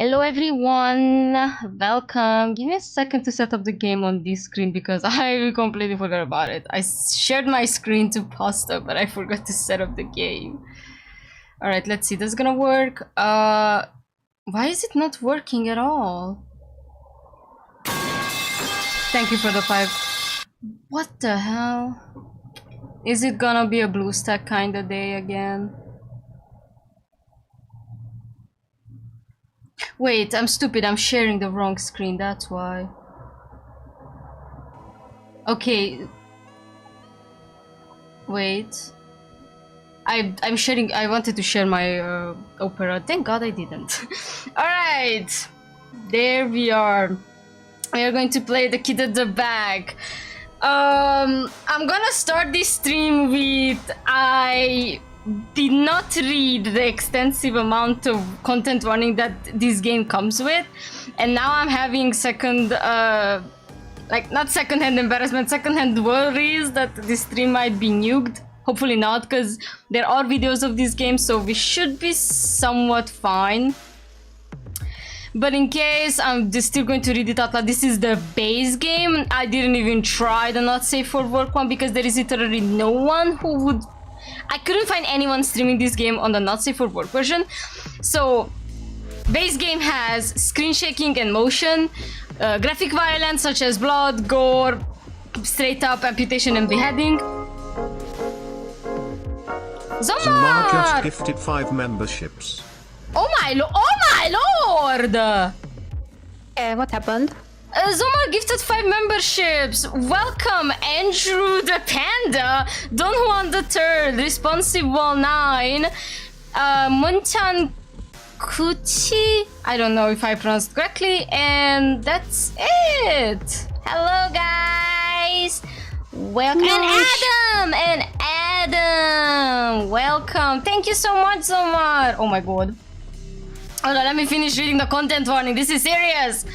Hello everyone, welcome. Give me a second to set up the game on this screen because I completely forgot about it. I shared my screen to Pasta, but I forgot to set up the game. Alright, let's see, this is gonna work. Why is it not working at all? Thank you for the 5. What the hell? Is it gonna be a BlueStack kind of day again? Wait, I'm stupid. I'm sharing the wrong screen. That's why. Okay. Wait. I'm sharing. I wanted to share my opera. Thank God I didn't. All right. There we are. We are going to play the Kid at the Back. I'm gonna start this stream with I did not read the extensive amount of content warning that this game comes with, and now I'm having second like not second-hand embarrassment, second-hand worries that this stream might be nuked. Hopefully not, because there are videos of this game, so we should be somewhat fine. But in case, I'm just still going to read it out loud. This is the base game. I didn't even try the not safe for work one because there is literally no one who would... I couldn't find anyone streaming this game on the not safe for work version. So, base game has screen shaking and motion, graphic violence such as blood, gore, straight up amputation and beheading. Zomar just gifted 5 memberships. Oh my lord! What happened? Zomar gifted 5 memberships. Welcome, Andrew the Panda, Don Juan the Third, Responsible 9, Muntan Kuti. I don't know if I pronounced correctly, and that's it. Hello, guys. Welcome, and Adam, welcome. Thank you so much, Zomar. Oh my god. Hold on, let me finish reading the content warning. This is serious.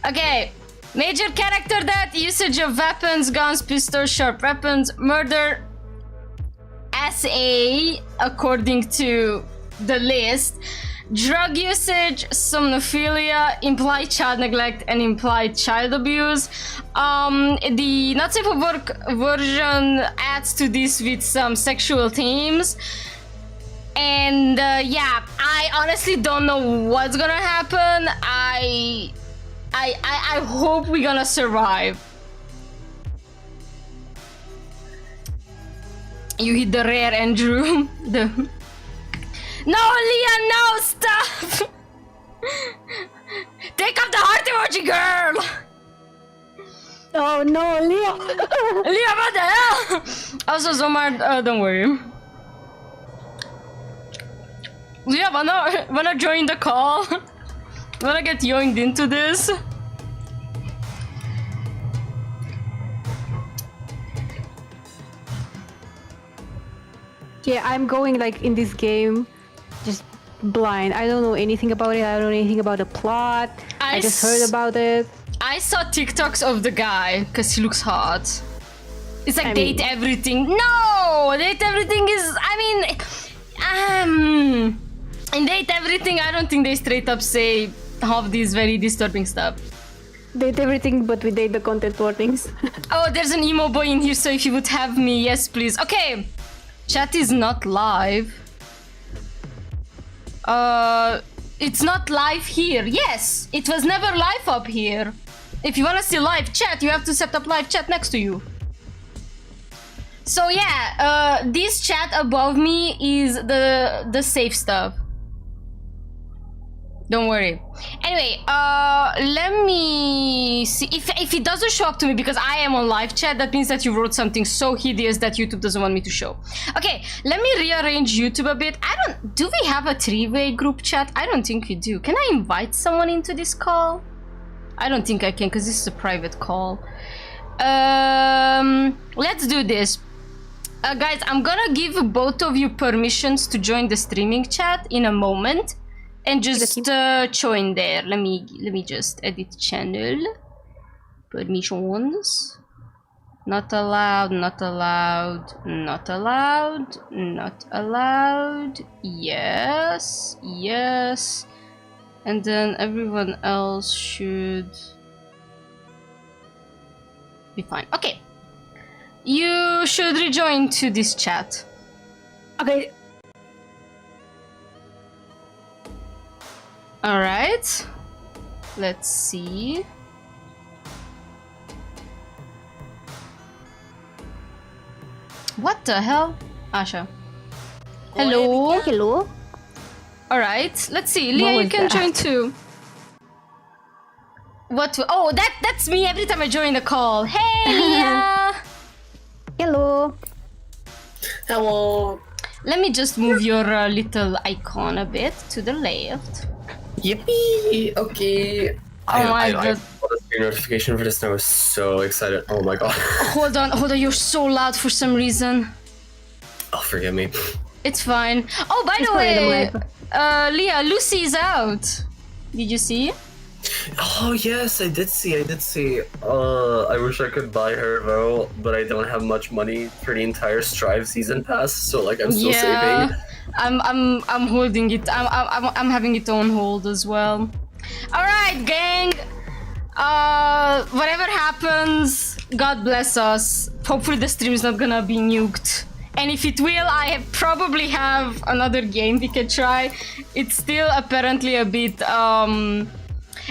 Okay. Major character death, usage of weapons, guns, pistols, sharp weapons, murder, SA, according to the list, drug usage, somnophilia, implied child neglect, and implied child abuse. The not safe for work version adds to this with some sexual themes. And yeah, I honestly don't know what's gonna happen. I hope we're gonna survive. You hit the rare, Andrew. No, Leah, no, stop! Take off the heart emoji, girl! Oh no, Leah! Leah, what the hell? Also, Zomar, don't worry. Leah, wanna join the call? Wanna get yoinked into this? Yeah, I'm going like in this game just blind. I don't know anything about it. I don't know anything about the plot. I just heard about it. I saw TikToks of the guy because he looks hot. It's like date everything. No! Date everything is... I mean... in date everything, I don't think they straight up say half these very disturbing stuff. Date everything, but we date the content warnings. Oh, there's an emo boy in here, so if you would have me, yes please. Okay. Chat is not live. It's not live here. Yes, it was never live up here. If you wanna see live chat, you have to set up live chat next to you. So yeah, this chat above me is the safe stuff. Don't worry. Anyway, let me see if it doesn't show up to me because I am on live chat. That means that you wrote something so hideous that YouTube doesn't want me to show. Okay, let me rearrange YouTube a bit. Do we have a 3-way group chat? I don't think we do. Can I invite someone into this call? I don't think I can because this is a private call. Let's do this. Guys, I'm gonna give both of you permissions to join the streaming chat in a moment. And just join there. Let me just edit channel. Permissions. Not allowed, not allowed, not allowed, not allowed. Yes, yes. And then everyone else should be fine. Okay. You should rejoin to this chat. Okay. Alright. Let's see. What the hell? Asha. Hello. Hello. Alright, let's see. Leah, you can join too. What? Oh, that's me every time I join the call. Hey, Leah. Hello. Hello. Let me just move your little icon a bit to the left. Yippee! Okay. Oh my I god. saw the screen notification for this and I was so excited. Oh my god. Hold on, you're so loud for some reason. Oh, forgive me. It's fine. Oh, by the way, Leah, Lucy is out. Did you see? Oh yes, I did see. I wish I could buy her though, but I don't have much money for the entire Strive season pass, so like I'm still saving. I'm holding it. I'm having it on hold as well. All right, gang. Whatever happens, God bless us. Hopefully the stream is not gonna be nuked. And if it will, I probably have another game we can try. It's still apparently a bit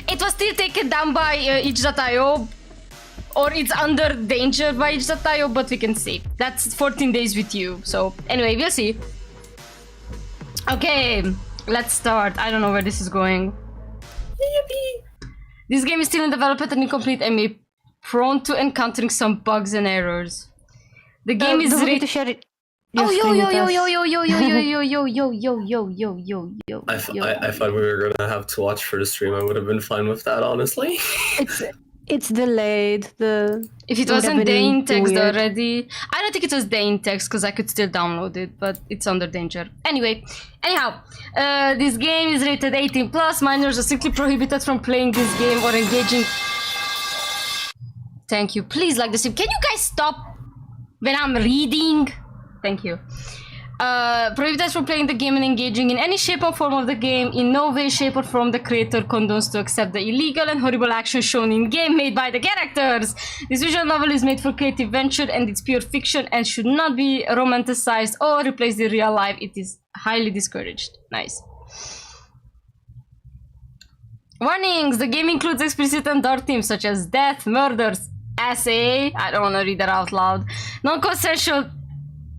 it was still taken down by itch.io, or it's under danger by itch.io, but we can see. That's 14 days with you. So anyway, we'll see. Okay, let's start. I don't know where this is going. Yippee. This game is still in development and incomplete and may prone to encountering some bugs and errors. The game is ready to share it. Oh yo yo yo yo yo yo yo yo yo yo yo yo yo yo yo. I thought we were gonna have to watch for the stream. I would have been fine with that, honestly. It's delayed. If it wasn't in text already, I don't think it was in text because I could still download it, but it's under danger. Anyhow, this game is rated 18+. Minors are strictly prohibited from playing this game or engaging. Thank you. Please like the stream. Can you guys stop when I'm reading? Thank you. Prohibited from playing the game and engaging in any shape or form of the game. In no way, shape or form the creator condones to accept the illegal and horrible actions shown in game made by the characters. This visual novel is made for creative venture and it's pure fiction and should not be romanticized or replaced in real life. It is highly discouraged. Nice. Warnings! The game includes explicit and dark themes such as death, murders, SA, I don't want to read that out loud, non-consensual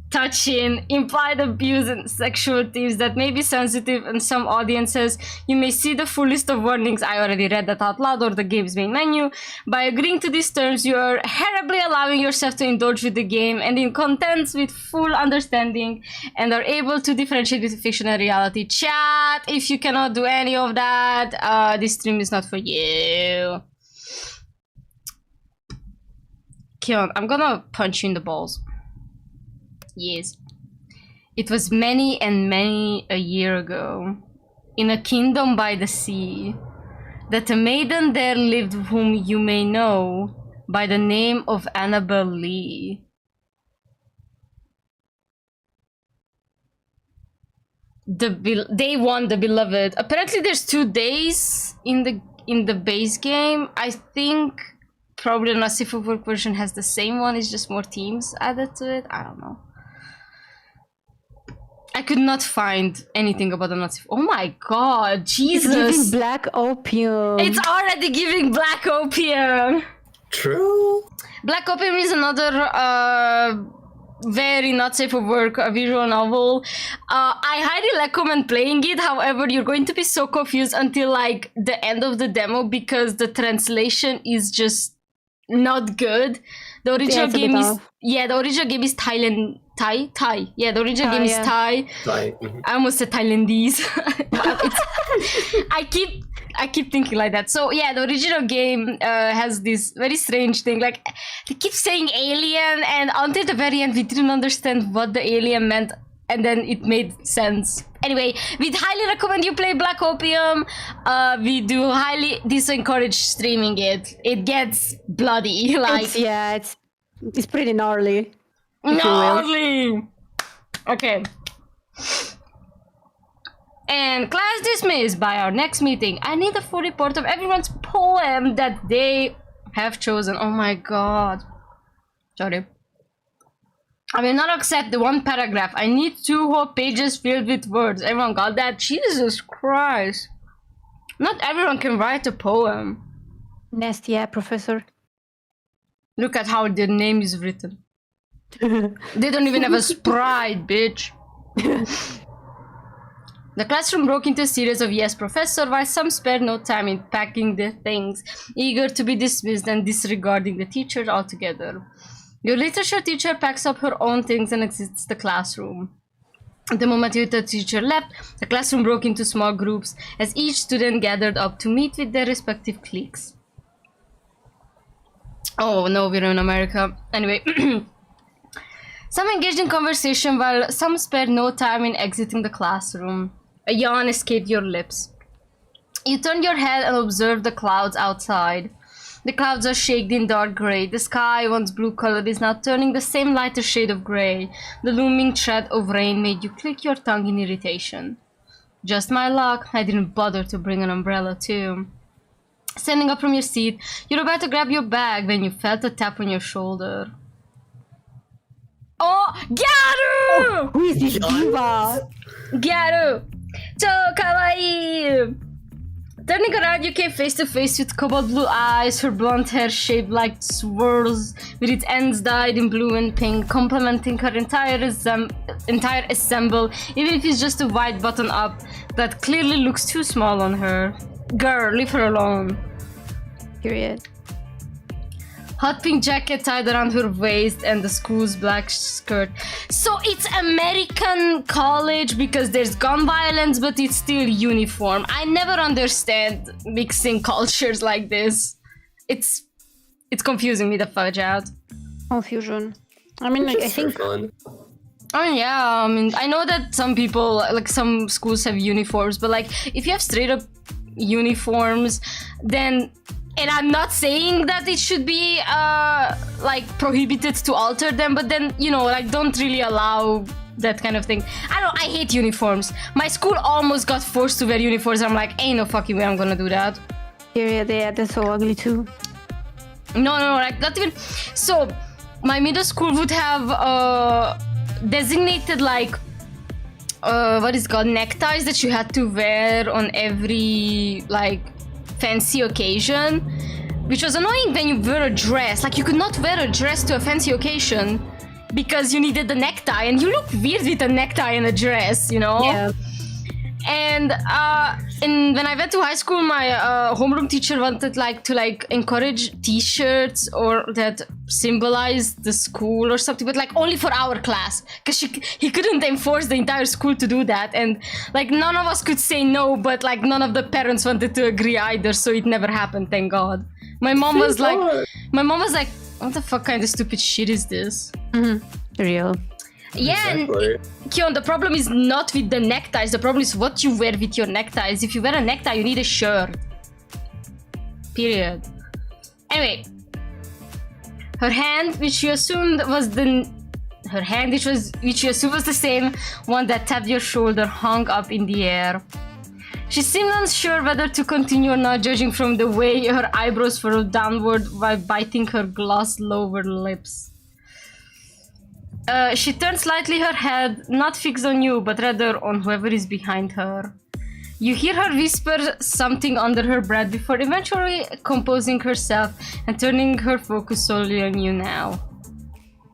touching, implied abuse, and sexual themes that may be sensitive in some audiences. You may see the full list of warnings. I already read that out loud, or the game's main menu. By agreeing to these terms, you are horribly allowing yourself to indulge with the game and in contents with full understanding and are able to differentiate between fiction and reality. Chat, if you cannot do any of that, this stream is not for you. Kion, I'm gonna punch you in the balls. Yes. It was many and many a year ago, in a kingdom by the sea, that a maiden there lived whom you may know by the name of Annabel Lee. Day one, the beloved. Apparently there's 2 days in the base game. I think probably the Nazi Footwork version has the same one, it's just more teams added to it. I don't know. I could not find anything about the Nazi. Oh my god, Jesus! It's giving black opium. It's already giving black opium. True. Black opium is another very not safe for work visual novel. I highly recommend playing it. However, you're going to be so confused until like the end of the demo because the translation is just not good. The original game is the original game is Thai. Yeah, the original game is Thai. I almost said Thailandese. I keep thinking like that. So yeah, the original game has this very strange thing. Like they keep saying alien, and until the very end, we didn't understand what the alien meant, and then it made sense. Anyway, we'd highly recommend you play Black Opium. We do highly disencourage streaming it. It gets bloody. Like it's pretty gnarly. Gnarly. Okay. And class dismissed. By our next meeting, I need a full report of everyone's poem that they have chosen. Oh my god. Sorry. I will not accept the one paragraph. I need 2 whole pages filled with words. Everyone got that? Jesus Christ. Not everyone can write a poem. Nasty, yeah, professor. Look at how their name is written. They don't even have a sprite, bitch. The classroom broke into a series of yes, professor, while some spared no time in packing their things, eager to be dismissed and disregarding the teacher altogether. Your literature teacher packs up her own things and exits the classroom. The moment the teacher left, the classroom broke into small groups as each student gathered up to meet with their respective cliques. Oh no, we're in America. Anyway. Some engaged in conversation while some spared no time in exiting the classroom. A yawn escaped your lips. You turned your head and observed the clouds outside. The clouds are shaded in dark gray. The sky, once blue-colored, is now turning the same lighter shade of gray. The looming threat of rain made you click your tongue in irritation. Just my luck, I didn't bother to bring an umbrella too. Standing up from your seat, you're about to grab your bag when you felt a tap on your shoulder. Oh, Gyaru! Who is this diva? Gyaru! So kawaii! Turning around, you came face to face with cobalt blue eyes, her blonde hair shaped like swirls, with its ends dyed in blue and pink, complementing her entire ensemble, even if it's just a white button up that clearly looks too small on her. Girl, leave her alone. Period. Hot pink jacket tied around her waist and the school's black skirt. So it's American college because there's gun violence, but it's still uniform. I never understand mixing cultures like this. It's confusing me the fudge out. Confusion. I mean, like, I think... Fun. Oh yeah, I mean, I know that some people, like some schools have uniforms, but like if you have straight up uniforms, then... And I'm not saying that it should be like prohibited to alter them, but then, you know, like don't really allow that kind of thing. I don't know, I hate uniforms. My school almost got forced to wear uniforms. I'm like, ain't no fucking way I'm gonna do that. Period, yeah, that's so ugly too. No, like not even. So my middle school would have designated like what is it called, neckties that you had to wear on every like fancy occasion, which was annoying when you wear a dress. Like you could not wear a dress to a fancy occasion because you needed the necktie, and you look weird with a necktie and a dress, you know? Yeah. And when I went to high school, my homeroom teacher wanted to encourage t-shirts or that symbolize the school or something, but like only for our class, because he couldn't enforce the entire school to do that, and like none of us could say no, but like none of the parents wanted to agree either, so it never happened, thank God. My mom was like, what the fuck kind of stupid shit is this? Real. Yeah, Exactly. and Kion, the problem is not with the neckties, the problem is what you wear with your neckties. If you wear a necktie, you need a shirt. Period. Anyway, her hand, which you assumed was the same one that tapped your shoulder, hung up in the air. She seemed unsure whether to continue or not, judging from the way her eyebrows furrowed downward while biting her glossed lower lips. She turned slightly her head, not fixed on you, but rather on whoever is behind her. You hear her whisper something under her breath before eventually composing herself and turning her focus solely on you now.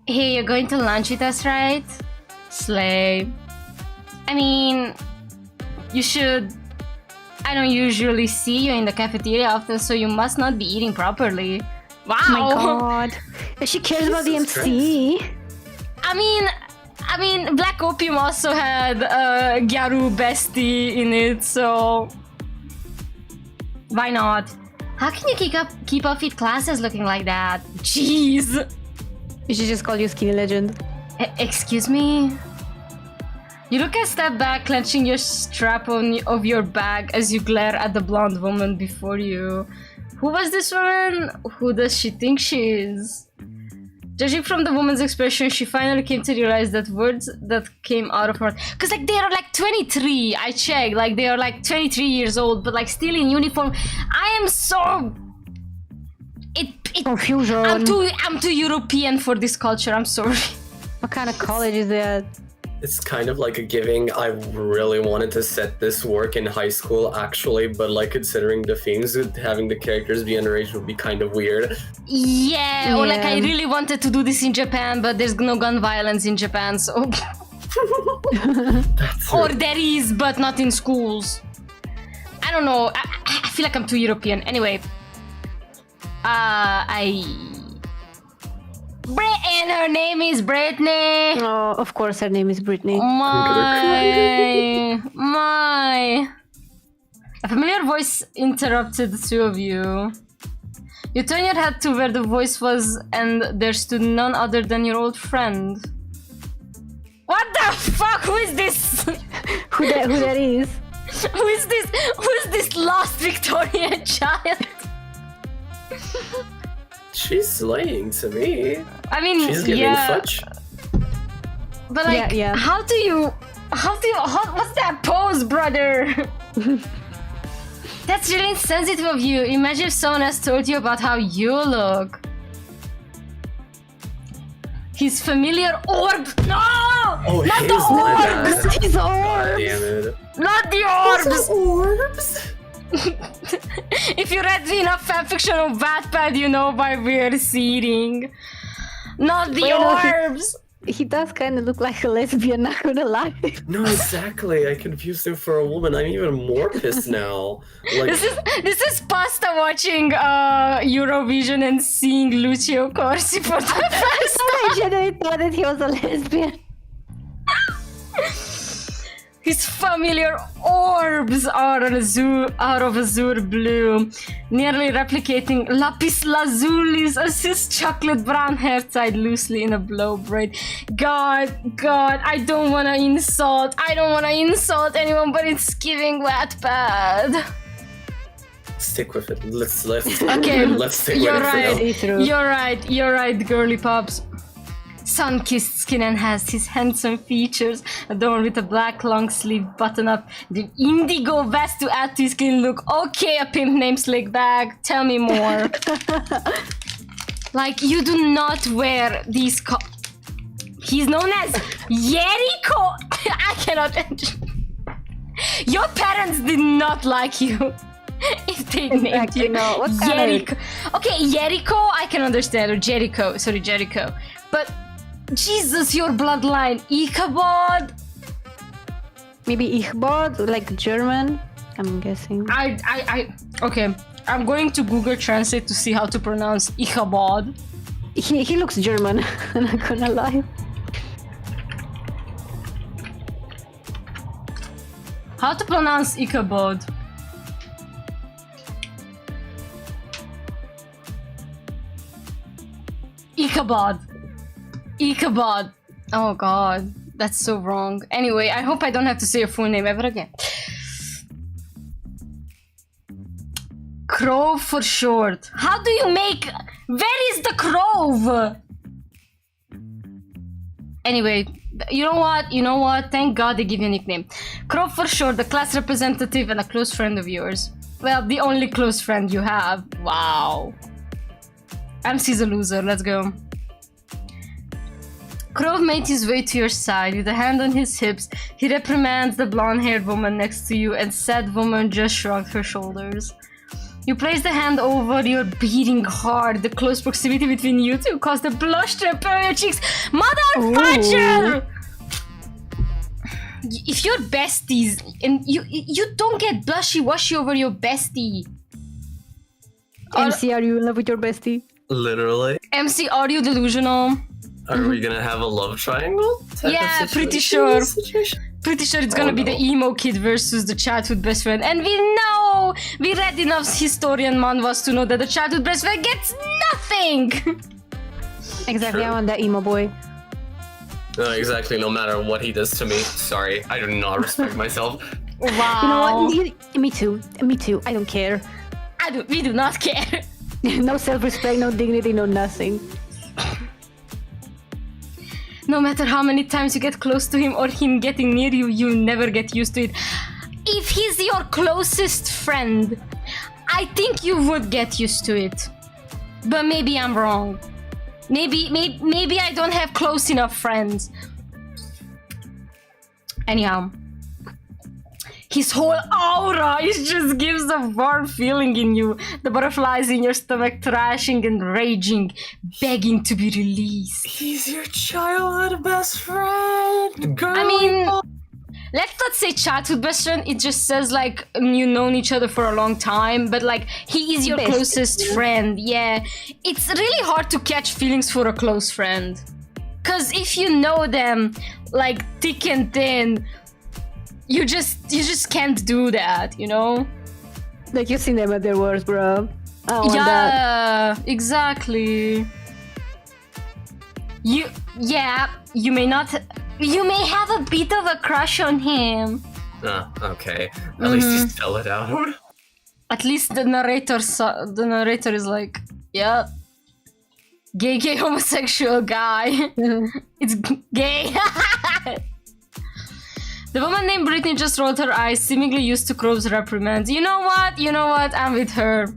Hey, you're going to lunch with us, right? Slay. I mean, you should. I don't usually see you in the cafeteria often, so you must not be eating properly. Wow! Oh my god. She cares about the MC. I mean, Black Opium also had Gyaru bestie in it, so why not? How can you keep up with classes looking like that? Jeez. We should just call you Skinny Legend. Excuse me? You look a step back, clenching your strap of your bag as you glare at the blonde woman before you. Who was this woman? Who does she think she is? Judging from the woman's expression, she finally came to realize that words that came out of her... Because, like, they are, like, 23. I checked. Like, they are, like, 23 years old, but, like, still in uniform. I am so... Confusion. I'm too European for this culture. I'm sorry. What kind of college is that? It's kind of like a giving. I really wanted to set this work in high school, actually, but like considering the themes, having the characters be underage would be kind of weird. Yeah, or like I really wanted to do this in Japan, but there's no gun violence in Japan, so... Or there is, but not in schools. I don't know. I feel like I'm too European. Anyway. And her name is Brittany. Oh, of course her name is Brittany. My. A familiar voice interrupted the two of you. You turn your head to where the voice was, and there stood none other than your old friend. What the fuck? Who is this? Who that is? Who is this? Who is this lost Victorian child? She's slaying to me. I mean, she's giving fudge. But like, yeah. how what's that pose, brother? That's really insensitive of you. Imagine if someone else told you about how you look. His familiar orb. No! Oh, not the orbs! His orbs! Damn it. Not the orbs! Orbs? If you read enough fanfiction on Wattpad, you know why we're seeding. Not the orbs! He does kind of look like a lesbian, not gonna lie. No, exactly. I confused him for a woman. I'm even more pissed now. Like, this is pasta watching Eurovision and seeing Lucio Corsi for the first time. I genuinely thought that he was a lesbian. His familiar orbs are out of azure blue, nearly replicating lapis lazuli's as his chocolate brown hair tied loosely in a blow braid. God, I don't want to insult anyone, but it's giving Wattpad. stick with it. Let's okay. Let's stick with it for now. You're right, girly pops. Sun-kissed skin and has his handsome features adorned with a black long-sleeve button-up, the indigo vest to add to his clean look. Okay, a pimp named Slickbag, tell me more. Like, you do not wear these He's known as Yeriko. I cannot. Your parents did not like you. If they named you Yeriko. Okay, Yeriko, I can understand. Or Jericho. Sorry, Jericho. But Jesus, your bloodline. Ichabod. Maybe Ichabod, like German. I'm guessing. Okay. I'm going to Google Translate to see how to pronounce Ichabod. He looks German. I'm not gonna lie. How to pronounce Ichabod? Ichabod. Oh god, that's so wrong. Anyway, I hope I don't have to say your full name ever again. Crow for short. How do you make... Where is the crow? Anyway, you know what? Thank God they give you a nickname. Crow for short, the class representative and a close friend of yours. Well, the only close friend you have. Wow. MC's a loser, let's go. Crow made his way to your side with a hand on his hips. He reprimands the blonde-haired woman next to you, and said woman just shrugged her shoulders. You place the hand over your beating heart. The close proximity between you two caused a blush to appear on your cheeks. Motherfucker! If you're besties, and you don't get blushy-washy over your bestie. MC, are you in love with your bestie? Literally. MC, are you delusional? Are we gonna have a love triangle? Yeah, pretty sure. Pretty sure it's gonna be the emo kid versus the childhood best friend. And we read enough historian manhwas to know that the childhood best friend gets nothing! Exactly, True. I want that emo boy. No, exactly, no matter what he does to me. Sorry, I do not respect myself. Wow. You know what? Me too. I don't care. We do not care. No self-respect, no dignity, no nothing. No matter how many times you get close to him or him getting near you, you never get used to it. If he's your closest friend, I think you would get used to it. But maybe I'm wrong. Maybe I don't have close enough friends. Anyhow. His whole aura, it just gives a warm feeling in you. The butterflies in your stomach thrashing and raging, begging to be released. He's your childhood best friend, girl. I mean, let's not say childhood best friend. It just says like you known each other for a long time, but like he is your closest friend. Yeah, it's really hard to catch feelings for a close friend, cause if you know them like thick and thin, you just can't do that, you know? Like you've seen them at their worst, bro. I don't want that. Exactly. You may have a bit of a crush on him. Okay. At least you spell it out. At least the narrator is like, yeah, gay homosexual guy. It's gay. The woman named Brittany just rolled her eyes, seemingly used to Crow's reprimands. You know what? I'm with her.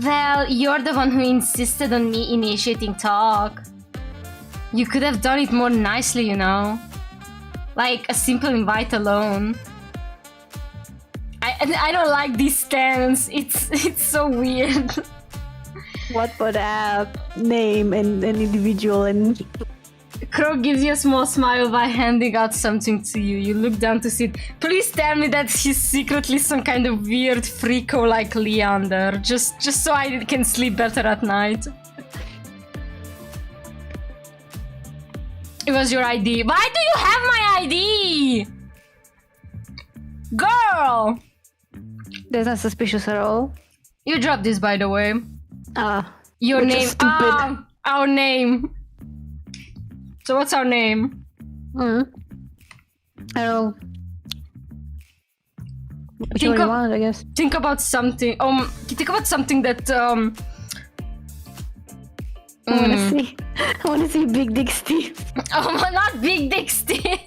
Well, you're the one who insisted on me initiating talk. You could have done it more nicely, you know? Like a simple invite alone. I don't like this stance. It's so weird. What but name and an individual and... Crow gives you a small smile by handing out something to you. You look down to see it. Please tell me that he's secretly some kind of weird freako like Leander. Just so I can sleep better at night. It was your ID. Why do you have my ID? Girl! That's not suspicious at all. You dropped this, by the way. Your name. Stupid. Our name. So what's our name? I don't know. Which one you want, I guess. Think about something. Think about something that. I wanna see Big Dick Steve. Oh, not Big Dick Steve.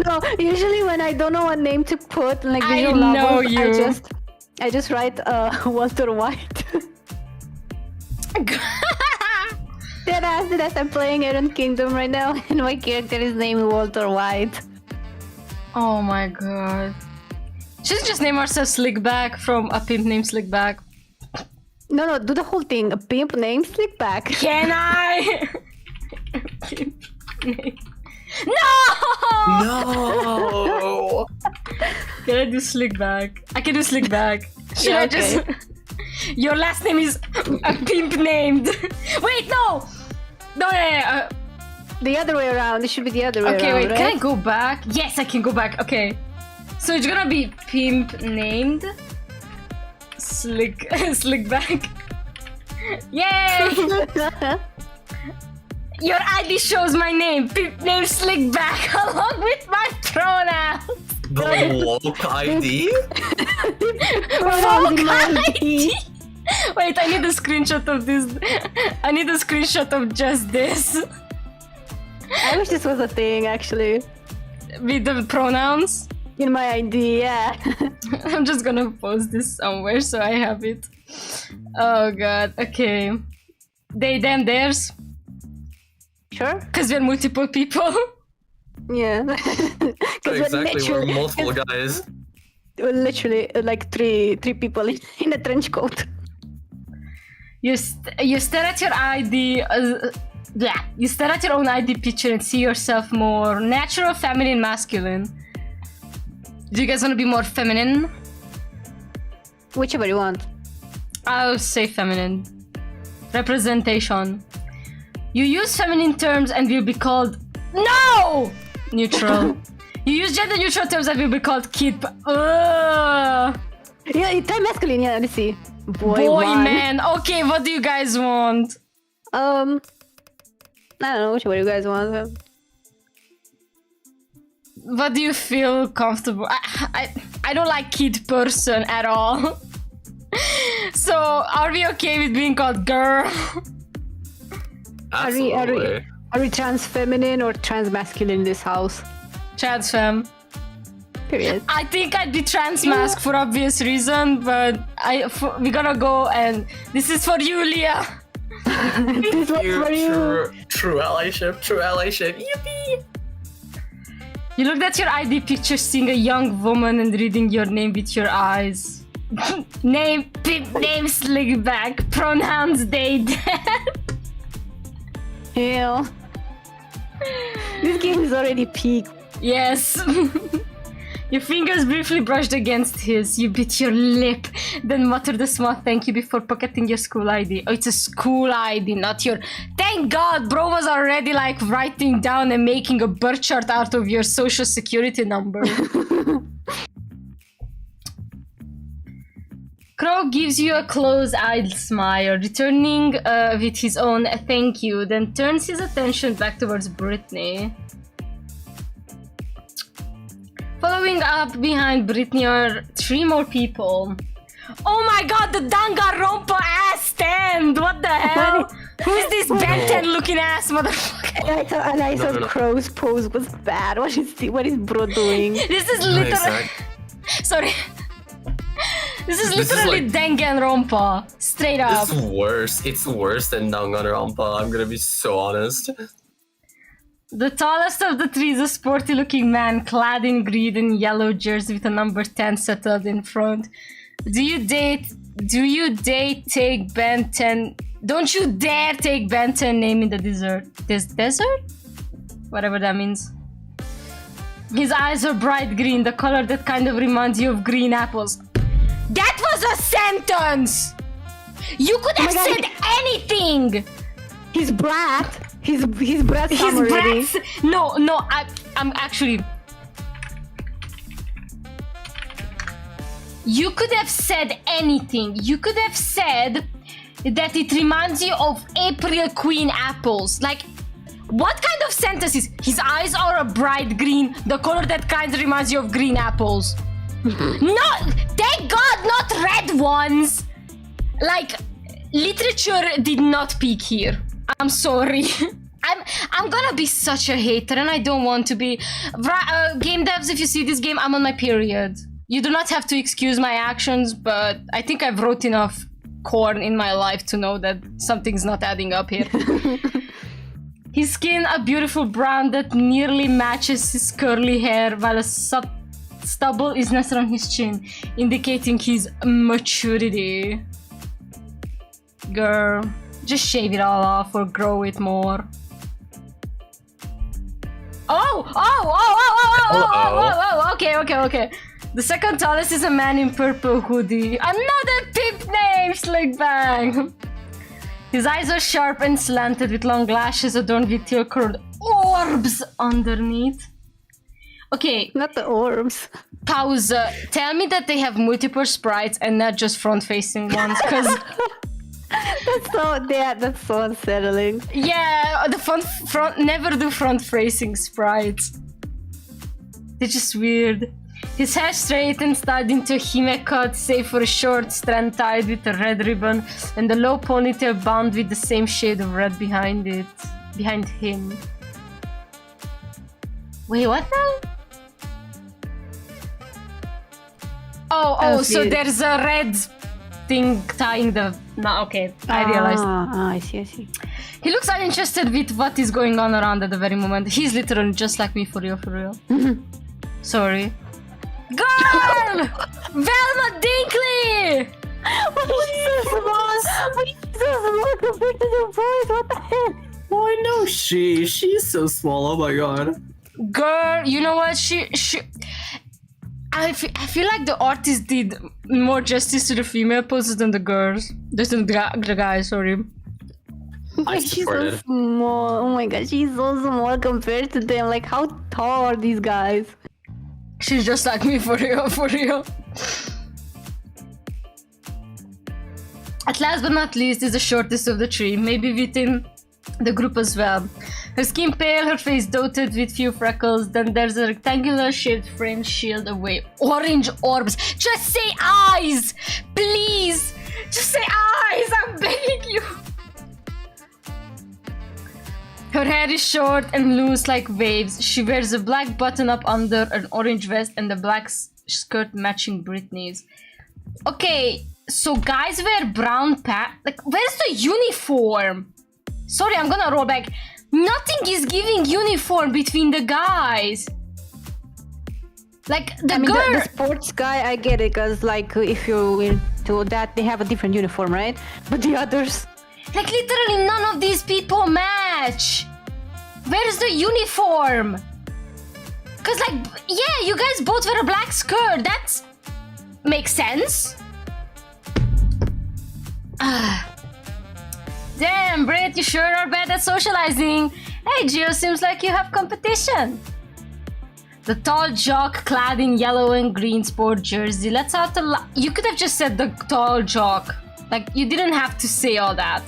No, usually when I don't know what name to put, like I visual know novels, you. I just write Walter White. That I'm playing Iron Kingdom right now, and my character is named Walter White. Oh my god. Should just name ourselves Slickback from A Pimp Named Slickback. No, do the whole thing. A pimp named Slickback. Can I? No! No! Can I do Slickback? I can do Slickback. Should I just... Your last name is A Pimp Named. Wait, no! No. The other way around. It should be the other way around. Okay, wait, right? can I go back? Yes, I can go back. Okay. So it's gonna be Pimp Named Slickback. Yay! Your ID shows my name, Pimp Named Slickback, along with my pronouns. The woke ID? Woke ID? Wait, I need a screenshot of this. I need a screenshot of just this. I wish this was a thing, actually. With the pronouns? In my ID, yeah. I'm just gonna post this somewhere so I have it. Oh god, okay. They, them, theirs. Sure? Because we're multiple people. Yeah. Exactly, we're multiple guys. We're literally like three people in a trench coat. You stare at your ID. You stare at your own ID picture and see yourself more natural, feminine, masculine. Do you guys want to be more feminine? Whichever you want. I'll say feminine. Representation. You use feminine terms and will be called no neutral. You use gender neutral terms and will be called kid. Yeah, try masculine. Yeah, let's see. Boy man. Okay, what do you guys want? I don't know. Whichever you guys want. What do you feel comfortable? I don't like kid person at all. So are we okay with being called girl? Absolutely. Are we trans feminine or trans masculine in this house? Trans femme. Period. I think I'd be trans mask for obvious reason, but we're gonna go and this is for you, Leah. This one's for you. True allyship, true allyship. Yippee! You looked at your ID picture, seeing a young woman and reading your name with your eyes. Name, slickback, pronouns they, them. Hell. This game is already peak. Yes. Your fingers briefly brushed against his. You bit your lip, then muttered a small thank you before pocketing your school ID. Oh, it's a school ID, not your... Thank God, bro was already like writing down and making a birth chart out of your social security number. Crow gives you a close-eyed smile, returning with his own thank you, then turns his attention back towards Brittany. Following up behind Brittany are 3 more people. Oh my god, the Danganronpa ass stand! What the hell? Who's this Ben 10 looking ass motherfucker? And I thought Crow's pose was bad. What is bro doing? This is literally... Sorry. This is literally Danganronpa. Straight up. It's worse. It's worse than Danganronpa. I'm gonna be so honest. The tallest of the 3 is a sporty looking man clad in green and yellow jersey with a number 10 settled in front. Do you dare take Ben 10? Don't you dare take Ben 10 name in the desert. This desert? Whatever that means. His eyes are bright green, the color that kind of reminds you of green apples. That was a sentence! You could have said anything! He's brat. His breath already. No, I'm actually... You could have said anything. You could have said that it reminds you of April Queen apples. Like, what kind of sentence is... His eyes are a bright green, the color that kind of reminds you of green apples. No, thank God, not red ones. Like, literature did not peak here. I'm sorry. I'm gonna be such a hater and I don't want to be. Game devs, if you see this game, I'm on my period. You do not have to excuse my actions, but I think I've wrote enough corn in my life to know that something's not adding up here. His skin, a beautiful brown that nearly matches his curly hair, while a stubble is nestled on his chin, indicating his maturity. Girl, just shave it all off or grow it more. Okay. The second tallest is a man in purple hoodie. Another pimp name, Slickbang! His eyes are sharp and slanted with long lashes adorned with teal-colored orbs underneath. Okay. Not the orbs. Pause. Tell me that they have multiple sprites and not just front-facing ones, because... That's so unsettling. Yeah, the front never do front-facing sprites. They're just weird. His hair straight and styled into a hime cut, save for a short strand tied with a red ribbon and a low ponytail bound with the same shade of red behind him. Wait, what now? Oh, so there's a red thing tying the... No, okay, I realized. I see. He looks uninterested with what is going on around at the very moment. He's literally just like me, for real. Sorry. Girl! Velma Dinkley! She's so small compared to the boys, what the heck? Oh, I know she's so small, oh my god. Girl, you know what, I feel like the artist did more justice to the female poses than the girls. Than the guys, sorry. She's so small. Oh my god, she's so small compared to them. Like, how tall are these guys? She's just like me, for real. At last but not least is the shortest of the 3, maybe within the group as well. Her skin pale, her face dotted with few freckles, then there's a rectangular shaped frame shield away. Orange orbs. Just say eyes! Please! Just say eyes! I'm begging you! Her hair is short and loose like waves. She wears a black button-up under an orange vest and a black skirt matching Britney's. Okay, so guys wear brown pants. Like, where's the uniform? Sorry, I'm gonna roll back. Nothing is giving uniform between the guys. Like, the girl... the sports guy, I get it, because, like, if you're into that, they have a different uniform, right? But the others... Like, literally none of these people match. Where's the uniform? Cause, like, yeah, you guys both wear a black skirt. That's... makes sense. Damn, Brit, you sure are bad at socializing. Hey, Gio, seems like you have competition. The tall jock clad in yellow and green sport jersey lets out a you could have just said the tall jock. Like, you didn't have to say all that.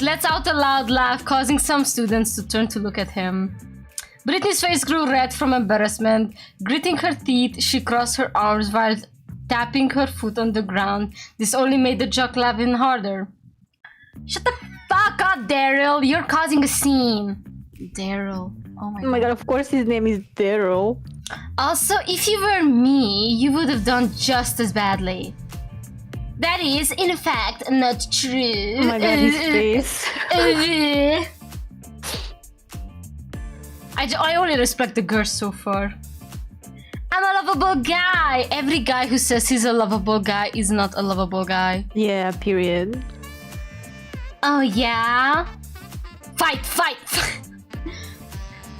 Lets out a loud laugh, causing some students to turn to look at him. Britney's face grew red from embarrassment. Gritting her teeth, she crossed her arms while tapping her foot on the ground. This only made the jock laugh even harder. Shut the fuck up, Daryl! You're causing a scene. Daryl. Oh my god, of course his name is Daryl. Also, if you were me, you would have done just as badly. That is, in fact, not true. Oh my god, his face. I only respect the girls so far. I'm a lovable guy. Every guy who says he's a lovable guy is not a lovable guy. Yeah, period. Oh yeah? Fight, fight!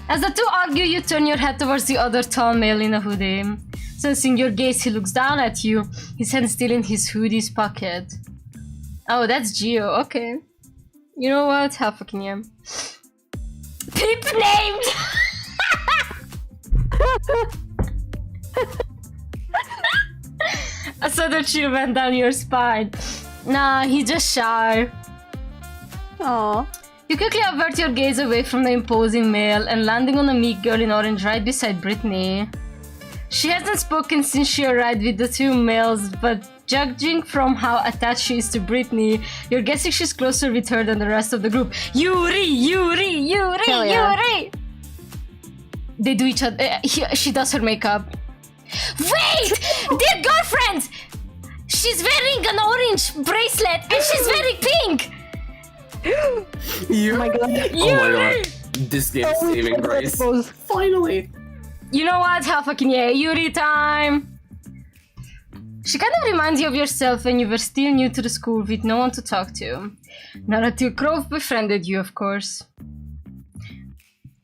As the two argue, you turn your head towards the other tall male in a hoodie. Sensing your gaze, he looks down at you, his hand still in his hoodie's pocket. Oh, that's Gio, okay. You know what? Hell fucking yeah. Peep named! A sudden chill went down your spine. Nah, he's just shy. Aww. You quickly avert your gaze away from the imposing male and landing on a meek girl in orange right beside Brittany. She hasn't spoken since she arrived with the two males, but judging from how attached she is to Brittany, you're guessing she's closer with her than the rest of the group. Yuri! Yuri! Yuri! Hell yeah. Yuri! They do each other. She does her makeup. Wait! They're girlfriends! She's wearing an orange bracelet and she's wearing pink! You? Oh my god. Oh my god. This game is saving grace. Finally. You know what? Hell fucking yeah. Yuri time! She kind of reminds you of yourself when you were still new to the school with no one to talk to. Not until Krove befriended you, of course.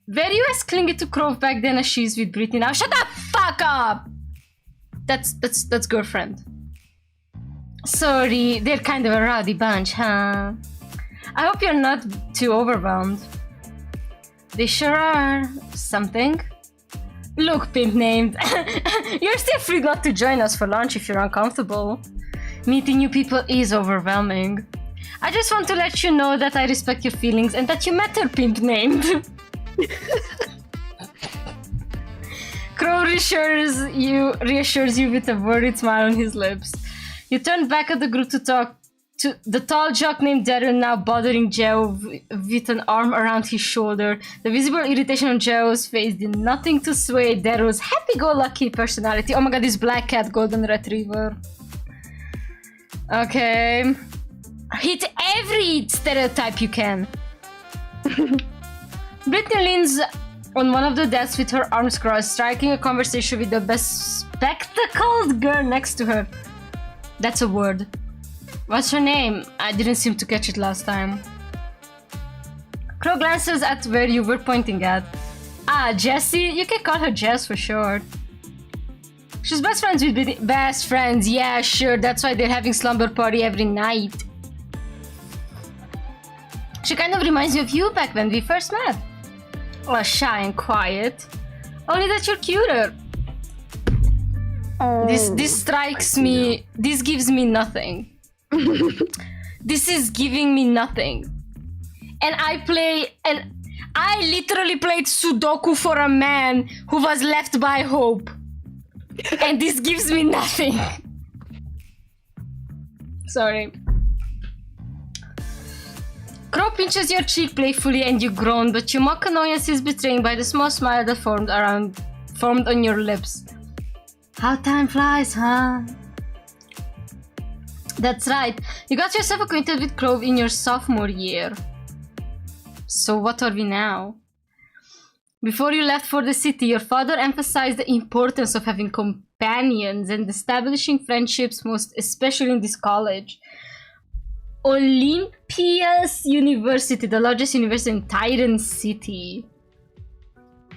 Were you as clingy to Krove back then as she is with Brittany now? Shut the fuck up! That's girlfriend. Sorry, they're kind of a rowdy bunch, huh? I hope you're not too overwhelmed. They sure are. Something. Look, pimp named. You're still free not to join us for lunch if you're uncomfortable. Meeting new people is overwhelming. I just want to let you know that I respect your feelings and that you matter, pimp named. Crow reassures you with a worried smile on his lips. You turn back at the group to talk to the tall jock named Darren, now bothering Joe with an arm around his shoulder. The visible irritation on Joe's face did nothing to sway Darrow's happy-go-lucky personality. Oh my god, this black cat golden retriever. Okay. Hit every stereotype you can. Brittany leans on one of the desks with her arms crossed, striking a conversation with the bespectacled girl next to her. That's a word. What's her name? I didn't seem to catch it last time. Crow glances at where you were pointing at. Ah, Jessie? You can call her Jess for short. She's best friends with Brittany. Best friends, yeah, sure. That's why they're having slumber party every night. She kind of reminds me of you back when we first met. Oh, shy and quiet. Only that you're cuter. Oh, This strikes me. This gives me nothing. This is giving me nothing. And I literally played Sudoku for a man who was left by hope. And this gives me nothing. Sorry. Crow Crow pinches your cheek playfully and you groan, but your mock annoyance is betrayed by the small smile that formed on your lips. How time flies, huh? That's right. You got yourself acquainted with Crow in your sophomore year. So what are we now? Before you left for the city, your father emphasized the importance of having companions and establishing friendships, most especially in this college. Olympus University, the largest university in Titan City.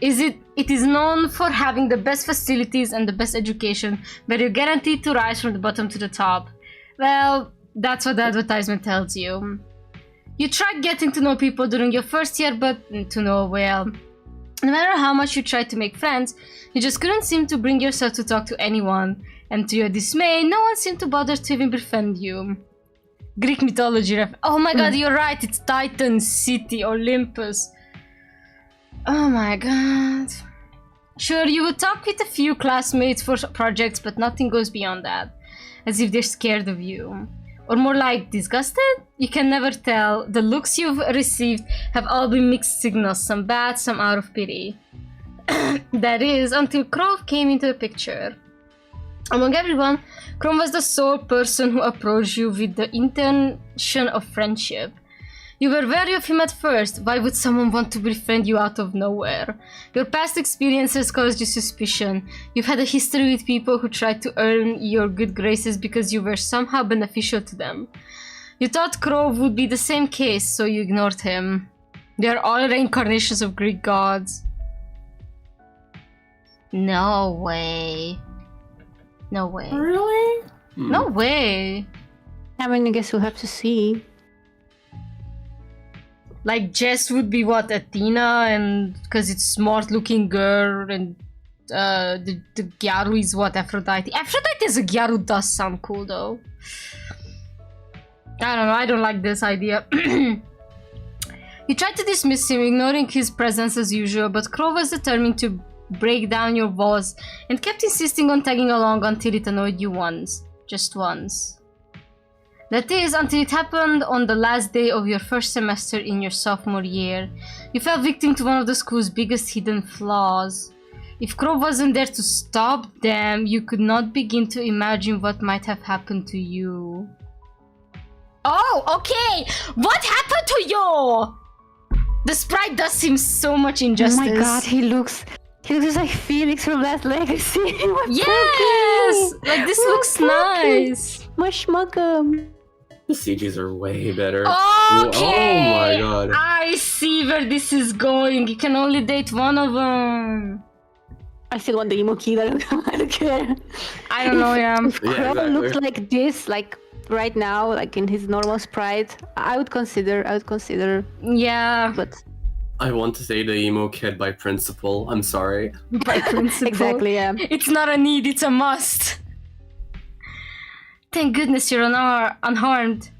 It is known for having the best facilities and the best education, but you're guaranteed to rise from the bottom to the top. Well, that's what the advertisement tells you. You tried getting to know people during your first year, but to no avail. No matter how much you tried to make friends, you just couldn't seem to bring yourself to talk to anyone. And to your dismay, no one seemed to bother to even befriend you. Greek mythology ref. Oh my god, you're right, it's Titan City, Olympus. Oh my god. Sure, you would talk with a few classmates for projects, but nothing goes beyond that. As if they're scared of you. Or more like disgusted? You can never tell. The looks you've received have all been mixed signals, some bad, some out of pity. That is, until Crow came into the picture. Among everyone, Crow was the sole person who approached you with the intention of friendship. You were wary of him at first. Why would someone want to befriend you out of nowhere? Your past experiences caused you suspicion. You've had a history with people who tried to earn your good graces because you were somehow beneficial to them. You thought Crow would be the same case, so you ignored him. They are all reincarnations of Greek gods. No way. No way. Really? No way. I mean, I guess we'll have to see. Like, Jess would be what, Athena, and because it's smart-looking girl, and the Gyaru is what, Aphrodite. Aphrodite as a Gyaru does sound cool, though. I don't know, I don't like this idea. You tried to dismiss him, ignoring his presence as usual, but Crow was determined to break down your walls and kept insisting on tagging along until it annoyed you once. Just once. That is, until it happened on the last day of your first semester in your sophomore year. You fell victim to one of the school's biggest hidden flaws. If Crow wasn't there to stop them, you could not begin to imagine what might have happened to you. Oh, okay! What happened to you? The sprite does seem so much injustice. Oh my god, he looks like Felix from Last Legacy. Yes! Like, this looks nice. Mushmugum. The CGs are way better. Okay! Oh my god. I see where this is going. You can only date one of them. I still want the emo kid. I don't care. I don't know, yeah. If Crow looks like this, like right now, like in his normal sprite, I would consider. Yeah. But I want to say the emo kid by principle. I'm sorry. By principle. Exactly, yeah. It's not a need, it's a must. Thank goodness you're unharmed.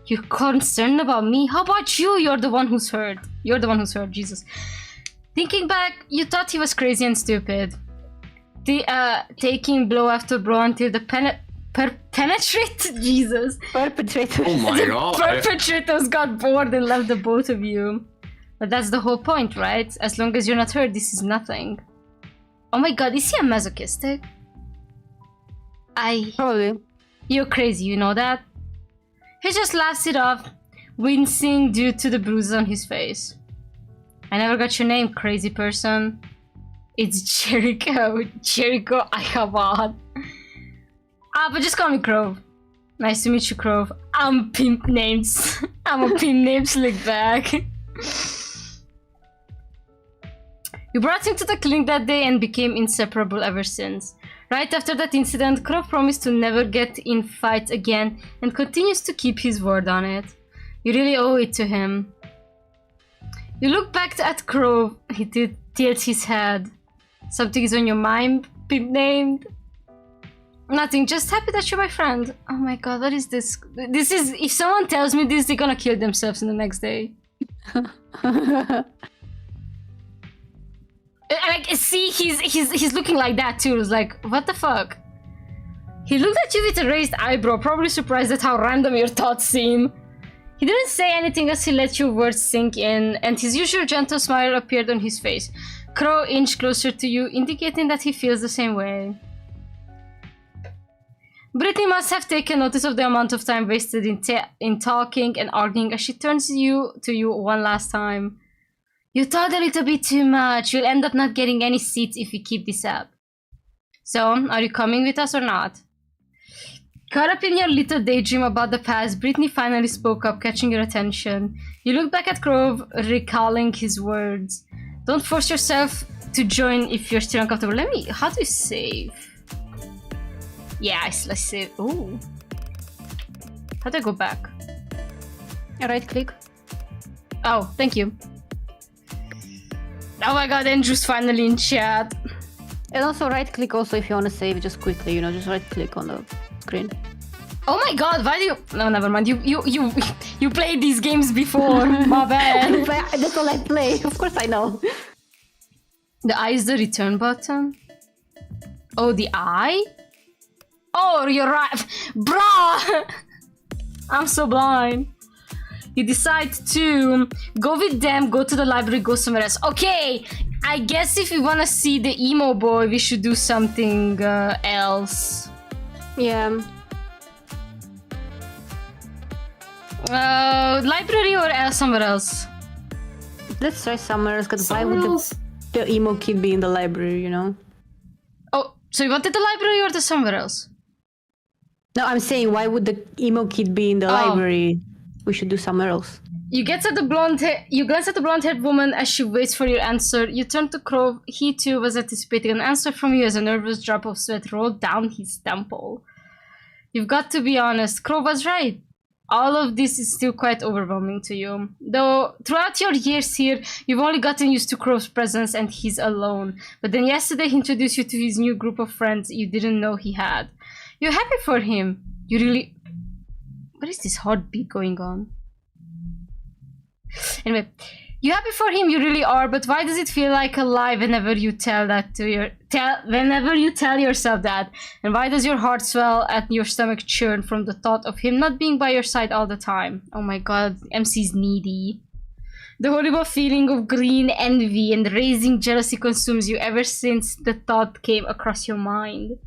You're concerned about me? How about you? You're the one who's hurt. You're the one who's hurt, Jesus. Thinking back, you thought he was crazy and stupid. Taking blow after blow until the Jesus. Perpetrators. Oh my god. Perpetrators got bored and left the both of you. But that's the whole point, right? As long as you're not hurt, this is nothing. Oh my god, is he a masochistic? Probably. You're crazy, you know that? He just laughs it off, wincing due to the bruises on his face. I never got your name, crazy person. It's Jericho. Jericho Ihateus. But just call me Crow. Nice to meet you, Crow. I'm pimp names. I'm a pimp name slickback. You brought him to the clinic that day and became inseparable ever since. Right after that incident, Crow promised to never get in fights again and continues to keep his word on it. You really owe it to him. You look back at Crow. He tilts his head. Something is on your mind, pimp named? Nothing, just happy that you're my friend. Oh my god, what is this? This is, if someone tells me this, they're gonna kill themselves in the next day. Like, see, he's looking like that too. It's like, what the fuck? He looked at you with a raised eyebrow, probably surprised at how random your thoughts seem. He didn't say anything as he let your words sink in, and his usual gentle smile appeared on his face. Crow inched closer to you, indicating that he feels the same way. Brittany must have taken notice of the amount of time wasted in talking and arguing as she turns to you one last time. You thought a little bit too much. You'll end up not getting any seats if you keep this up. So, are you coming with us or not? Caught up in your little daydream about the past, Brittany finally spoke up, catching your attention. You look back at Grove, recalling his words. Don't force yourself to join if you're still uncomfortable. How do you save? Yeah, let's save. Ooh. How do I go back? Right click. Oh, thank you. Oh my god, Andrew's finally in chat. And also right click also if you want to save just quickly, just right click on the screen. Oh my god, why do you... No, never mind. You played these games before. My bad. That's all I play. Of course I know. The I is the return button. Oh, the I? Oh, you're right. Bruh! I'm so blind. You decide to go with them, go to the library, go somewhere else. Okay, I guess if we want to see the emo boy, we should do something else. Yeah. Library or somewhere else? Let's try somewhere else, because why would the emo kid be in the library, Oh, so you wanted the library or the somewhere else? No, I'm saying, why would the emo kid be in the library? We should do somewhere else. You glance at the blonde-haired woman as she waits for your answer. You turn to Crow. He too was anticipating an answer from you as a nervous drop of sweat rolled down his temple. You've got to be honest, Crow was right. All of this is still quite overwhelming to you. Though throughout your years here, you've only gotten used to Crow's presence and he's alone. But then yesterday he introduced you to his new group of friends you didn't know he had. You're happy for him. You really... What is this heartbeat going on? Anyway, you're happy for him, you really are, but why does it feel like a lie whenever you tell yourself that? And why does your heart swell and your stomach churn from the thought of him not being by your side all the time? Oh my god, MC's needy. The horrible feeling of green envy and raising jealousy consumes you ever since the thought came across your mind.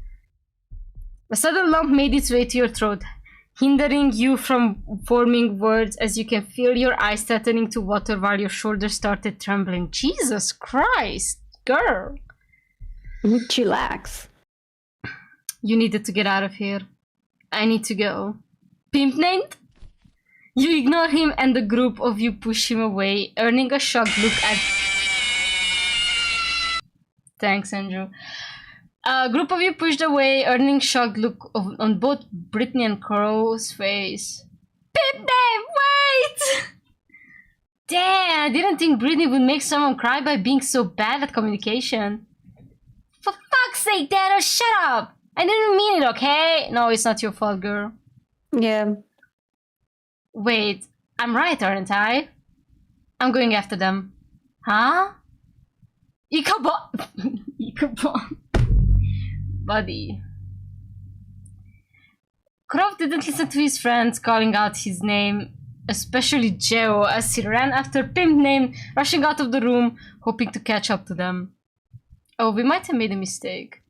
A sudden lump made its way to your throat, hindering you from forming words as you can feel your eyes threatening to water while your shoulders started trembling. Jesus Christ, girl. Chillax. You needed to get out of here. I need to go. Pimp named? You ignore him and the group of you push him away, earning a shocked look at... Thanks, Andrew. A group of you pushed away, earning shocked look on both Brittany and Crow's face. Pip name, wait! Damn, I didn't think Brittany would make someone cry by being so bad at communication. For fuck's sake, Dana, shut up! I didn't mean it, okay? No, it's not your fault, girl. Yeah. Wait, I'm right, aren't I? I'm going after them. Huh? Ikabon. Buddy. Croft didn't listen to his friends calling out his name, especially Geo, as he ran after Pimp Name, rushing out of the room, hoping to catch up to them. Oh, we might have made a mistake.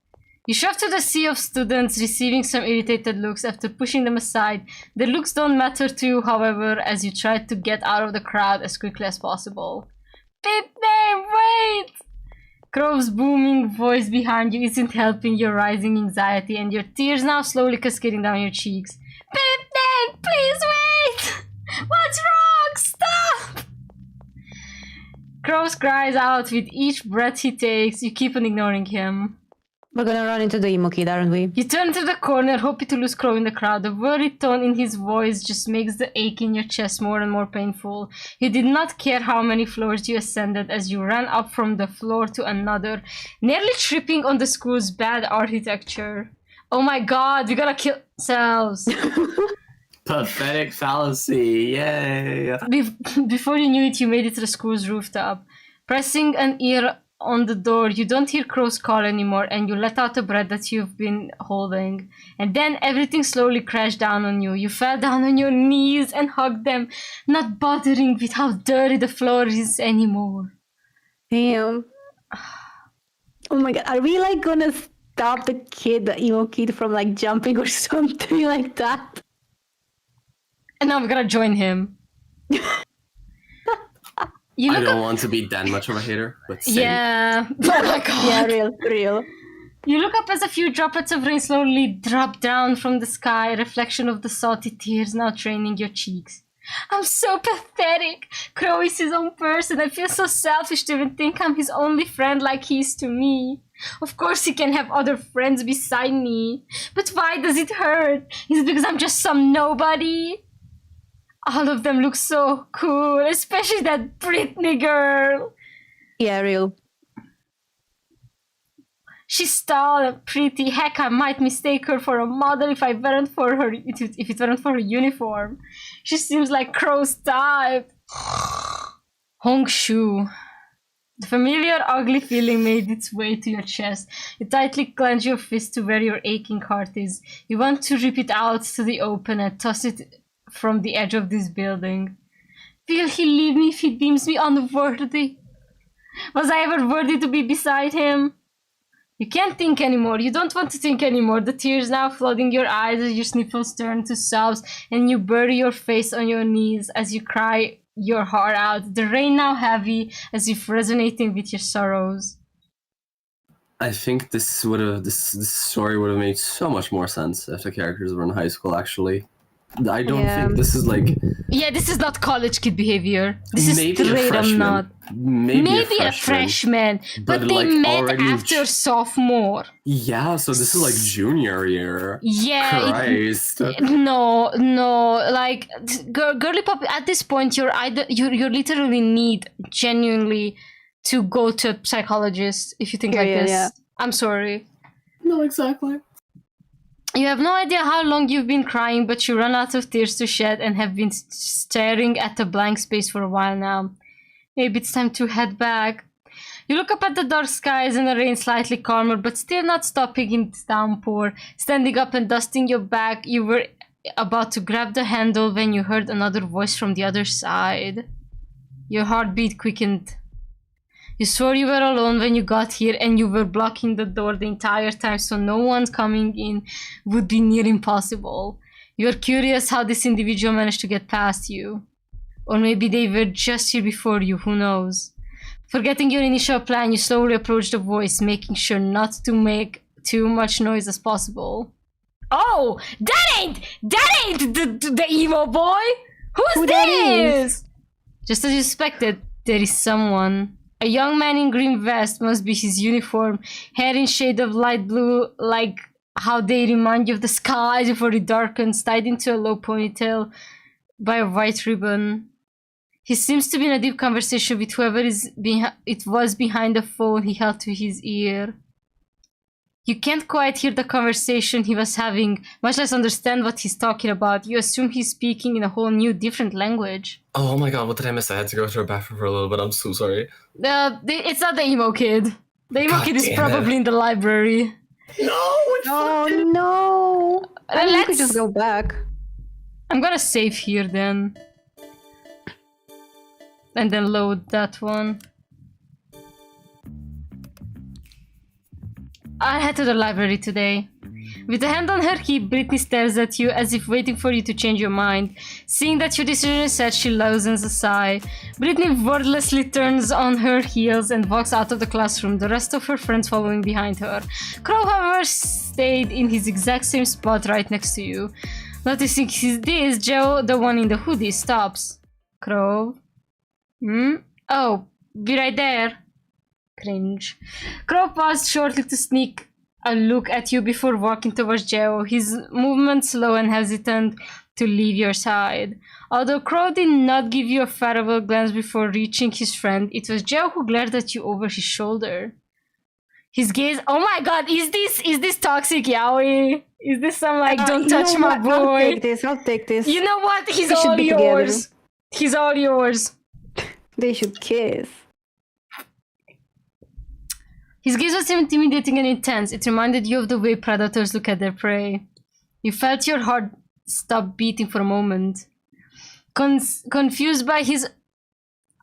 You shoved through the sea of students, receiving some irritated looks after pushing them aside. The looks don't matter to you, however, as you try to get out of the crowd as quickly as possible. Pimp Name, wait! Crow's booming voice behind you isn't helping your rising anxiety, and your tears now slowly cascading down your cheeks. Pimp Name, please wait! What's wrong? Stop! Crow cries out with each breath he takes. You keep on ignoring him. We're gonna run into the emo kid, aren't we? You turn to the corner, hoping to lose Crow in the crowd. The worried tone in his voice just makes the ache in your chest more and more painful. He did not care how many floors you ascended as you ran up from the floor to another, nearly tripping on the school's bad architecture. Oh my god, we gotta kill ourselves. Pathetic fallacy, yay! Before you knew it, you made it to the school's rooftop. Pressing an ear on the door, you don't hear Crow's call anymore, and you let out the breath that you've been holding. And then everything slowly crashed down on you. You fell down on your knees and hugged them, not bothering with how dirty the floor is anymore. Damn. Oh my god, are we like gonna stop the emo kid from like jumping or something like that? And now I'm gonna join him. I don't want to be that much of a hater, but same. Yeah. Oh my god. Yeah, real. You look up as a few droplets of rain slowly drop down from the sky, a reflection of the salty tears now draining your cheeks. I'm so pathetic. Crow is his own person. I feel so selfish to even think I'm his only friend like he is to me. Of course he can have other friends beside me. But why does it hurt? Is it because I'm just some nobody? All of them look so cool, especially that Britney girl. Yeah, real. She's tall and pretty. Heck, I might mistake her for a model if it weren't for her uniform. She seems like Crow's type. Hongshu. The familiar ugly feeling made its way to your chest. You tightly clench your fist to where your aching heart is. You want to rip it out to the open and toss it from the edge of this building. Will he leave me if he deems me unworthy? Was I ever worthy to be beside him? You can't think anymore. You don't want to think anymore. The tears now flooding your eyes as your sniffles turn to sobs and you bury your face on your knees as you cry your heart out. The rain now heavy as if resonating with your sorrows. I think this story would have made so much more sense if the characters were in high school, actually. I don't think this is like... Yeah, this is not college kid behavior. This is maybe straight up not. Maybe a freshman, but they like met after sophomore. Yeah, so this is like junior year. Yeah. Christ. No, like girly pop. At this point, you literally need genuinely to go to a psychologist if you think like this. Yeah. I'm sorry. No, exactly. You have no idea how long you've been crying, but you run out of tears to shed and have been staring at the blank space for a while now. Maybe it's time to head back. You look up at the dark skies and the rain slightly calmer, but still not stopping in its downpour. Standing up and dusting your back, you were about to grab the handle when you heard another voice from the other side. Your heartbeat quickened. You swore you were alone when you got here and you were blocking the door the entire time, so no one coming in would be near impossible. You're curious how this individual managed to get past you. Or maybe they were just here before you, who knows? Forgetting your initial plan, you slowly approach the voice, making sure not to make too much noise as possible. Oh! That ain't the emo boy! Who's this? Just as you suspected, there is someone. A young man in green vest, must be his uniform, hair in shade of light blue, like how they remind you of the skies before it darkens, tied into a low ponytail by a white ribbon. He seems to be in a deep conversation with whoever was behind the phone he held to his ear. You can't quite hear the conversation he was having, much less understand what he's talking about. You assume he's speaking in a whole new, different language. Oh my god, what did I miss? I had to go to the bathroom for a little bit. I'm so sorry. It's not the emo kid. The emo kid is probably in the library. No! Oh no! I think we just go back. I'm gonna save here then. And then load that one. I head to the library today. With a hand on her hip, Brittany stares at you as if waiting for you to change your mind. Seeing that your decision is set, she loosens a sigh. Brittany wordlessly turns on her heels and walks out of the classroom, the rest of her friends following behind her. Crow, however, stayed in his exact same spot right next to you. Noticing this, Joe, the one in the hoodie, stops. Crow? Oh, be right there. Cringe. Crow paused shortly to sneak a look at you before walking towards Geo, his movement slow and hesitant to leave your side. Although Crow did not give you a farewell glance before reaching his friend, it was Geo who glared at you over his shoulder. His gaze— oh my god, is this toxic yaoi? Is this some like don't touch my boy? I'll take this. You know what? He's all yours. He's all yours. They should kiss. His gaze was intimidating and intense. It reminded you of the way predators look at their prey. You felt your heart stop beating for a moment. Confused by his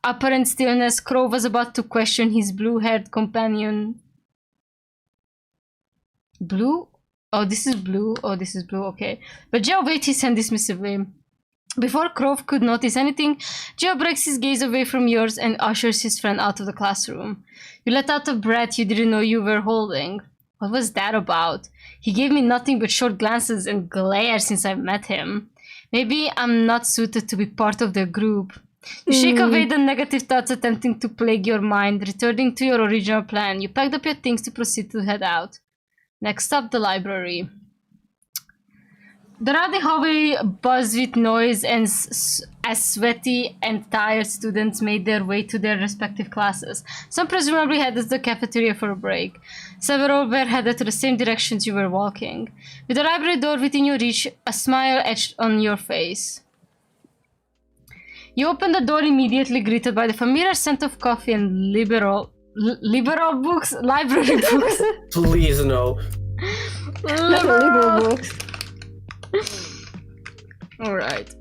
apparent stillness, Crow was about to question his blue-haired companion. Blue? Oh, this is blue. Oh, this is blue. Okay. But Geo waved his hand dismissively. Before Crow could notice anything, Geo breaks his gaze away from yours and ushers his friend out of the classroom. You let out a breath you didn't know you were holding. What was that about? He gave me nothing but short glances and glare since I met him. Maybe I'm not suited to be part of the group. You shake away the negative thoughts attempting to plague your mind, returning to your original plan. You packed up your things to proceed to head out. Next up, the library. The rowdy hallway buzzed with noise and as sweaty and tired students made their way to their respective classes. Some presumably headed to the cafeteria for a break. Several were headed to the same directions you were walking. With the library door within your reach, a smile etched on your face. You opened the door immediately, greeted by the familiar scent of coffee and liberal books? Library books? Please no. Liberal books. Alright.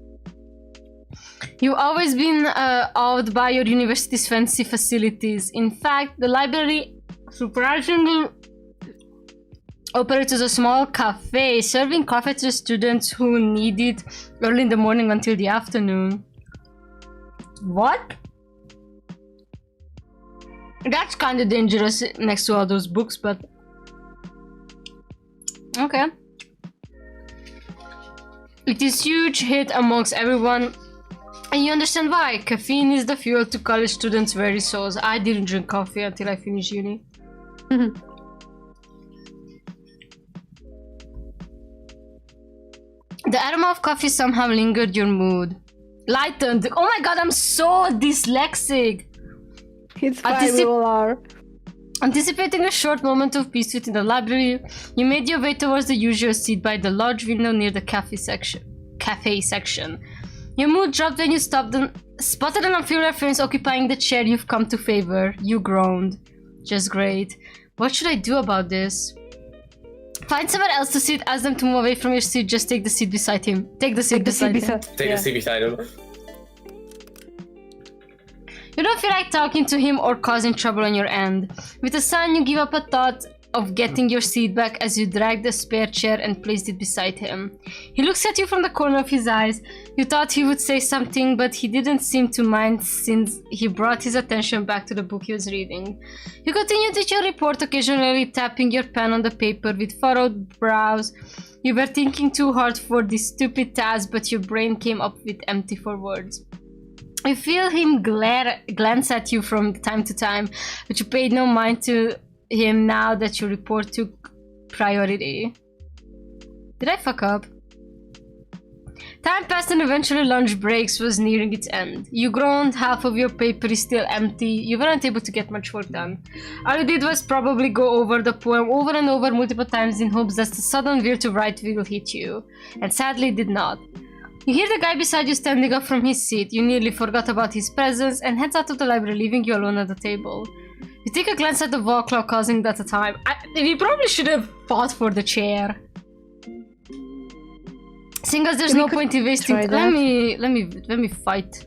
You've always been awed by your university's fancy facilities. In fact, the library surprisingly operates as a small cafe, serving coffee to students who need it early in the morning until the afternoon. What? That's kind of dangerous next to all those books, but... okay. It is a huge hit amongst everyone, and you understand why. Caffeine is the fuel to college students' very souls. I didn't drink coffee until I finished uni. The aroma of coffee somehow lingered your mood. Lightened. Oh my god, I'm so dyslexic. It's fine, we all are. Anticipating a short moment of peace within the library, you made your way towards the usual seat by the large window near the cafe section. Your mood dropped when you spotted an unfamiliar face occupying the chair you've come to favor. You groaned. Just great. What should I do about this? Find somewhere else to sit, ask them to move away from your seat, just take the seat beside him. Take the seat beside him. Take a seat beside him. You don't feel like talking to him or causing trouble on your end. With a sign, you give up a thought of getting your seat back as you drag the spare chair and placed it beside him. He looks at you from the corner of his eyes. You thought he would say something, but he didn't seem to mind since he brought his attention back to the book he was reading. You continued with your report, occasionally tapping your pen on the paper with furrowed brows. You were thinking too hard for this stupid task, but your brain came up with empty for words. You feel him glance at you from time to time, but you paid no mind to him now that your report took priority. Did I fuck up? Time passed and eventually lunch breaks was nearing its end. You groaned, half of your paper is still empty. You weren't able to get much work done. All you did was probably go over the poem over and over multiple times in hopes that the sudden will to right will hit you. And sadly it did not. You hear the guy beside you standing up from his seat. You nearly forgot about his presence and heads out of the library, leaving you alone at the table. You take a glance at the wall clock, causing that a time. We probably should have fought for the chair. Seeing as there's no point in wasting. Let me fight.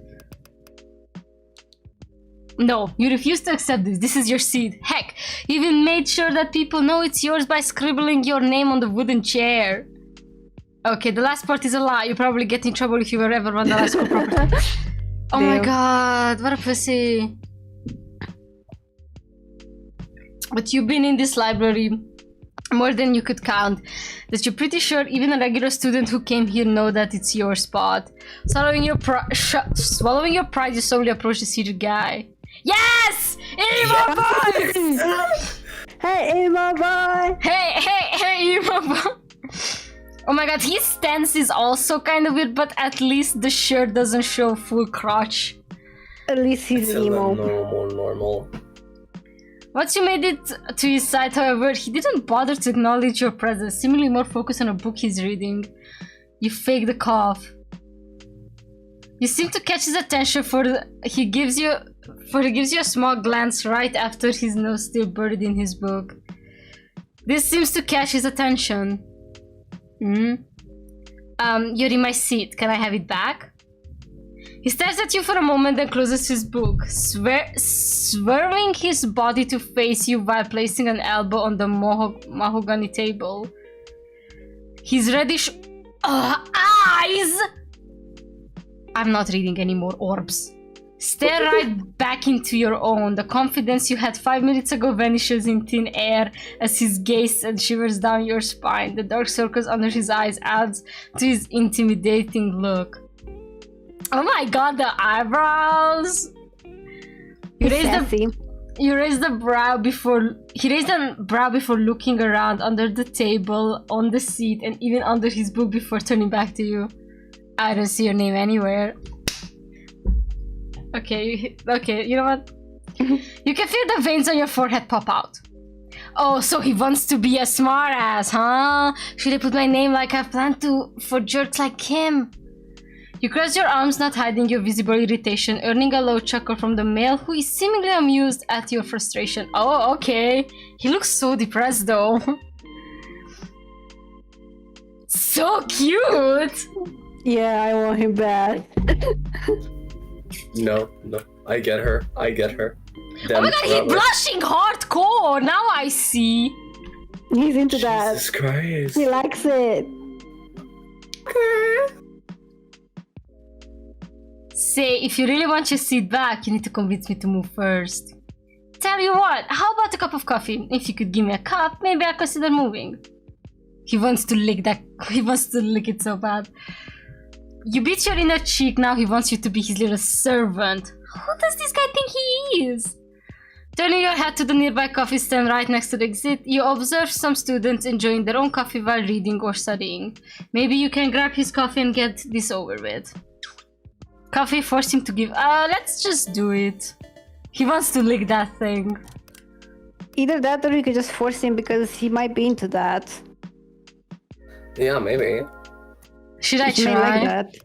No, you refuse to accept this. This is your seat. Heck, you even made sure that people know it's yours by scribbling your name on the wooden chair. Okay, the last part is a lie. You probably get in trouble if you were ever on the last school property. Oh my god, what a pussy. But you've been in this library more than you could count. That you're pretty sure even a regular student who came here know that it's your spot. Swallowing your pride, you slowly approach the seated guy. Yes! Emo boy! Hey, Emo boy! Hey, Emo boy! Oh my god, his stance is also kind of weird, but at least the shirt doesn't show full crotch. At least he's emo. Normal. Once you made it to his side, however, he didn't bother to acknowledge your presence, seemingly more focused on a book he's reading. You fake the cough. You seem to catch his attention for he gives you for he gives you a small glance right after his nose still buried in his book. This seems to catch his attention. You're in my seat. Can I have it back? He stares at you for a moment, then closes his book, swerving his body to face you while placing an elbow on the mahogany table. His reddish eyes! I'm not reading any more orbs. Stare right back into your own. The confidence you had 5 minutes ago vanishes in thin air as his gaze shivers down your spine. The dark circles under his eyes adds to his intimidating look. Oh my god, the eyebrows! You raise the brow before he raised the brow before looking around under the table, on the seat, and even under his book before turning back to you. I don't see your name anywhere. Okay, you know what? You can feel the veins on your forehead pop out. Oh, so he wants to be a smartass, huh? Should I put my name like I've planned to for jerks like him? You cross your arms, not hiding your visible irritation, earning a low chuckle from the male who is seemingly amused at your frustration. Oh, okay. He looks so depressed though. So cute! Yeah, I want him back. No, I get her. Oh my god, he's blushing hardcore! Now I see. He's into that. Jesus Christ. He likes it. Say, if you really want your seat back, you need to convince me to move first. Tell you what, how about a cup of coffee? If you could give me a cup, maybe I'll consider moving. He wants to lick it so bad. You beat your inner cheek, now he wants you to be his little servant. Who does this guy think he is? Turning your head to the nearby coffee stand right next to the exit, you observe some students enjoying their own coffee while reading or studying. Maybe you can grab his coffee and get this over with. Coffee, force him to give. Let's just do it. He wants to lick that thing. Either that or you could just force him because he might be into that. Yeah, maybe. Should I try? Like that.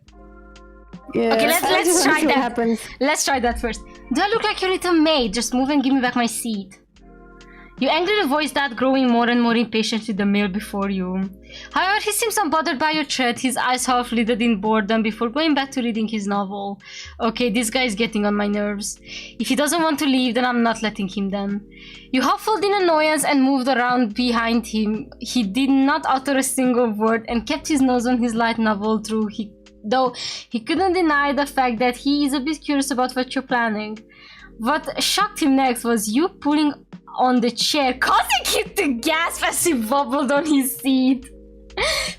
Yeah. Okay, let's try that. Happens. Let's try that first. Do I look like your little maid? Just move and give me back my seat. You angrily voice that, growing more and more impatient with the male before you. However, he seems unbothered by your tread, his eyes half lidded in boredom before going back to reading his novel. Okay, this guy is getting on my nerves. If he doesn't want to leave, then I'm not letting him then. You huffled in annoyance and moved around behind him. He did not utter a single word and kept his nose on his light novel though he couldn't deny the fact that he is a bit curious about what you're planning. What shocked him next was you pulling on the chair, causing him to gasp as he wobbled on his seat.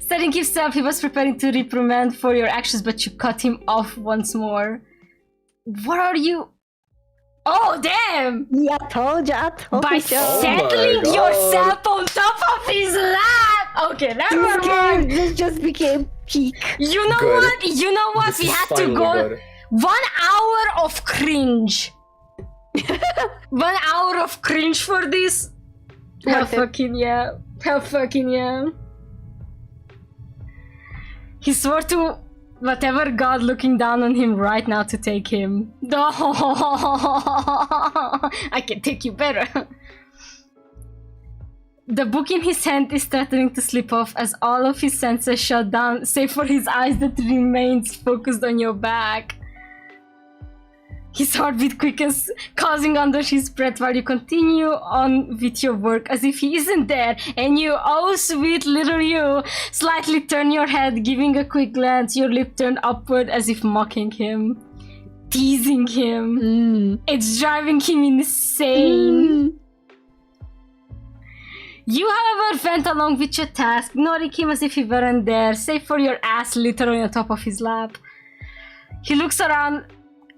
Steadying himself, he was preparing to reprimand for your actions, but you cut him off once more. What are you? Oh, damn! Yeah, I told you. By settling yourself on top of his lap! Okay, never mind. This just became peak. You know what? You know what? We had to go... Good. 1 hour of cringe. 1 hour of cringe for this? Hell fucking yeah. Hell fucking yeah. He swore to whatever god looking down on him right now to take him. I can take you better. The book in his hand is threatening to slip off as all of his senses shut down, save for his eyes that remains focused on your back. His heartbeat quickens, causing under his breath while you continue on with your work as if he isn't there, and you, oh sweet little you, slightly turn your head, giving a quick glance, your lip turned upward as if mocking him, teasing him. It's driving him insane. You, however, went along with your task, ignoring him as if he weren't there, save for your ass literally on top of his lap. He looks around.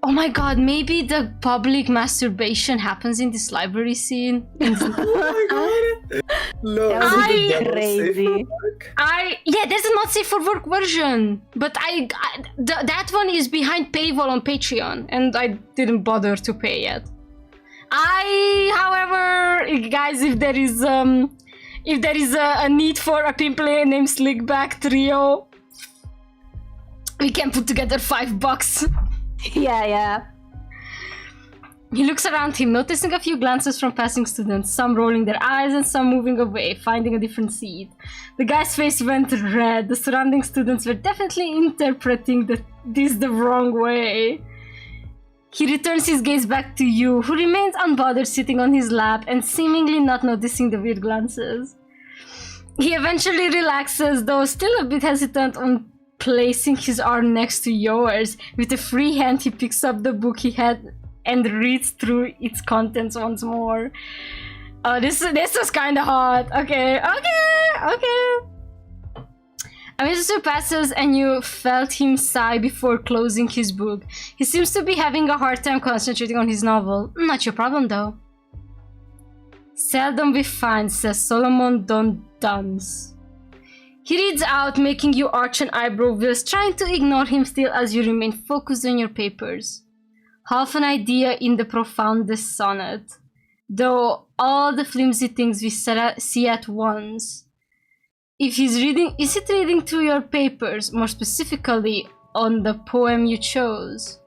Oh my god, maybe the public masturbation happens in this library scene. Oh my god! No, crazy. Yeah, there's a not safe for work version, but that one is behind paywall on Patreon, and I didn't bother to pay yet. However, guys, if there is a need for a pimply named Slickback trio, we can put together $5. Yeah. He looks around him, noticing a few glances from passing students, some rolling their eyes and some moving away, finding a different seat. The guy's face went red. The surrounding students were definitely interpreting this the wrong way. He returns his gaze back to you, who remains unbothered sitting on his lap and seemingly not noticing the weird glances. He eventually relaxes, though still a bit hesitant on placing his arm next to yours. With a free hand, he picks up the book he had and reads through its contents once more. Oh, this is kind of hot. Okay. A minute passes and you felt him sigh before closing his book. He seems to be having a hard time concentrating on his novel. Not your problem, though. Seldom we find, says Solomon Don Duns. He reads out, making you arch an eyebrow whilst trying to ignore him still as you remain focused on your papers. Half an idea in the profoundest sonnet. Though all the flimsy things we see at once. If he's reading, is it reading through your papers, more specifically on the poem you chose?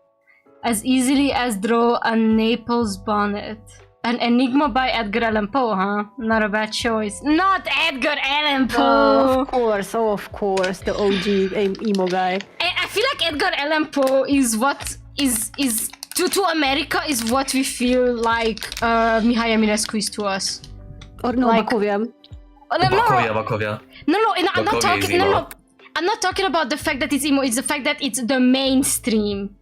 As easily as draw a Naples bonnet. An Enigma by Edgar Allan Poe, huh? Not a bad choice. Not Edgar Allan Poe! Of course, the OG emo guy. I feel like Edgar Allan Poe is what is to America is what we feel like Mihai Eminescu is to us. Or no, like, Bakovia. Bakovia. No, I'm not talking. No, I'm not talking about the fact that it's emo. It's the fact that it's the mainstream.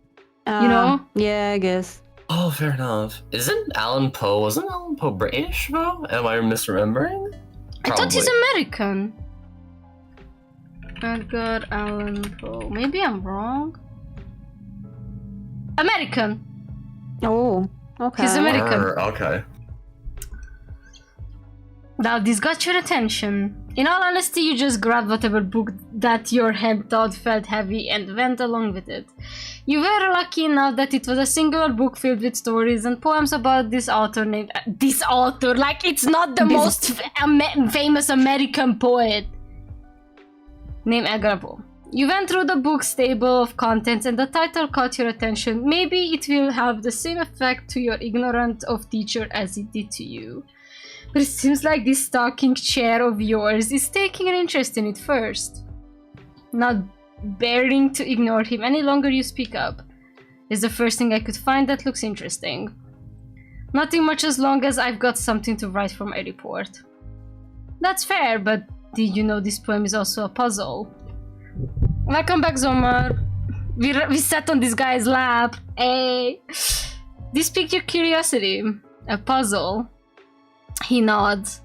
You know? Yeah, I guess. Oh, fair enough. Wasn't Allan Poe British, though? Am I misremembering? I thought he's American. Edgar Allan Poe. Maybe I'm wrong. American. Oh, okay. He's American. Okay. Now this got your attention. In all honesty, you just grabbed whatever book that your hand thought felt heavy and went along with it. You were lucky enough that it was a singular book filled with stories and poems about this author named... This author, like it's not the most famous American poet. Named Edgar Allan Poe. You went through the book's table of contents and the title caught your attention. Maybe it will have the same effect to your ignorant of teacher as it did to you. But it seems like this talking chair of yours is taking an interest in it first. Not bearing to ignore him any longer, you speak up. It's the first thing I could find that looks interesting. Nothing much as long as I've got something to write for my report. That's fair, but did you know this poem is also a puzzle? Welcome back, Zomar. We sat on this guy's lap. Hey. This piqued your curiosity. A puzzle. He nods.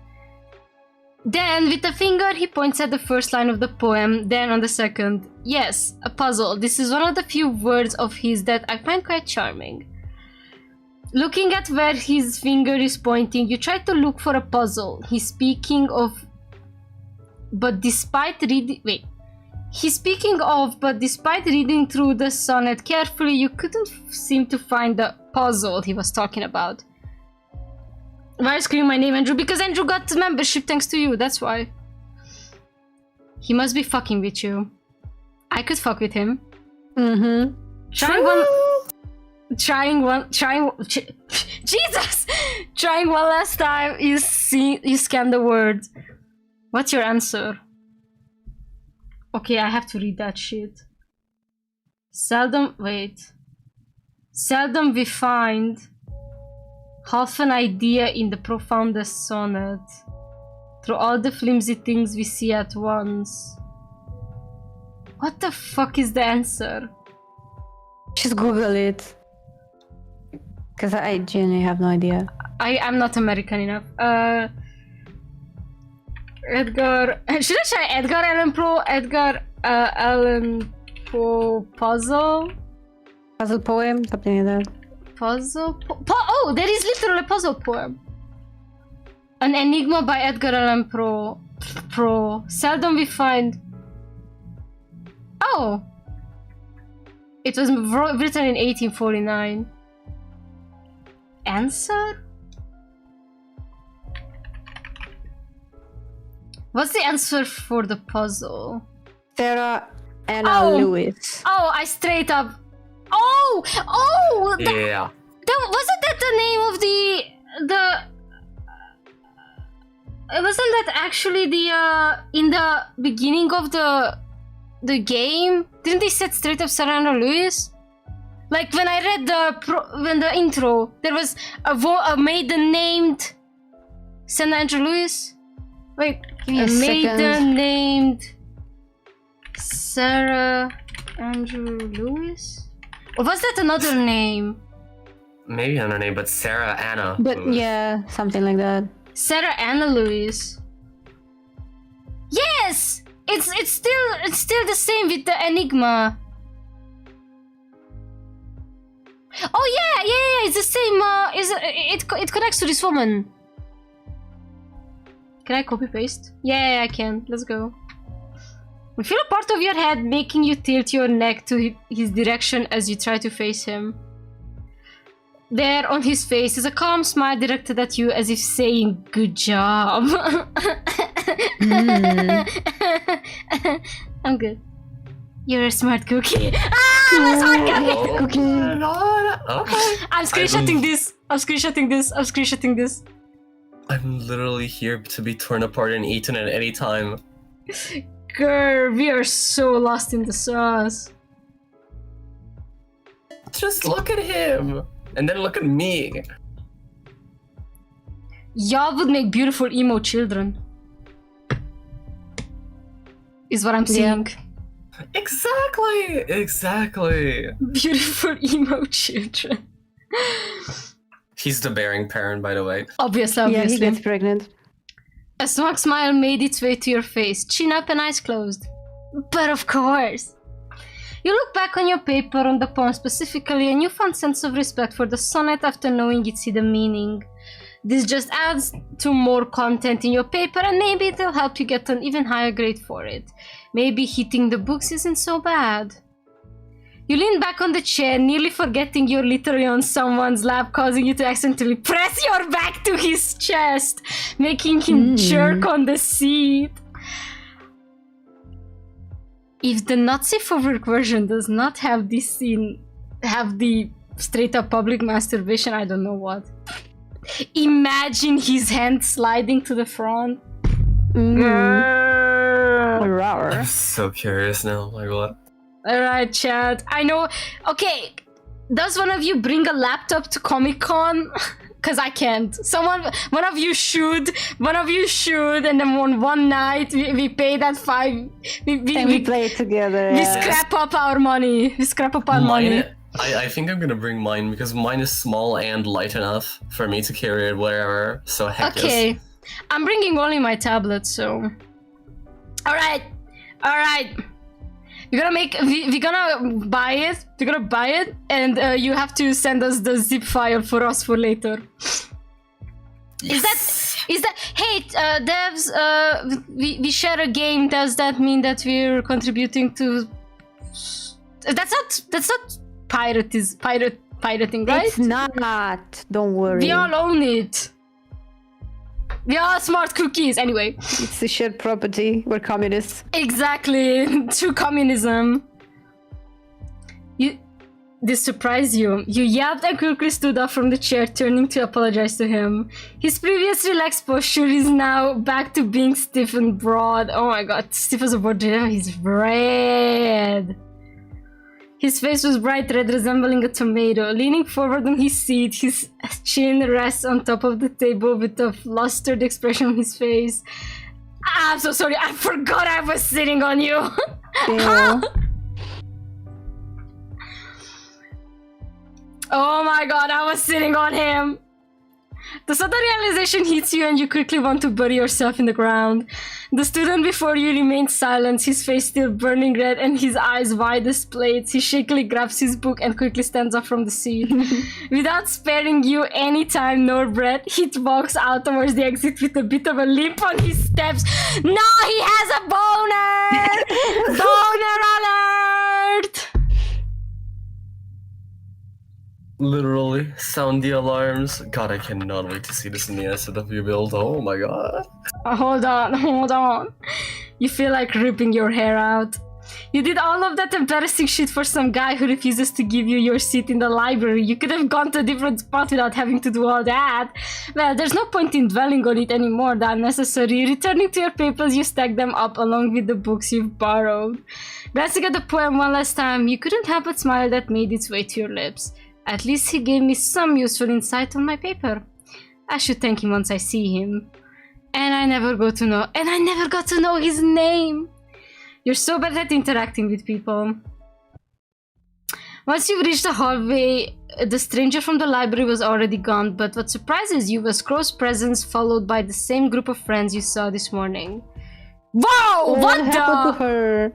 Then, with a finger, he points at the first line of the poem, then on the second. Yes, a puzzle. This is one of the few words of his that I find quite charming. Looking at where his finger is pointing, you try to look for a puzzle. He's speaking of... But despite reading through the sonnet carefully, you couldn't seem to find the puzzle he was talking about. Why are you screaming my name, Andrew? Because Andrew got membership thanks to you, that's why. He must be fucking with you. I could fuck with him. Mm-hmm. Jesus! Trying one last time, you scan the word. What's your answer? Okay, I have to read that shit. Seldom we find half an idea in the profoundest sonnet. Through all the flimsy things we see at once. What the fuck is the answer? Just Google it. Because I genuinely have no idea. I'm not American enough. Edgar... Should I try Edgar Allan Poe? Edgar Allan Poe puzzle? Puzzle poem? Something like that. Puzzle oh, there is literally a puzzle poem. An Enigma by Edgar Allan Poe. Seldom we find... Oh! It was written in 1849. Answer? What's the answer for the puzzle? Sarah Anna Lewis. Oh, I straight up... Oh! Yeah. Wasn't that the name of the? Wasn't that actually the in the beginning of the game? Didn't they set straight up Sarah Anna Lewis? Like when I read the intro, there was a maiden named Sarah Andrew Lewis. Wait, give me a maiden second. named Sarah Andrew Lewis? Or was that another name? Maybe another name, but Sarah Anna. But Lewis. yeah, something like that. Sarah Anna Lewis. Yes, it's still the same with the Enigma. Oh yeah, it's the same. It connects to this woman. Can I copy paste? Yeah, I can. Let's go. We feel a part of your head making you tilt your neck to his direction as you try to face him. There on his face is a calm smile directed at you as if saying, "Good job." I'm good. You're a smart cookie. I'm a smart cookie! Okay. I'm screenshotting this. I'm screenshotting this. I'm literally here to be torn apart and eaten at any time. Girl, we are so lost in the sauce. Just look at him! And then look at me. Y'all would make beautiful emo children. Is what I'm saying. Exactly. Beautiful emo children. He's the bearing parent, by the way. Obviously. Yeah, he gets pregnant. A smug smile made its way to your face, chin up and eyes closed. But of course. You look back on your paper on the poem specifically, a newfound sense of respect for the sonnet after knowing its hidden meaning. This just adds to more content in your paper, and maybe it'll help you get an even higher grade for it. Maybe hitting the books isn't so bad. You lean back on the chair, nearly forgetting you're literally on someone's lap, causing you to accidentally press your back to his chest, making him jerk on the seat. If the Nazi forward version does not have this scene, have the straight up public masturbation, I don't know what. Imagine his hand sliding to the front. I'm so curious now, like what? Alright, chat. I know. Okay, does one of you bring a laptop to Comic-Con? Cause I can't. One of you should, and then one night we pay that we play it together. We scrap up our money. Money. I think I'm gonna bring mine because mine is small and light enough for me to carry it wherever. So heck yes. Okay, I'm bringing only my tablet. So, all right. We're gonna buy it. We're gonna buy it, and you have to send us the zip file for us for later. Yes. Is that? Hey, devs. We share a game. Does that mean that we're contributing to? That's not pirating, right? It's not. Don't worry. We all own it. We are smart cookies, anyway. It's a shared property. We're communists. Exactly. True communism. This surprised you. You yapped and quickly stood up from the chair, turning to apologize to him. His previous relaxed posture is now back to being stiff and broad. Oh my god, stiff as a board. He's red. His face was bright red, resembling a tomato. Leaning forward on his seat, his chin rests on top of the table with a flustered expression on his face. I'm so sorry, I forgot I was sitting on you. Oh my god, I was sitting on him. The sudden realization hits you and you quickly want to bury yourself in the ground. The student before you remains silent, his face still burning red and his eyes wide as plates. He shakily grabs his book and quickly stands up from the seat. Without sparing you any time nor breath, he walks out towards the exit with a bit of a limp on his steps. No, he has a boner! Boner alert! Literally, sound the alarms. God, I cannot wait to see this in the SW build. Oh my god. Hold on. You feel like ripping your hair out. You did all of that embarrassing shit for some guy who refuses to give you your seat in the library. You could have gone to a different spot without having to do all that. Well, there's no point in dwelling on it anymore, that's unnecessary. Returning to your papers, you stack them up along with the books you've borrowed. Glancing at the poem one last time, you couldn't help but smile that made its way to your lips. At least he gave me some useful insight on my paper. I should thank him once I see him. And I never got to know his name. You're so bad at interacting with people. Once you reached the hallway, the stranger from the library was already gone, but what surprises you was Crow's presence followed by the same group of friends you saw this morning. Whoa! What happened to her?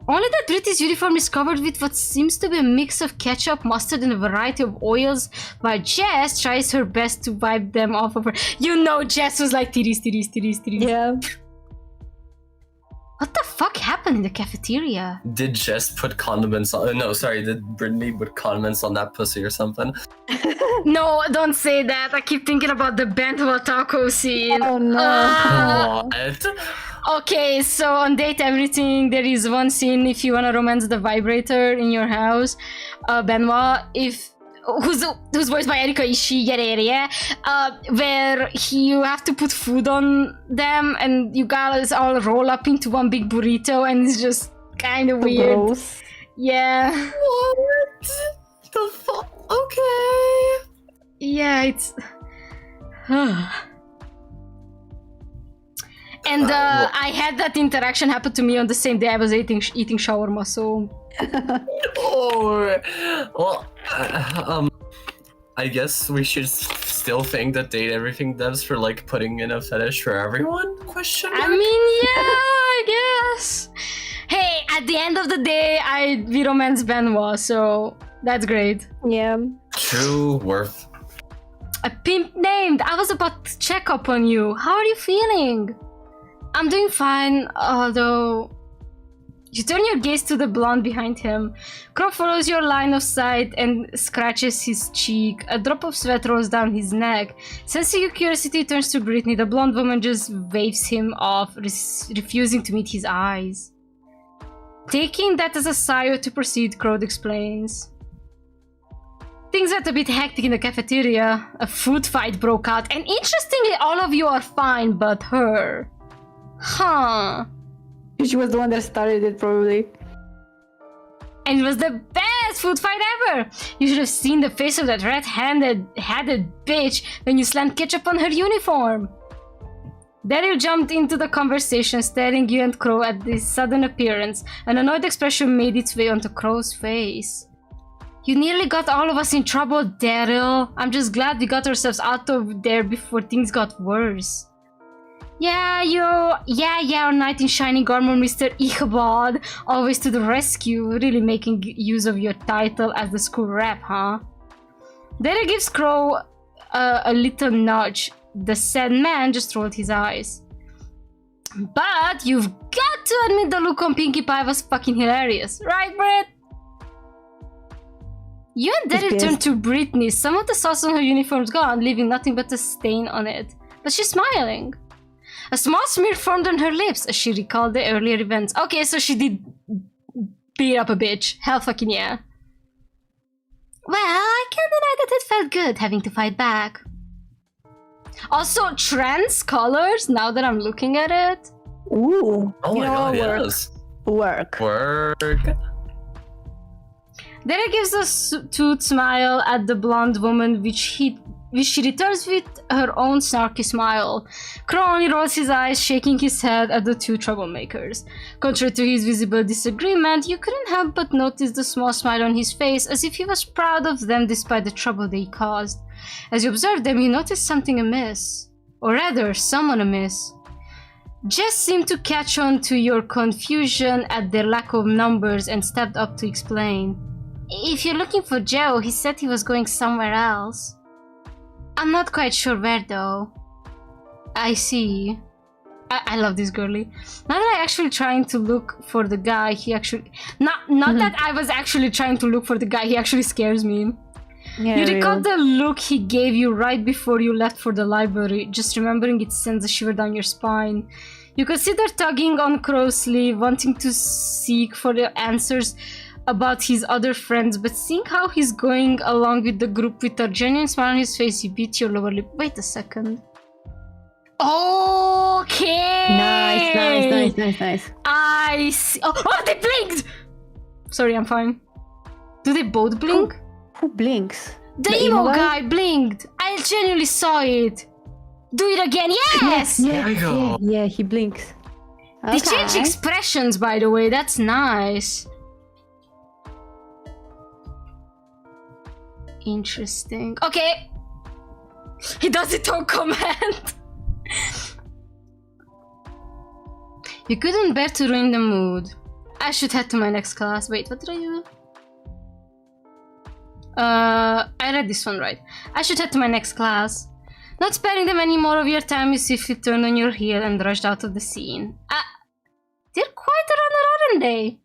Only that Britty's uniform is covered with what seems to be a mix of ketchup, mustard, and a variety of oils, while Jess tries her best to wipe them off of her. You know, Jess was like, tiris. Yeah. What the fuck happened in the cafeteria? Did Jess put condiments on? No, sorry. Did Brittany put condiments on that pussy or something? No, don't say that. I keep thinking about the bento taco scene. Oh no. What? Okay, so on Date Everything, there is one scene if you wanna romance the vibrator in your house. Benoit, who's voiced by Erika Ishii, where you have to put food on them and you guys all roll up into one big burrito and it's just kind of weird. Gross. Yeah. What the fuck? Okay. Yeah, it's... And I had that interaction happen to me on the same day I was eating shawarma, so... Oh, well, I guess we should still thank that Date Everything devs for like putting in a fetish for everyone? Question mark? I mean, yeah, I guess. Hey, at the end of the day, we romance Benoit, so that's great. Yeah. True worth. A pimp named. I was about to check up on you. How are you feeling? I'm doing fine, although... You turn your gaze to the blonde behind him. Crow follows your line of sight and scratches his cheek. A drop of sweat rolls down his neck. Sensing your curiosity, turns to Brittany. The blonde woman just waves him off, refusing to meet his eyes. Taking that as a sign to proceed, Crow explains. Things got a bit hectic in the cafeteria. A food fight broke out, and interestingly, all of you are fine but her. Huh. She was the one that started it, probably. And it was the best food fight ever! You should have seen the face of that red-handed bitch when you slammed ketchup on her uniform. Daryl jumped into the conversation, staring you and Crow at this sudden appearance. An annoyed expression made its way onto Crow's face. You nearly got all of us in trouble, Daryl. I'm just glad we got ourselves out of there before things got worse. Yeah, our knight in shining armor, Mr. Ichabod, always to the rescue, really making use of your title as the school rep, huh? Daryl gives Crow a little nudge. The sad man just rolled his eyes. But you've got to admit the look on Pinkie Pie was fucking hilarious, right, Britt? You and Daryl turned to Brittany. Some of the sauce on her uniform's gone, leaving nothing but a stain on it. But she's smiling. A small smear formed on her lips as she recalled the earlier events. Okay, so she did beat up a bitch. Hell fucking yeah. Well, I can't deny that it felt good having to fight back. Also, trans colors, now that I'm looking at it. Ooh. Oh my god, work. yes. Work. Then he gives a toothed smile at the blonde woman, which she returns with her own snarky smile. Crow only rolls his eyes, shaking his head at the two troublemakers. Contrary to his visible disagreement, you couldn't help but notice the small smile on his face, as if he was proud of them despite the trouble they caused. As you observed them, you noticed something amiss. Or rather, someone amiss. Jess seemed to catch on to your confusion at their lack of numbers and stepped up to explain. If you're looking for Joe, he said he was going somewhere else. I'm not quite sure where though. I see. I love this girly. Now that I'm actually trying to look for the guy, he actually... Not that I was actually trying to look for the guy, he actually scares me. Yeah, you recall the look he gave you right before you left for the library. Just remembering it sends a shiver down your spine. You consider tugging on Crow's sleeve, wanting to seek for the answers about his other friends, but seeing how he's going along with the group with a genuine smile on his face, you beat your lower lip. Wait a second. Okay! Nice. I see. Oh, they blinked! Sorry, I'm fine. Do they both blink? Who blinks? The emo guy blinked. I genuinely saw it. Do it again. Yes! There we go. Yeah, he blinks. They change expressions, by the way. That's nice. Interesting. Okay. He does it on command. You couldn't bear to ruin the mood. I should head to my next class. Wait, what did I do? I read this one right. I should head to my next class. Not sparing them any more of your time, you swiftly turned on your heel and rushed out of the scene. They're quite a runner, aren't they?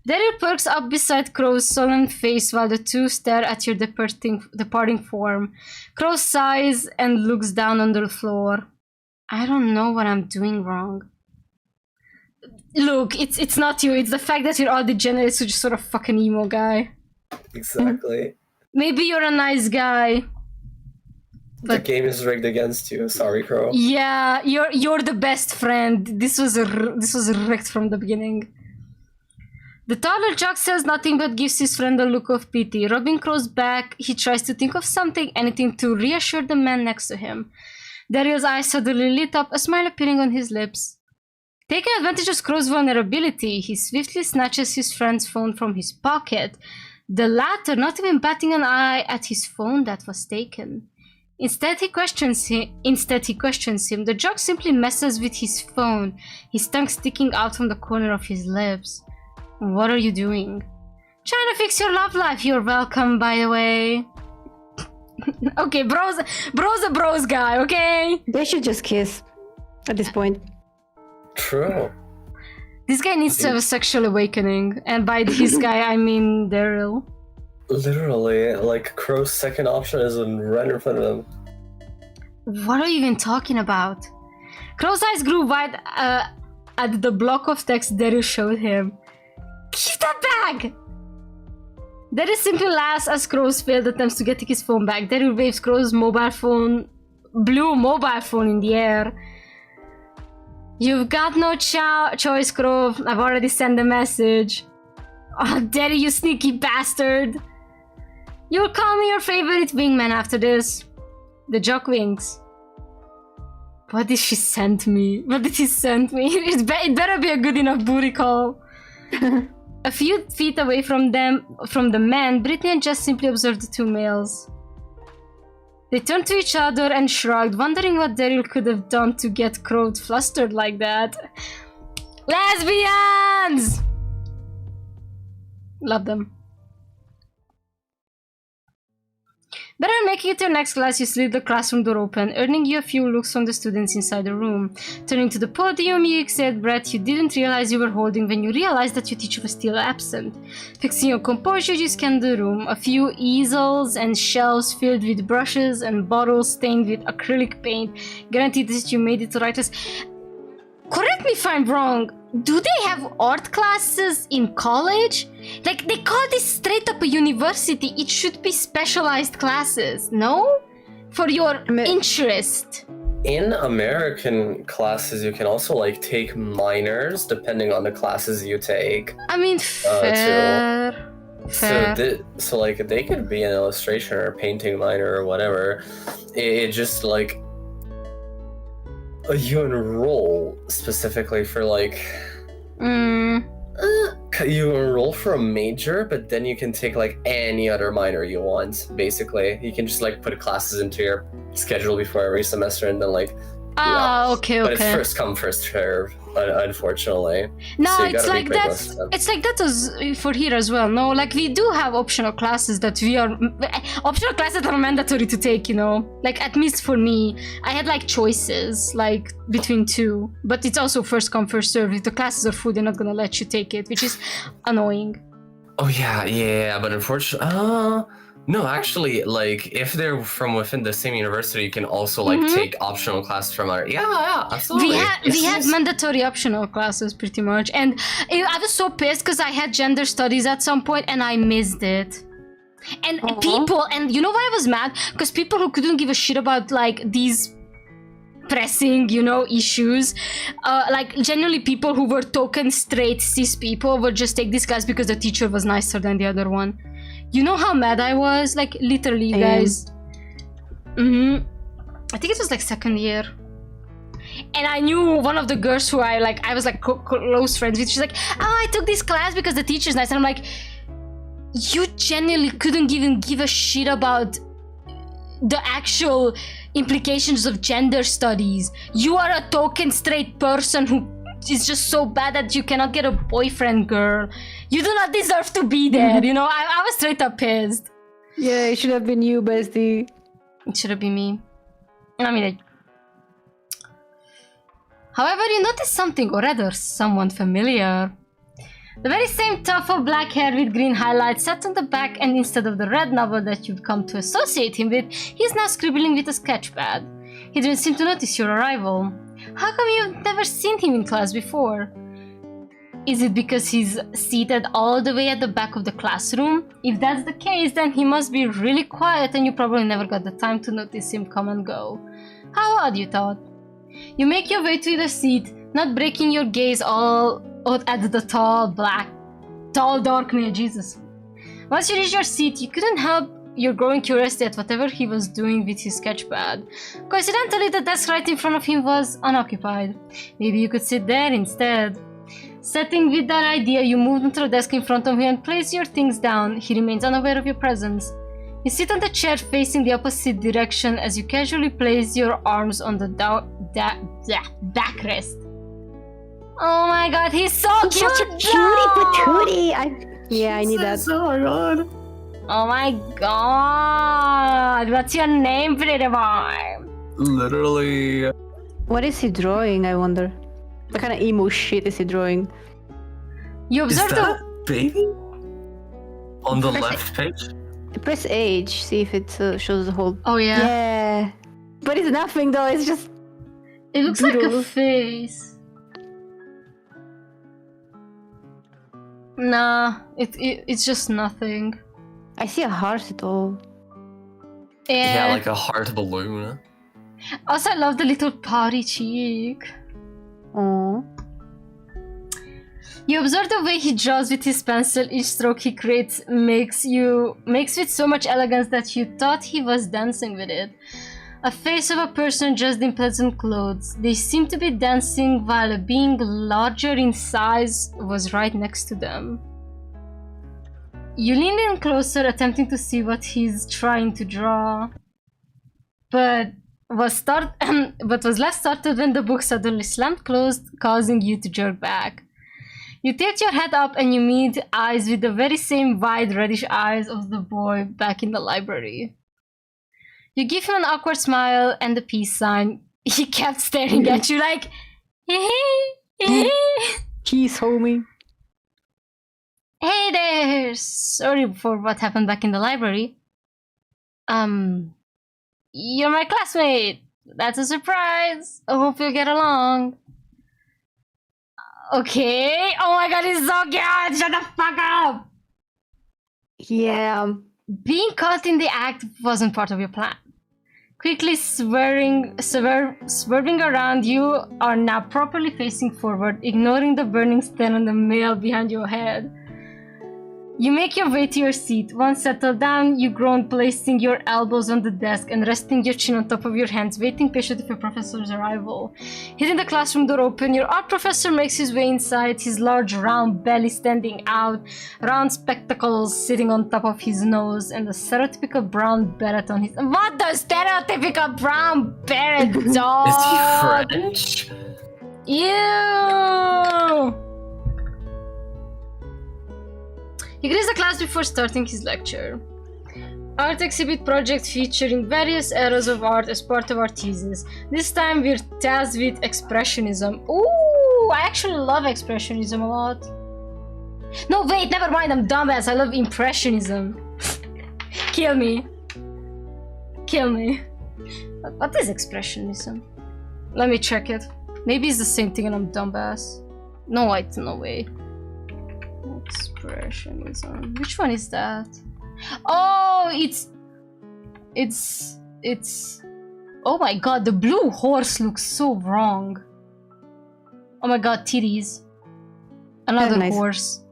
Daryl perks up beside Crow's solemn face while the two stare at your departing form. Crow sighs and looks down on the floor. I don't know what I'm doing wrong. Look, it's not you, it's the fact that you're all degenerates who just sort of fucking emo guy. Exactly. Maybe you're a nice guy. The game is rigged against you. Sorry, Crow. Yeah, you're the best friend. This was rigged from the beginning. The taller jock says nothing but gives his friend a look of pity. Rubbing Crow's back, he tries to think of something, anything to reassure the man next to him. Daryl's eyes suddenly lit up, a smile appearing on his lips. Taking advantage of Crow's vulnerability, he swiftly snatches his friend's phone from his pocket, the latter not even batting an eye at his phone that was taken. Instead, he questions him. The jock simply messes with his phone, his tongue sticking out from the corner of his lips. What are you doing? Trying to fix your love life. You're welcome, by the way. Okay, bro's a bros guy, okay? They should just kiss at this point. True. This guy needs to have a sexual awakening. And by this guy, I mean Daryl. Literally, like, Crow's second option is right in front of him. What are you even talking about? Crow's eyes grew wide at the block of text Daryl showed him. Give that back! Daryl simply laughs as Crow's failed attempts to get his phone back. Daryl waves Crow's blue mobile phone in the air. You've got no choice, Crow. I've already sent a message. Oh, Daryl, you sneaky bastard. You'll call me your favorite wingman after this. The jock winks. What did she send me? What did he send me? It better be a good enough booty call. A few feet away from the man, Brittany and Jess simply observed the two males. They turned to each other and shrugged, wondering what Daryl could have done to get Crow flustered like that. Lesbians! Love them. Better making it to your next class, you slid the classroom door open, earning you a few looks from the students inside the room. Turning to the podium, you exhaled breath you didn't realize you were holding when you realized that your teacher was still absent. Fixing your composure, you scanned the room. A few easels and shelves filled with brushes and bottles stained with acrylic paint guaranteed that you made it to right place. Correct me if I'm wrong, do they have art classes in college? Like, they call this straight up a university. It should be specialized classes, no? For your interest. In American classes, you can also, like, take minors depending on the classes you take. I mean, fair. So, like, they could be an illustration or painting minor or whatever. It just, like, you enroll specifically for, like... You enroll for a major, but then you can take, like, any other minor you want, basically. You can just, like, put classes into your schedule before every semester and then, like... Okay. But it's first come, first serve, unfortunately. No, so it's like that. It's like that as for here as well. No, like we do have optional classes that optional classes that are mandatory to take. You know, like at least for me, I had like choices like between two, but it's also first come, first serve. If the classes are full, they're not gonna let you take it, which is annoying. Oh yeah, but unfortunately, No, actually, like if they're from within the same university, you can also like take optional classes from our. Yeah, absolutely. We had mandatory optional classes pretty much, and I was so pissed because I had gender studies at some point and I missed it. And people, and you know why I was mad? Because people who couldn't give a shit about like these pressing, you know, issues, like genuinely people who were token straight cis people would just take this class because the teacher was nicer than the other one. You know how mad I was? Like literally, you guys. I think it was like second year. And I knew one of the girls who I was like close friends with. She's like, oh, I took this class because the teacher's nice. And I'm like, you genuinely couldn't even give a shit about the actual implications of gender studies. You are a token straight person who is just so bad that you cannot get a boyfriend, girl. You do not deserve to be there, you know? I was straight up pissed. Yeah, it should have been you, bestie. It should have been me. I mean, however, you notice something, or rather, someone familiar. The very same tuffle black hair with green highlights sat on the back, and instead of the red novel that you'd come to associate him with, he's now scribbling with a sketchpad. He didn't seem to notice your arrival. How come you've never seen him in class before? Is it because he's seated all the way at the back of the classroom? If that's the case, then he must be really quiet and you probably never got the time to notice him come and go. How odd, you thought. You make your way to the seat, not breaking your gaze all at the tall dark man, Jesus. Once you reach your seat, you couldn't help your growing curiosity at whatever he was doing with his sketchpad. Coincidentally, the desk right in front of him was unoccupied. Maybe you could sit there instead. Setting with that idea, you moved onto the desk in front of him and placed your things down. He remains unaware of your presence. You sit on the chair facing the opposite direction as you casually place your arms on the backrest. Oh my god, he's so cute! Such a cutie patootie! I need that. Oh my god. Oh my god! What's your name, pretty boy? Literally. What is he drawing, I wonder? What kind of emo shit is he drawing? You observe the baby? On the left page? Press H, see if it shows the whole... Oh yeah. Yeah. But it's nothing though, it's just... It looks like a face. Nah, it's just nothing. I see a heart though. Yeah, like a heart balloon. Also, I love the little pouty cheek. Aww. You observe the way he draws with his pencil. Each stroke he creates makes with so much elegance that you thought he was dancing with it. A face of a person dressed in pleasant clothes. They seem to be dancing while a being larger in size was right next to them. You lean in closer, attempting to see what he's trying to draw, but was left startled when the book suddenly slammed closed, causing you to jerk back. You tilt your head up and you meet eyes with the very same wide reddish eyes of the boy back in the library. You give him an awkward smile and the peace sign. He kept staring at you like, Peace, homie. Hey there! Sorry for what happened back in the library. You're my classmate. That's a surprise. I hope you'll get along. Okay. Oh my god, he's so cute! Shut the fuck up! Yeah. Being caught in the act wasn't part of your plan. Quickly swerving around, you are now properly facing forward, ignoring the burning stand on the mail behind your head. You make your way to your seat. Once settled down, you groan, placing your elbows on the desk and resting your chin on top of your hands, waiting patiently for your professor's arrival. Hitting the classroom door open, your art professor makes his way inside, his large round belly standing out, round spectacles sitting on top of his nose, and a stereotypical brown beret on his... What the stereotypical brown beret, dog? Is he French? Ew! He greets the class before starting his lecture. Art exhibit project featuring various eras of art as part of our thesis. This time we're tasked with expressionism. Ooh, I actually love expressionism a lot. No, wait, never mind, I'm dumbass. I love impressionism. Kill me. Kill me. What is expressionism? Let me check it. Maybe it's the same thing and I'm dumbass. No, wait, no way. Expressionism. Which one is that? Oh, it's... Oh my god, the blue horse looks so wrong. Oh my god, titties. Another nice. horse.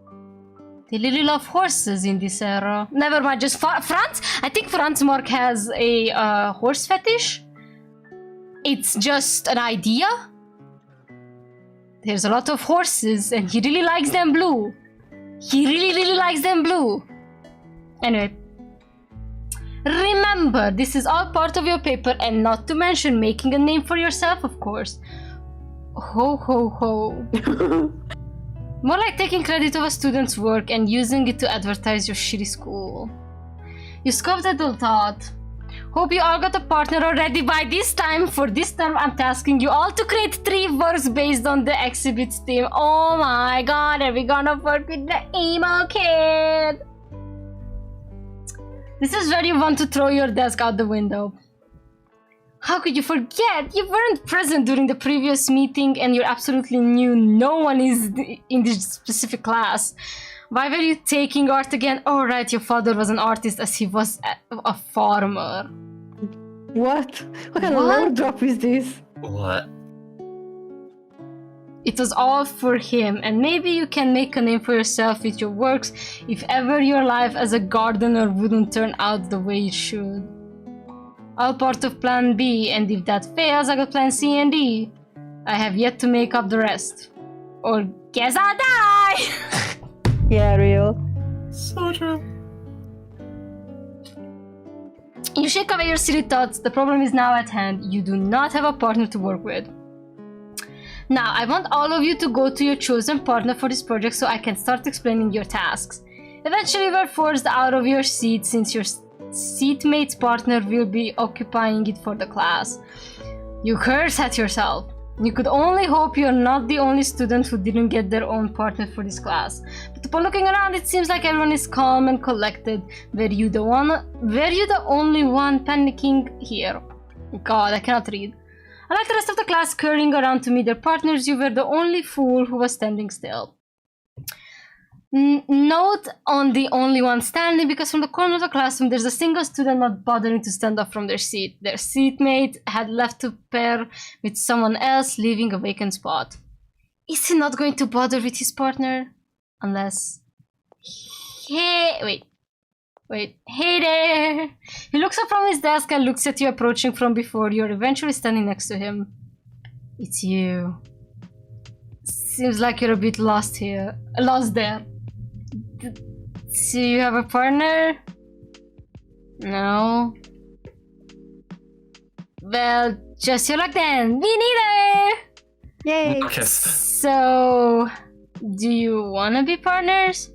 They really love horses in this era. Never mind, just Franz. I think Franz Mark has a horse fetish. It's just an idea. There's a lot of horses and he really likes them blue. He really likes them blue. Anyway. Remember, this is all part of your paper and not to mention making a name for yourself, of course. Ho ho ho. More like taking credit of a student's work and using it to advertise your shitty school. You scoffed at the thought. Hope you all got a partner already by this time. For this term, I'm tasking you all to create 3 works based on the exhibits theme. Oh my god, are we gonna work with the emo kid? This is where you want to throw your desk out the window. How could you forget? You weren't present during the previous meeting and you absolutely knew no one is in this specific class. Why were you taking art again? Oh right, your father was an artist as he was a farmer. What? What kind of low drop is this? What? It was all for him, and maybe you can make a name for yourself with your works if ever your life as a gardener wouldn't turn out the way it should. All part of plan B, and if that fails, I got plan C and D. I have yet to make up the rest. Or guess I'll die! Yeah, real. So true. You shake away your silly thoughts. The problem is now at hand. You do not have a partner to work with. Now, I want all of you to go to your chosen partner for this project so I can start explaining your tasks. Eventually, you were forced out of your seat since your seatmate's partner will be occupying it for the class. You curse at yourself. You could only hope you're not the only student who didn't get their own partner for this class. But upon looking around, it seems like everyone is calm and collected. Were you the only one panicking here? God, I cannot read. Unlike the rest of the class scurrying around to meet their partners, you were the only fool who was standing still. Note on the only one standing, because from the corner of the classroom there's a single student not bothering to stand up from their seat. Their seatmate had left to pair with someone else, leaving a vacant spot. Is he not going to bother with his partner? Unless... Hey there! He looks up from his desk and looks at you approaching from before. You're eventually standing next to him. It's you. Seems like you're a bit lost there. So you have a partner? No. Well, just your luck then. Me neither! Yay! Okay. So, do you wanna be partners?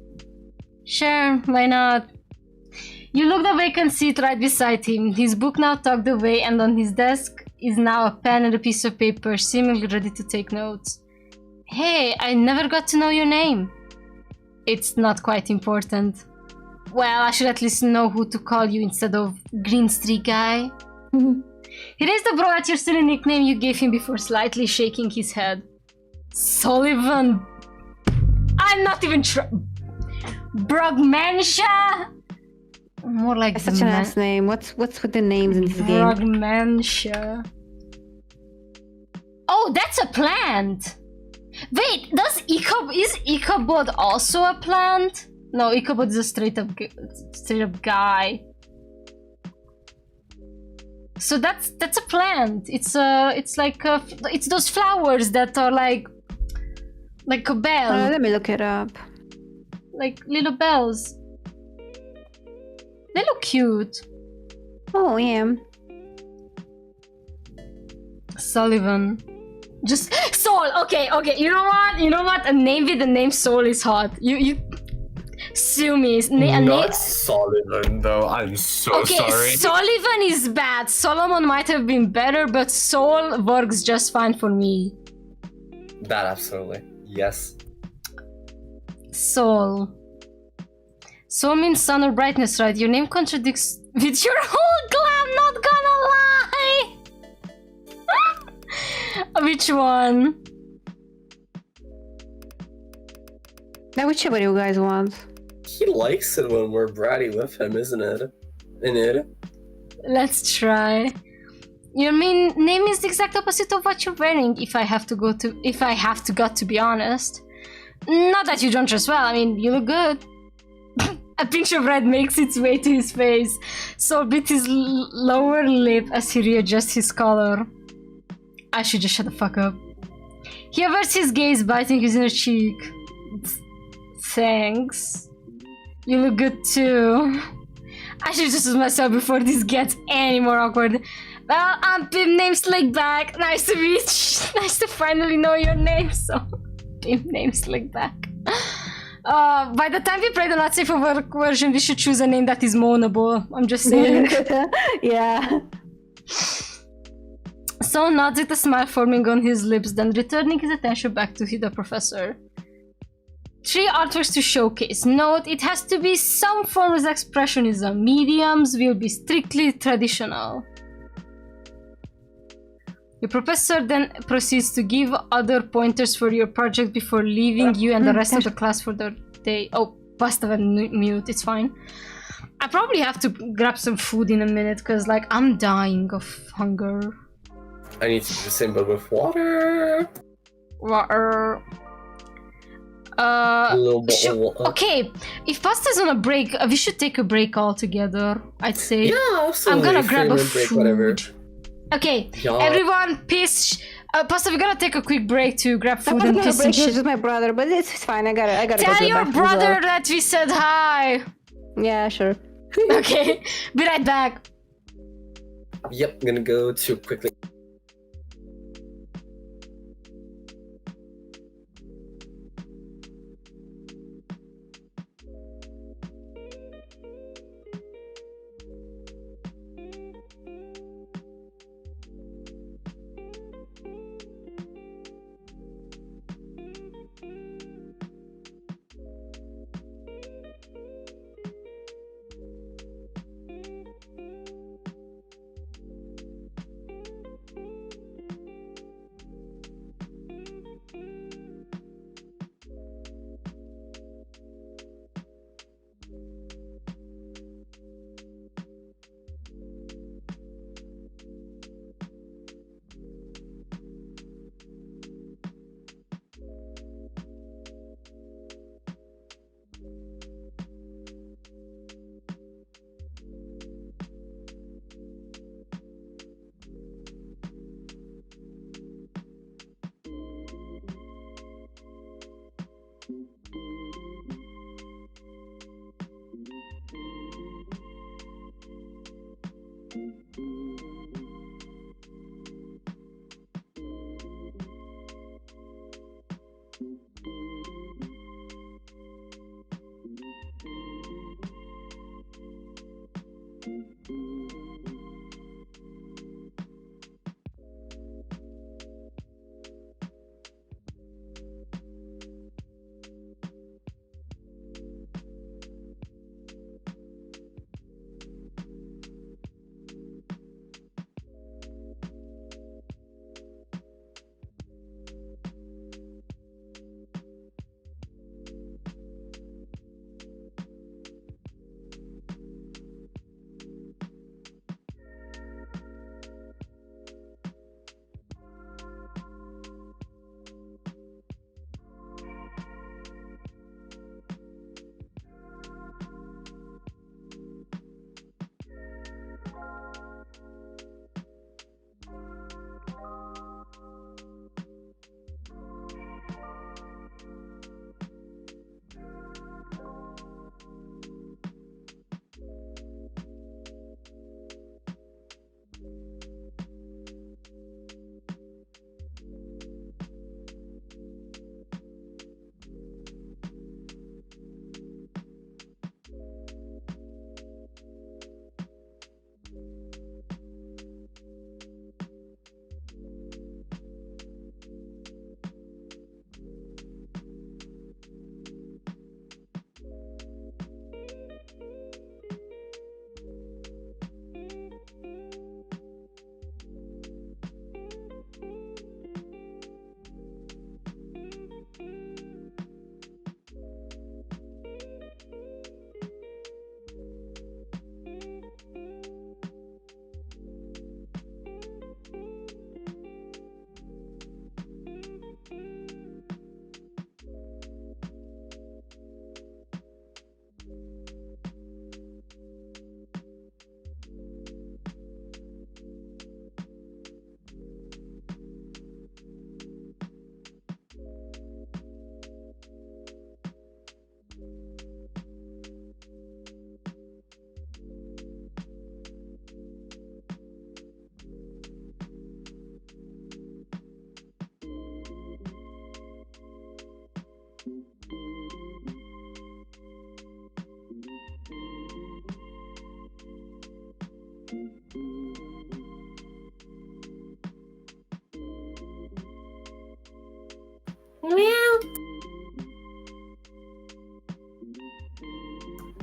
Sure, why not? You look the vacant seat right beside him. His book now tucked away, and on his desk is now a pen and a piece of paper, seemingly ready to take notes. Hey, I never got to know your name. It's not quite important. Well, I should at least know who to call you instead of Green Streak Guy. He raised a brow at your silly nickname you gave him before slightly shaking his head. Sullivan. I'm not even Brugmansha? More like That's such a nice name. What's with the names in this game? Brugmansha. Oh, that's a plant! Wait, is Ichabod also a plant? No, Ichabod is a straight up guy. So that's a plant. It's those flowers that are like a bell. Let me look it up. Like little bells. They look cute. Oh yeah. Sullivan. Just Soul. Okay. You know what? A name with the name Soul is hot. You sue me. Not Sullivan though. I'm so sorry. Sullivan is bad. Solomon might have been better, but Soul works just fine for me. That absolutely. Yes. Soul. So means sun or brightness, right? Your name contradicts with your whole clan, not gonna lie! Which one? Now, whichever you guys want. He likes it when we're bratty with him, isn't it? Let's try. Your main name is the exact opposite of what you're wearing. If I have to be honest. Not that you don't dress well. I mean, you look good. A pinch of red makes its way to his face, so bit his lower lip as he readjusts his collar. I should just shut the fuck up. He averts his gaze, biting his inner cheek. Thanks. You look good too. I should just myself before this gets any more awkward. Well, I'm Pimp named Slickback. Nice to meet you. Nice to finally know your name. So, Pimp named Slickback. By the time we play the not safe for work version, we should choose a name that is moanable. I'm just saying. Yeah. So nods with a smile forming on his lips, then returning his attention back to the professor. 3 artworks to showcase. Note, it has to be some form of expressionism. Mediums will be strictly traditional. The professor then proceeds to give other pointers for your project before leaving you and the rest of the class for the day. Oh, bust of mute, it's fine. I probably have to grab some food in a minute because, like, I'm dying of hunger. I need to do the same, but with water. Water. A little bit of water. Okay, if pasta's on a break, we should take a break all together, I'd say. Yeah, absolutely. I'm gonna grab a break, food. whatever. Okay, Yeah. everyone, peace. Pasta, we're gonna take a quick break to grab food and piss and Break shit. with my brother, but it's fine. I gotta go Tell to the your bathroom as brother well. that we said hi. Yeah, sure. Okay, be right back. Yep, I'm gonna go to quickly.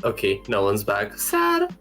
Okay, no one's back. Sad.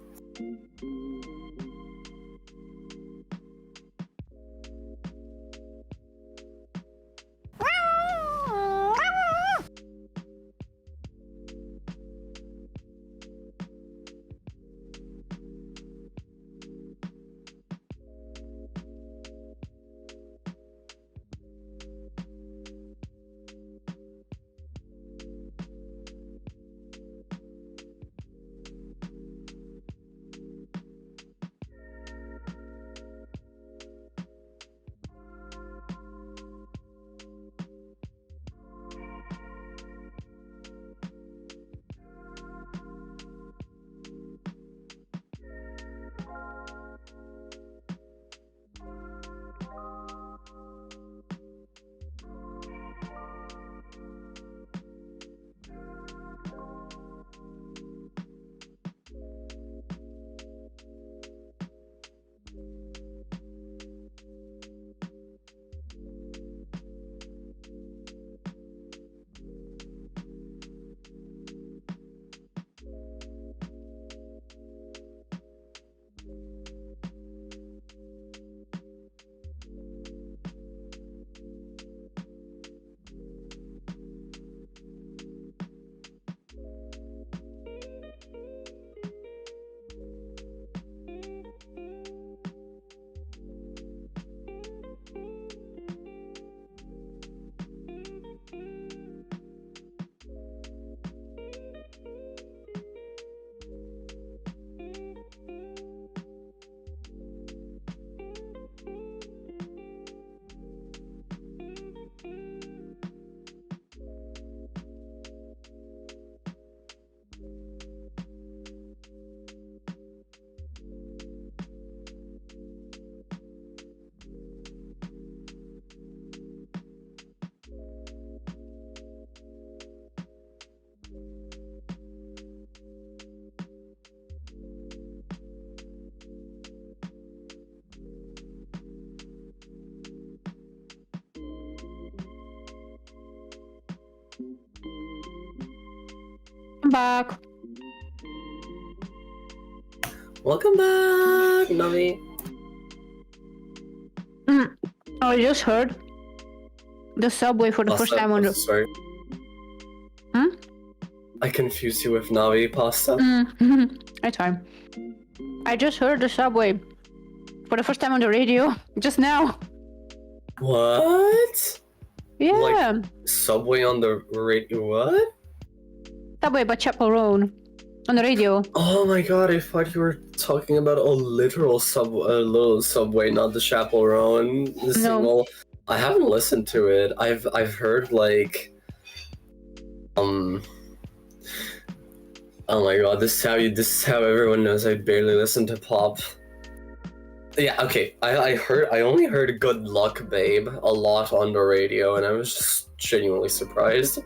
I'm back. Welcome back, Navi. I just heard the subway for the first time on the. Sorry. Hmm? I confused you with Navi pasta. It's fine. I just heard the subway for the first time on the radio just now. What? Yeah. Like, Subway on the radio? What? Subway by Chapel Road on the radio. Oh my god, I thought you were talking about a literal little subway, not the chaperone. The single. I haven't listened to it. I've heard like oh my god, this is how everyone knows I barely listen to pop. Yeah, okay. I only heard Good Luck Babe a lot on the radio, and I was just genuinely surprised.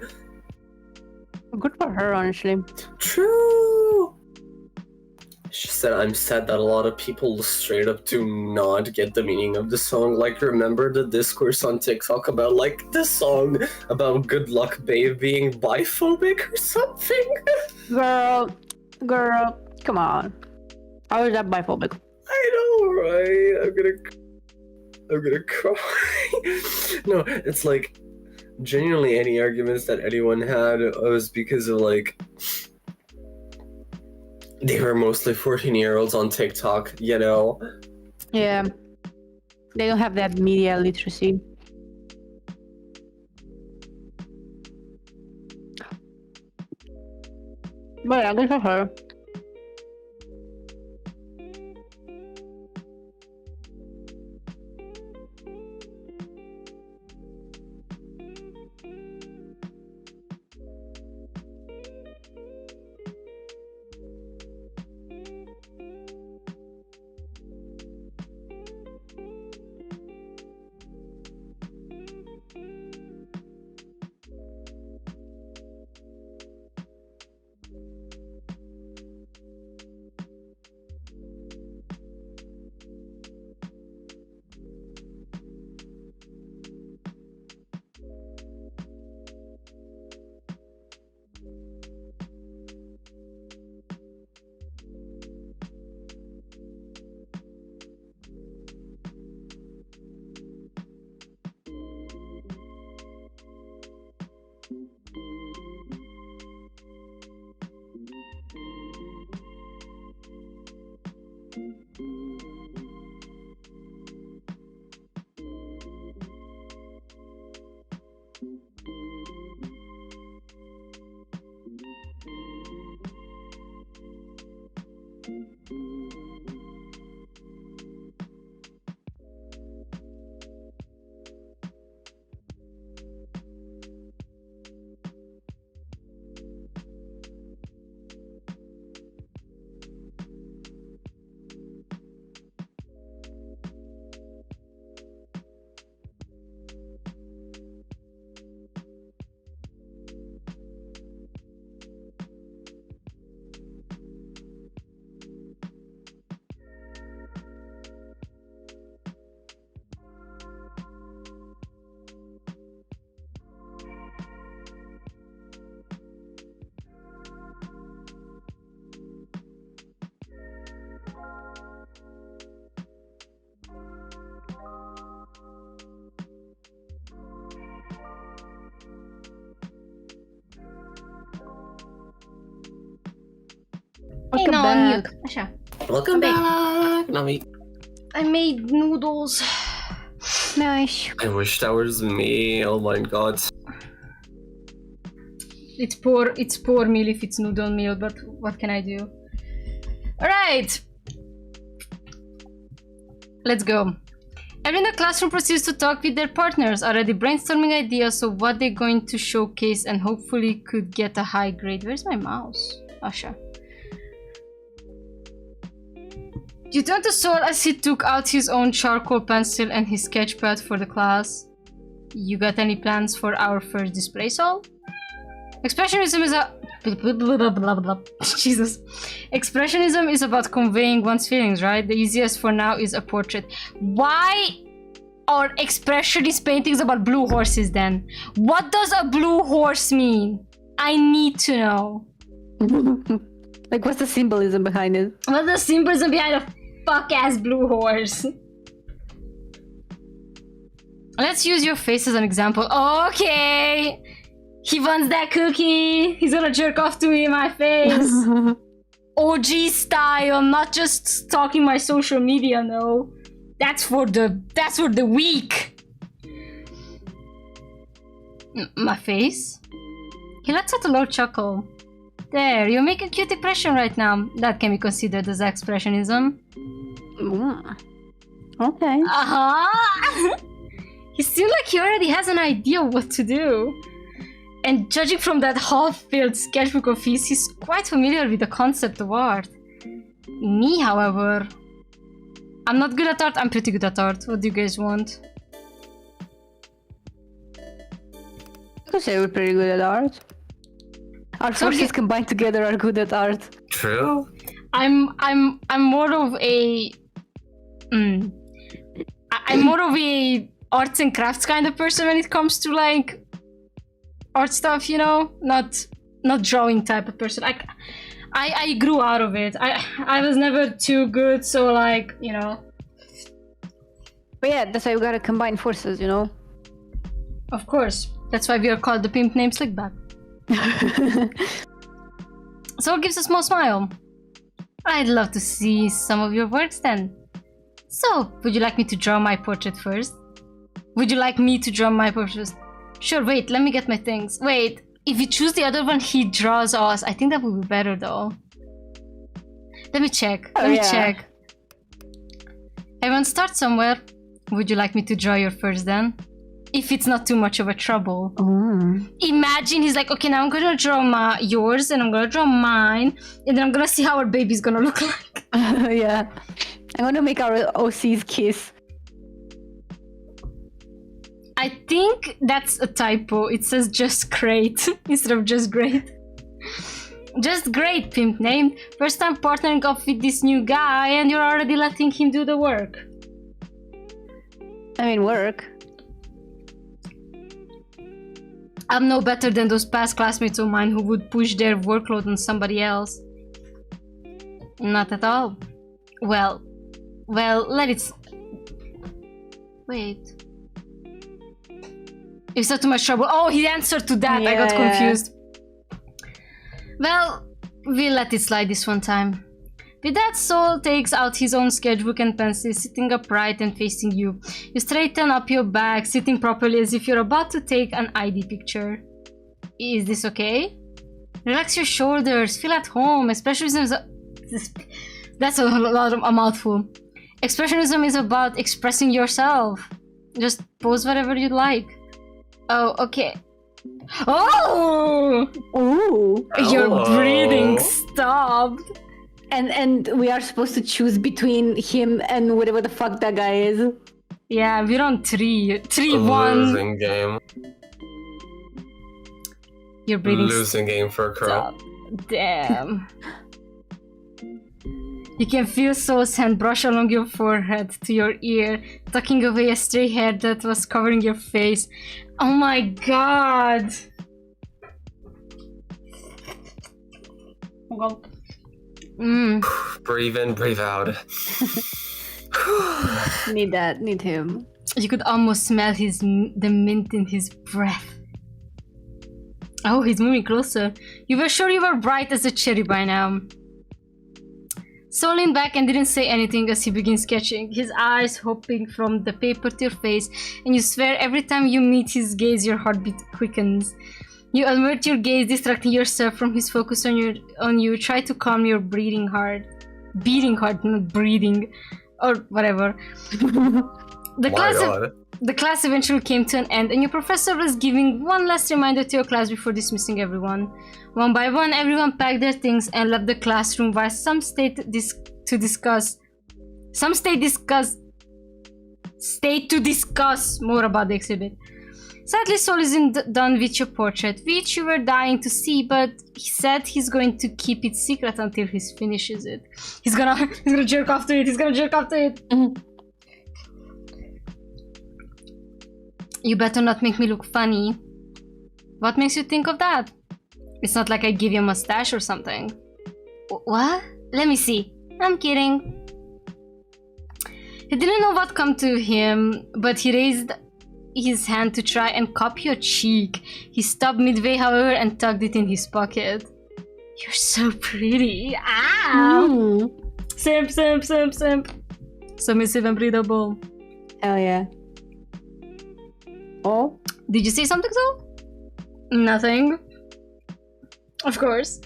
Good for her, honestly. True. It's just that I'm sad that a lot of people straight up do not get the meaning of the song. Like, remember the discourse on TikTok about, like, the song about Good Luck Babe being biphobic or something? Girl, come on. How is that biphobic? I know, right? I'm gonna cry. No, it's like, genuinely any arguments that anyone had was because of, like, they were mostly 14-year-olds on TikTok, you know? Yeah. They don't have that media literacy. But yeah, good for her. Hey, no, on mute. Asha. Welcome back, Nami. I made noodles. Nice. I wish that was me. Oh my god. It's poor meal if it's noodle meal, but what can I do? Alright! Let's go. Everyone in the classroom proceeds to talk with their partners, already brainstorming ideas of what they're going to showcase and hopefully could get a high grade. Where's my mouse? Asha. You turned to Sol as he took out his own charcoal pencil and his sketch pad for the class. You got any plans for our first display, Sol? Expressionism is a... Jesus. Expressionism is about conveying one's feelings, right? The easiest for now is a portrait. Why are expressionist paintings about blue horses then? What does a blue horse mean? I need to know. Like, what's the symbolism behind it? What's the symbolism behind a fuck-ass blue horse? Let's use your face as an example. Okay! He wants that cookie! He's gonna jerk off to me in my face! OG style, not just stalking my social media, no. That's for the weak! My face? He lets out a low chuckle. There, you make a cute impression right now. That can be considered as expressionism. Okay. Uh-huh! He seems like he already has an idea of what to do. And judging from that half-filled sketchbook of his, he's quite familiar with the concept of art. Me, however... I'm not good at art, I'm pretty good at art. What do you guys want? I could say we're pretty good at art. Our forces combined together are good at art. True. I'm more of a... I'm more of a arts and crafts kind of person when it comes to like art stuff, you know, not drawing type of person. I grew out of it. I was never too good, so like, you know. But yeah, that's why we gotta combine forces, you know. Of course, that's why we are called the pimp named Slickback. So it gives a small smile. I'd love to see some of your works then. So, would you like me to draw my portrait first? Would you like me to draw my portrait? Sure, wait, let me get my things. Wait, if you choose the other one, he draws us. I think that would be better though. Let me check. Let me check. Everyone start somewhere. Would you like me to draw your first then? If it's not too much of a trouble. Imagine he's like, okay, now I'm gonna draw yours and I'm gonna draw mine and then I'm gonna see how our baby's gonna look like. Yeah. I'm gonna make our OCs kiss. I think that's a typo. It says just great instead of just great. Just great, pimp named. First time partnering up with this new guy and you're already letting him do the work. I mean, work. I'm no better than those past classmates of mine who would push their workload on somebody else. Not at all. Well, let it... Wait. It's not too much trouble. Oh, he answered to that. Yeah. I got confused. Well, we'll let it slide this one time. With that, Sol takes out his own sketchbook and pencil, sitting upright and facing you. You straighten up your back, sitting properly as if you're about to take an ID picture. Is this okay? Relax your shoulders, feel at home, especially since the That's a lot of a mouthful. Expressionism is about expressing yourself. Just pose whatever you like. Oh, okay. Oh! Ooh. Your Hello. breathing stopped. And we are supposed to choose between him and whatever the fuck that guy is. Yeah, we're on 3-1. Losing game. Your breathing Losing game for Crow. stopped. Damn. You can feel Soul's hand brush along your forehead to your ear, tucking away a stray hair that was covering your face. Oh my god! Breathe in, breathe out. Need him. You could almost smell the mint in his breath. Oh, he's moving closer. You were sure you were bright as a cherry by now. Soul leaned back and didn't say anything as he began sketching, his eyes hopping from the paper to your face, and you swear every time you meet his gaze your heartbeat quickens. You avert your gaze, distracting yourself from his focus on you. Try to calm your beating heart, not breathing, or whatever. The class eventually came to an end, and your professor was giving one last reminder to your class before dismissing everyone. One by one, everyone packed their things and left the classroom, while some stayed to discuss more about the exhibit. Sadly, Soul isn't done with your portrait, which you were dying to see, but he said he's going to keep it secret until he finishes it. He's gonna jerk off to it. You better not make me look funny. What makes you think of that? It's not like I give you a mustache or something. What? Let me see. I'm kidding. He didn't know what come to him, but he raised his hand to try and cup your cheek. He stopped midway, however, and tucked it in his pocket. You're so pretty. Ow! Simp. Submissive and breathable. Hell yeah. Oh? Did you say something, Soul? Nothing. Of course.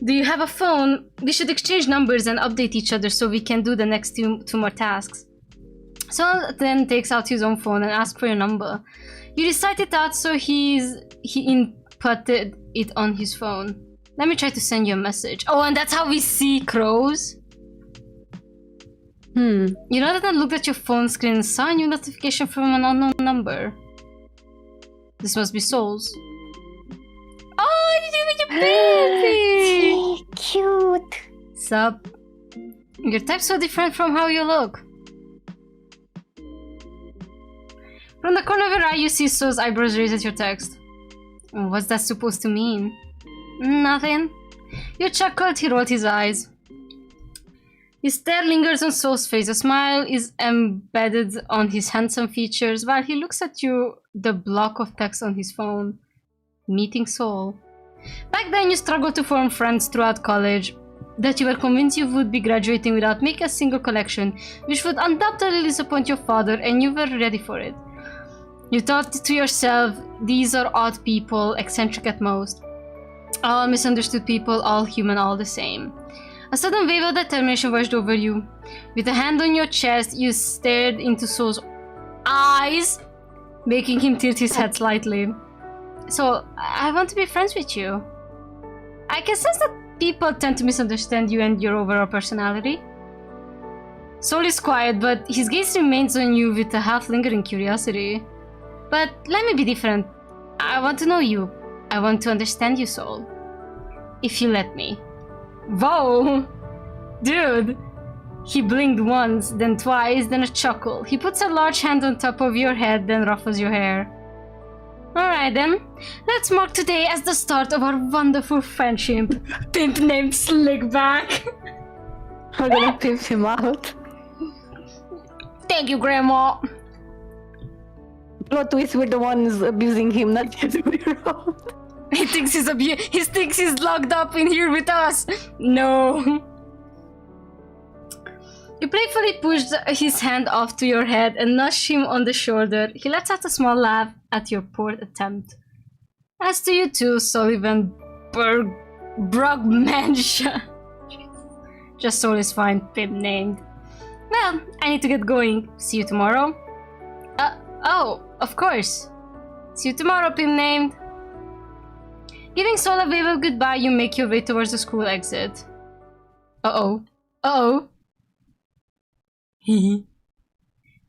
Do you have a phone? We should exchange numbers and update each other so we can do the next two more tasks. Soul then takes out his own phone and asks for your number. You recite it out, so he inputted it on his phone. Let me try to send you a message. Oh, and that's how we see crows? You know that I looked at your phone screen and saw a new notification from an unknown number. This must be Soul's. Oh, you baby! Cute. Sup? Your type's so different from how you look. From the corner of your eye, you see Soul's eyebrows raised at your text. Oh, what's that supposed to mean? Nothing. You chuckled, he rolled his eyes. His stare lingers on Soul's face. A smile is embedded on his handsome features while he looks at you, the block of text on his phone. Meeting Soul. Back then, you struggled to form friends throughout college, that you were convinced you would be graduating without making a single collection, which would undoubtedly disappoint your father, and you were ready for it. You thought to yourself, these are odd people, eccentric at most. All misunderstood people, all human, all the same. A sudden wave of determination washed over you. With a hand on your chest, you stared into Soul's eyes, making him tilt his head slightly. So, I want to be friends with you. I can sense that people tend to misunderstand you and your overall personality. Soul is quiet, but his gaze remains on you with a half-lingering curiosity. But let me be different. I want to know you. I want to understand you, Soul. If you let me. Whoa! Dude! He blinked once, then twice, then a chuckle. He puts a large hand on top of your head, then ruffles your hair. Alright then, let's mark today as the start of our wonderful friendship. Pimp named Slickback. We're gonna pimp him out. Thank you, Grandma. Plot twist, we're the ones abusing him, not the other way around. He thinks he's locked up in here with us. No. You playfully pushed his hand off to your head and nudged him on the shoulder. He lets out a small laugh at your poor attempt. As to you too, Sullivan Brugmansha. Just Soul is fine, Pim named. Well, I need to get going. See you tomorrow. Oh, of course. See you tomorrow, Pim named. Giving Soul a wave of goodbye, you make your way towards the school exit. Uh-oh. Uh-oh.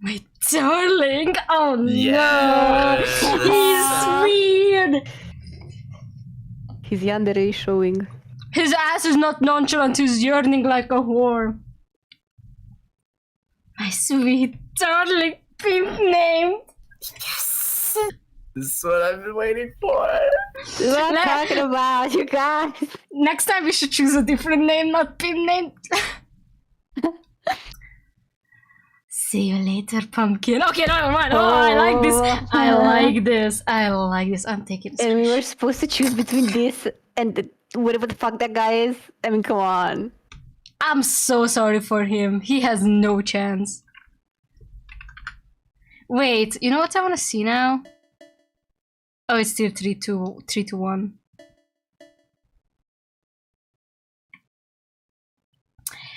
My darling! Oh no! He's weird! His yandere is showing. His ass is not nonchalant, he's yearning like a whore. My sweet darling pimp name. Yes! This is what I've been waiting for. What I'm talking about, you guys. Next time we should choose a different name, not pimp name. See you later, pumpkin. Okay, no, never mind. Oh, I like this. I like this. I like this. I'm taking this. And we were supposed to choose between this and whatever the fuck that guy is. I mean, come on. I'm so sorry for him. He has no chance. Wait, you know what I want to see now? Oh, it's still 3-2-1.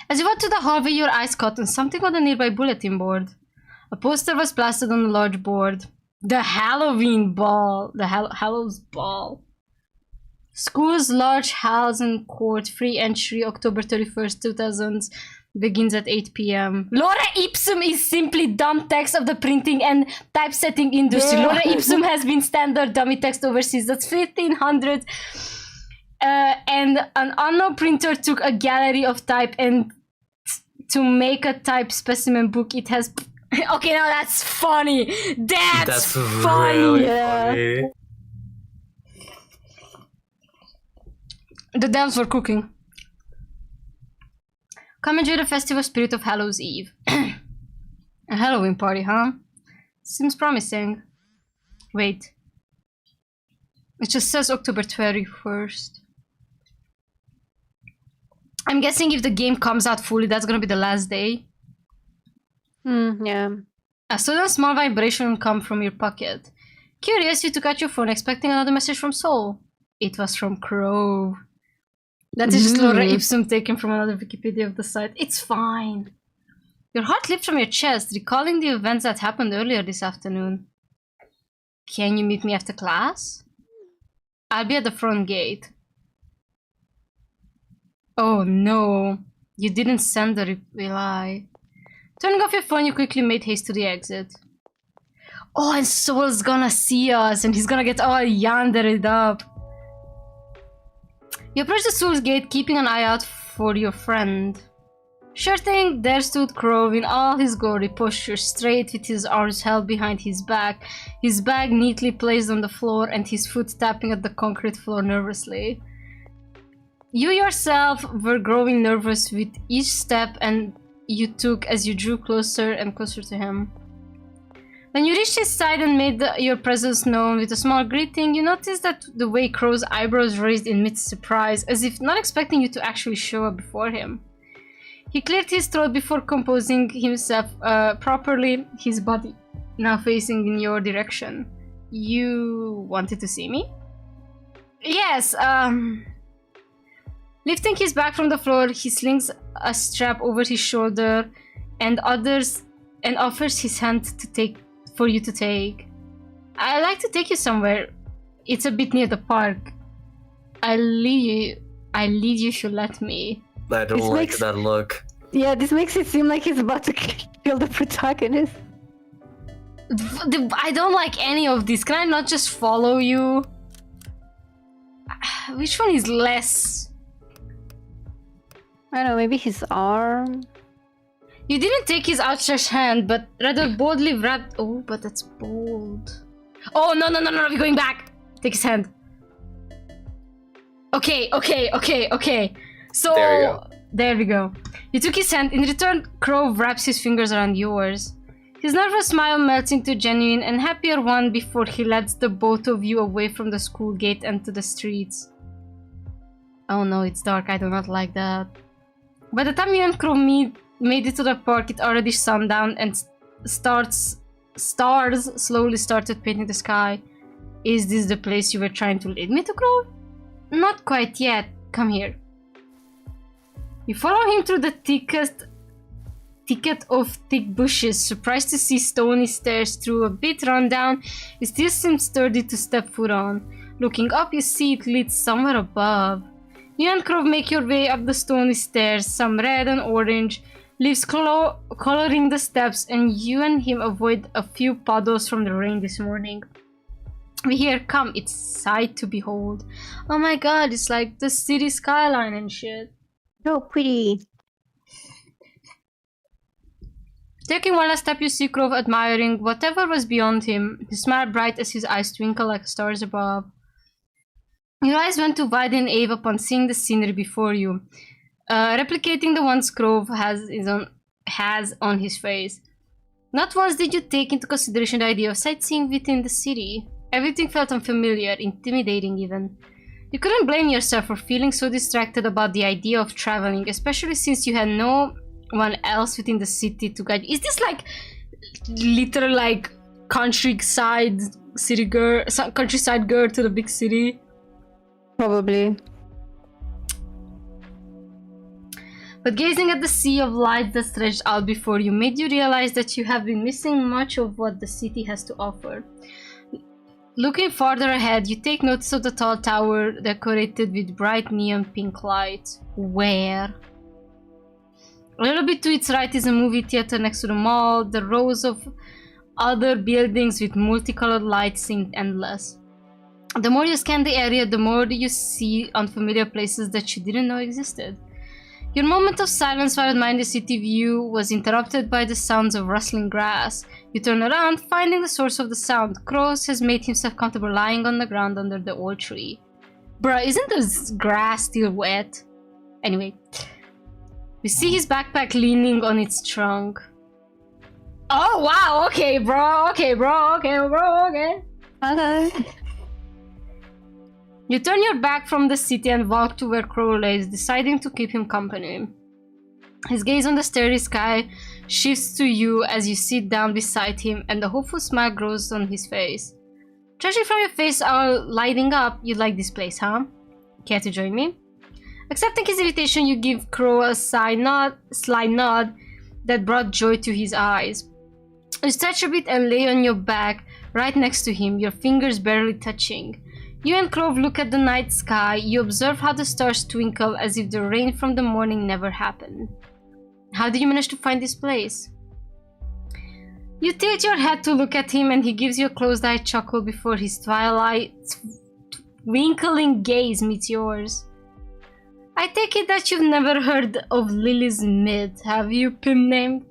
As you went to the hallway, your eyes caught on something on the nearby bulletin board. A poster was plastered on a large board. The Halloween ball. The Hallows ball. School's large halls and court. Free entry October 31st, 2000. Begins at 8 p.m. Laura Ipsum is simply dumb text of the printing and typesetting industry. Yeah. Laura Ipsum has been standard dummy text overseas. That's 1500. And an unknown printer took a gallery of type and to make a type specimen book. It has... Okay, now that's funny. That's funny. Really Yeah. funny. The dams were cooking. Come enjoy the festival spirit of Hallows Eve. A Halloween party, huh? Seems promising. Wait. It just says October 21st. I'm guessing if the game comes out fully, that's gonna be the last day. Yeah. A sudden small vibration will come from your pocket. Curious, you took out your phone expecting another message from Soul. It was from Crow. That is just Laura Ipsum taken from another Wikipedia of the site. It's fine. Your heart leaps from your chest, recalling the events that happened earlier this afternoon. Can you meet me after class? I'll be at the front gate. Oh no, you didn't send the reply. Turning off your phone, you quickly made haste to the exit. Oh, and Soul's gonna see us and he's gonna get all yandered up. You approach the Soul's gate, keeping an eye out for your friend. Sure thing, there stood Crow in all his gory posture, straight with his arms held behind his back, his bag neatly placed on the floor and his foot tapping at the concrete floor nervously. You yourself were growing nervous with each step and you took as you drew closer and closer to him. When you reached his side and made your presence known with a small greeting, you noticed that the way Crow's eyebrows raised in mid-surprise, as if not expecting you to actually show up before him. He cleared his throat before composing himself properly, his body now facing in your direction. You wanted to see me? Yes, Lifting his bag from the floor, he slings a strap over his shoulder and offers his hand for you to take. I'd like to take you somewhere. It's a bit near the park. I lead you should let me. I don't like that look. Yeah, this makes it seem like he's about to kill the protagonist. I don't like any of this. Can I not just follow you? Which one is less? I don't know, maybe his arm? You didn't take his outstretched hand, but rather boldly wrapped... Oh, but that's bold. Oh, no, we're going back. Take his hand. Okay. So... There you go. There we go. You took his hand. In return, Crow wraps his fingers around yours. His nervous smile melts into a genuine and happier one before he lets the both of you away from the school gate and to the streets. Oh no, it's dark. I do not like that. By the time you and Crow made it to the park, it already sundown and stars slowly started painting the sky. Is this the place you were trying to lead me to, Crow? Not quite yet. Come here. You follow him through the thicket of thick bushes, surprised to see stony stairs through a bit run down. It still seems sturdy to step foot on. Looking up, you see it leads somewhere above. You and Crow make your way up the stony stairs, some red and orange, leaves coloring the steps, and you and him avoid a few puddles from the rain this morning. We hear come, it's sight to behold. Oh my god, it's like the city skyline and shit. So pretty. Taking one last step, you see Crow admiring whatever was beyond him, his smile bright as his eyes twinkle like stars above. Your eyes went to widen awe upon seeing the scenery before you, replicating the ones Crow has on his face. Not once did you take into consideration the idea of sightseeing within the city. Everything felt unfamiliar, intimidating even. You couldn't blame yourself for feeling so distracted about the idea of traveling, especially since you had no one else within the city to guide you. Is this like literal like countryside girl to the big city? Probably. But gazing at the sea of light that stretched out before you made you realize that you have been missing much of what the city has to offer. Looking farther ahead, you take notice of the tall tower decorated with bright neon pink lights. Where? A little bit to its right is a movie theater next to the mall. The rows of other buildings with multicolored lights seemed endless. The more you scan the area, the more you see unfamiliar places that you didn't know existed. Your moment of silence while admiring the city view was interrupted by the sounds of rustling grass. You turn around, finding the source of the sound. Crows has made himself comfortable lying on the ground under the old tree. Bruh, isn't the grass still wet? Anyway. You see his backpack leaning on its trunk. Oh wow, okay bro, okay. You turn your back from the city and walk to where Crow lays, deciding to keep him company. His gaze on the starry sky shifts to you as you sit down beside him, and a hopeful smile grows on his face. Judging from your face all lighting up, you like this place, huh? Care to join me? Accepting his invitation, you give Crow a sly nod that brought joy to his eyes. You stretch a bit and lay on your back right next to him, your fingers barely touching. You and Crow look at the night sky. You observe how the stars twinkle as if the rain from the morning never happened. How did you manage to find this place? You tilt your head to look at him and he gives you a closed-eyed chuckle before his twinkling gaze meets yours. I take it that you've never heard of Lily's Myth, have you, pimp named?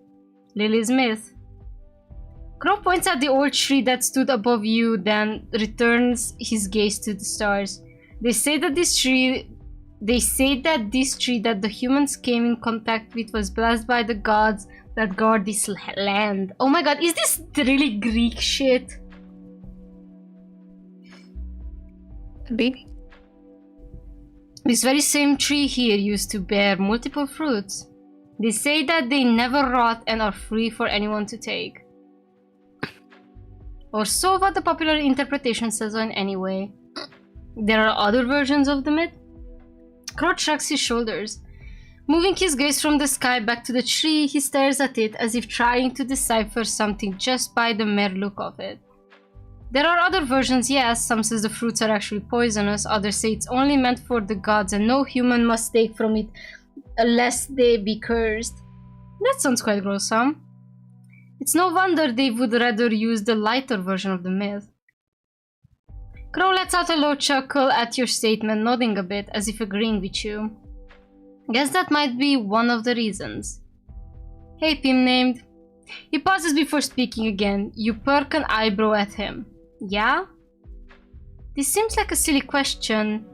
Lily's Myth. Crow points at the old tree that stood above you, then returns his gaze to the stars. They say that this tree that the humans came in contact with was blessed by the gods that guard this land. Oh my god, is this really Greek shit? Big. This very same tree here used to bear multiple fruits. They say that they never rot and are free for anyone to take. Or so what the popular interpretation says on anyway. There are other versions of the myth? Crow shrugs his shoulders. Moving his gaze from the sky back to the tree, he stares at it as if trying to decipher something just by the mere look of it. There are other versions, yes. Some says the fruits are actually poisonous, others say it's only meant for the gods and no human must take from it unless they be cursed. That sounds quite gruesome. It's no wonder they would rather use the lighter version of the myth. Crow lets out a low chuckle at your statement, nodding a bit as if agreeing with you. Guess that might be one of the reasons. Hey, pimp named. He pauses before speaking again. You perk an eyebrow at him. Yeah? This seems like a silly question.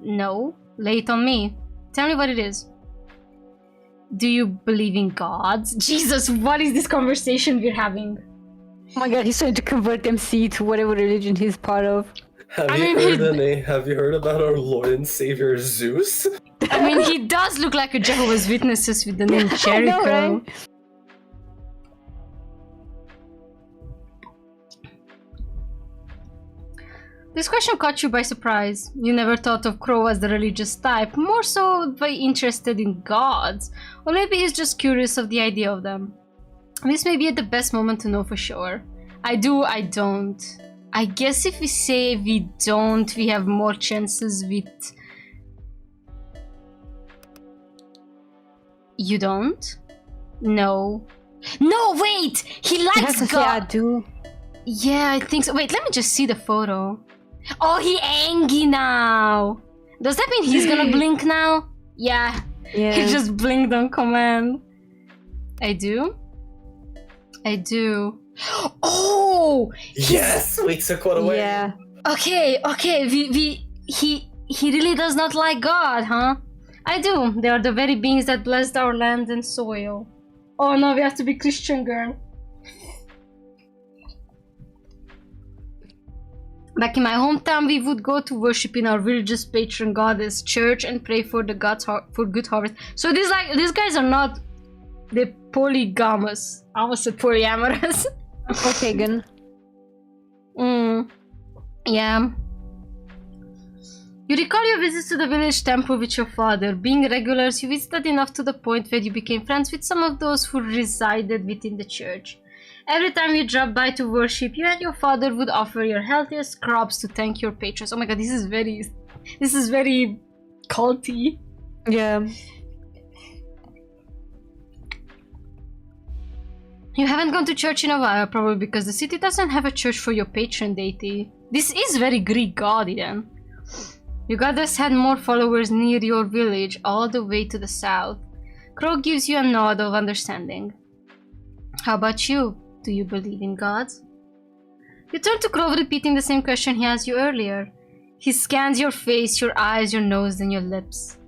No, lay it on me. Tell me what it is. Do you believe in gods? Jesus, what is this conversation we're having? Oh my god, he's trying to convert MC to whatever religion he's part of. Have you heard about our Lord and Savior Zeus? I mean, he does look like a Jehovah's Witnesses with the name Jericho. Right? This question caught you by surprise. You never thought of Crow as the religious type, more so very interested in gods. Or maybe he's just curious of the idea of them. This may be the best moment to know for sure. I do, I don't. I guess if we say we don't, we have more chances with... You don't? No. No, wait! He likes God! Yeah, I do. Yeah, I think so. Wait, let me just see the photo. Oh, he angry now! Does that mean he's gonna blink now? Yeah. He just blinked on command. I do? I do. Oh! Yes! We took one away. Yeah. Okay, he really does not like God, huh? I do. They are the very beings that blessed our land and soil. Oh no, we have to be Christian, girl. Back in my hometown, we would go to worship in our village's patron goddess church and pray for the gods for good harvest. So these guys are not the polygamous. I almost said polyamorous. Okay, good. Yeah. You recall your visits to the village temple with your father. Being regulars, you visited enough to the point where you became friends with some of those who resided within the church. Every time you dropped by to worship, you and your father would offer your healthiest crops to thank your patrons. Oh my god, this is very culty. Yeah. You haven't gone to church in a while, probably because the city doesn't have a church for your patron deity. This is very Greek godian. Your goddess had more followers near your village, all the way to the south. Crow gives you a nod of understanding. How about you? Do you believe in gods? You turn to Crow, repeating the same question he asked you earlier. He scans your face, your eyes, your nose, and your lips.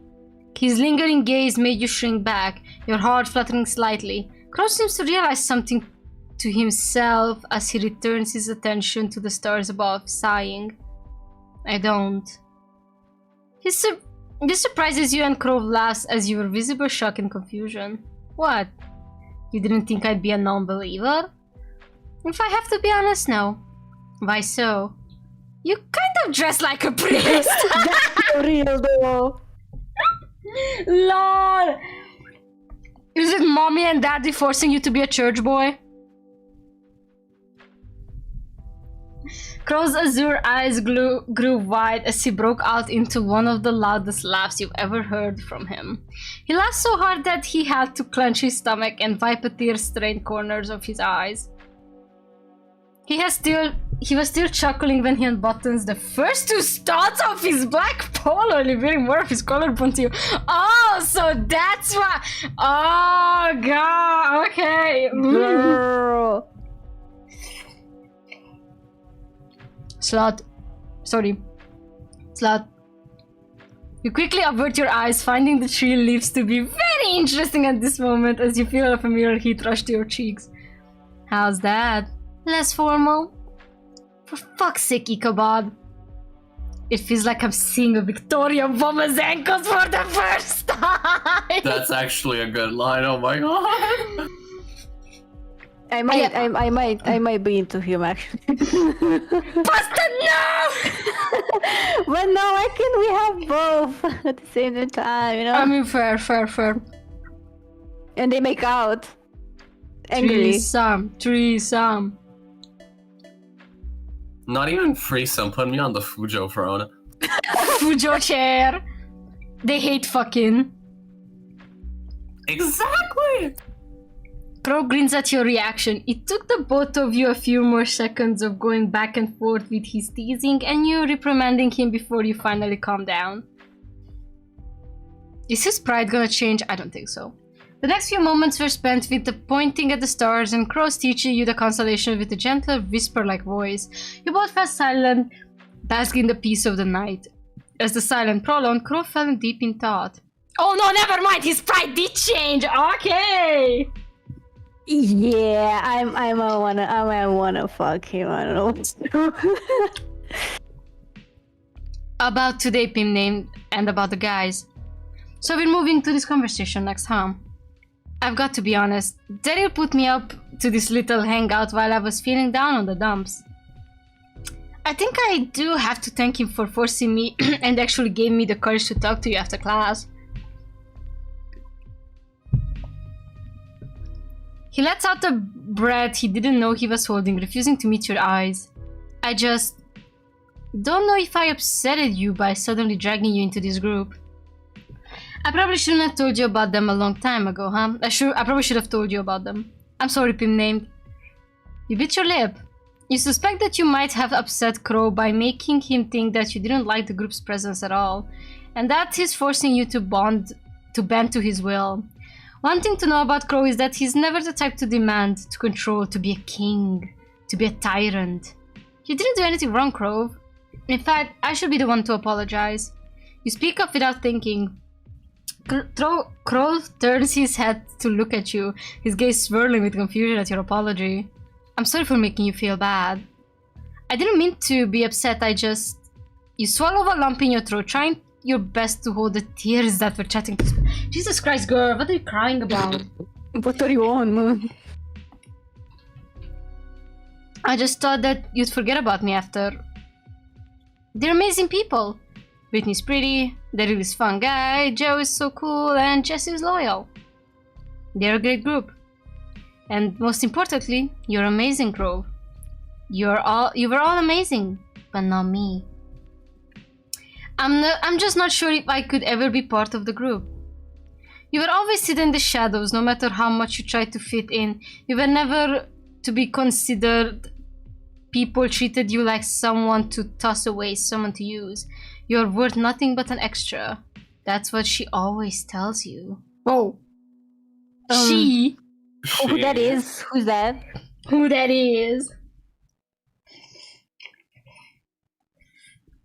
His lingering gaze made you shrink back, your heart fluttering slightly. Crow seems to realize something to himself as he returns his attention to the stars above, sighing. I don't. This surprises you, and Crow laughs as your visible shock and confusion. What? You didn't think I'd be a non-believer? If I have to be honest, no. Why so? You kind of dress like a priest! That's real though. LOL! Is it mommy and daddy forcing you to be a church boy? Crow's azure eyes grew wide as he broke out into one of the loudest laughs you've ever heard from him. He laughed so hard that he had to clench his stomach and wipe a tear-stained corners of his eyes. He was still chuckling when he unbuttons the first two studs of his black polo, revealing more of his collarbone to you. Oh, so that's why. Oh god, okay. Girl. Slut. Sorry. Slut. You quickly avert your eyes, finding the tree leaves to be very interesting at this moment as you feel a familiar heat rush to your cheeks. How's that? Less formal? For fuck's sake, Ichabod. It feels like I'm seeing a Victoria woman's ankles for the first time! That's actually a good line, oh my god! I might be into him actually. Bastard, no! But no, why can't we have both at the same time, you know? I mean, fair. And they make out. Angrily. Threesome. Not even threesome, put me on the Fujo throne. Fujo chair. They hate fucking. Exactly! Crow grins at your reaction. It took the both of you a few more seconds of going back and forth with his teasing and you reprimanding him before you finally calm down. Is his pride gonna change? I don't think so. The next few moments were spent with the pointing at the stars and Crow's teaching you the constellation with a gentle whisper-like voice. You both fell silent, basking in the peace of the night. As the silence prolonged, Crow fell deep in thought. Oh no, never mind! His pride did change! Okay! Yeah, I wanna fuck him. I don't know what to do. About today, Pim named, and about the guys. So we're moving to this conversation next, huh? I've got to be honest, Daryl put me up to this little hangout while I was feeling down on the dumps. I think I do have to thank him for forcing me and actually gave me the courage to talk to you after class. He lets out a breath he didn't know he was holding, refusing to meet your eyes. I just don't know if I upsetted you by suddenly dragging you into this group. I probably shouldn't have told you about them a long time ago, huh? I probably should have told you about them. I'm sorry, Pim named. You bit your lip. You suspect that you might have upset Crow by making him think that you didn't like the group's presence at all, and that he's forcing you to bend to his will. One thing to know about Crow is that he's never the type to demand, to control, to be a king, to be a tyrant. You didn't do anything wrong, Crow. In fact, I should be the one to apologize. You speak up without thinking. Crow turns his head to look at you, his gaze swirling with confusion at your apology. I'm sorry for making you feel bad. I didn't mean to be upset, You swallow a lump in your throat, trying your best to hold the tears that were chatting. Jesus Christ, girl, what are you crying about? What are you on, man? I just thought that you'd forget about me after. They're amazing people. Whitney's pretty, Daryl is fun guy, Joe is so cool, and Jess is loyal. They're a great group. And most importantly, you're amazing, Crow. You were all amazing, but not me. I'm just not sure if I could ever be part of the group. You were always sit in the shadows, no matter how much you tried to fit in. You were never to be considered. People treated you like someone to toss away, someone to use. You're worth nothing but an extra. That's what she always tells you. Whoa. She? Who that is? Who's that? Who that is?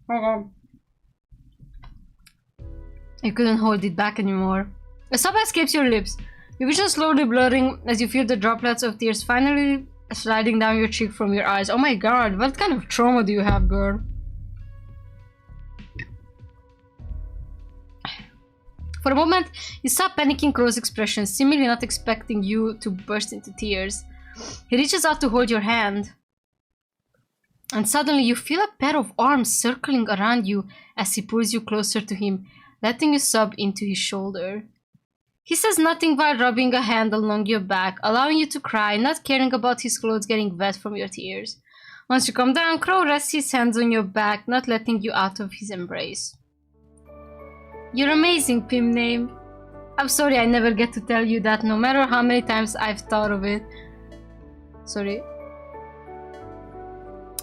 Hold on. You couldn't hold it back anymore. A sob escapes your lips. Your vision slowly blurring as you feel the droplets of tears finally sliding down your cheek from your eyes. Oh my god, what kind of trauma do you have, girl? For a moment, you saw panicking Crow's expression, seemingly not expecting you to burst into tears. He reaches out to hold your hand. And suddenly you feel a pair of arms circling around you as he pulls you closer to him, letting you sob into his shoulder. He says nothing while rubbing a hand along your back, allowing you to cry, not caring about his clothes getting wet from your tears. Once you calm down, Crow rests his hands on your back, not letting you out of his embrace. You're amazing, Pim name. I'm sorry I never get to tell you that, no matter how many times I've thought of it. Sorry.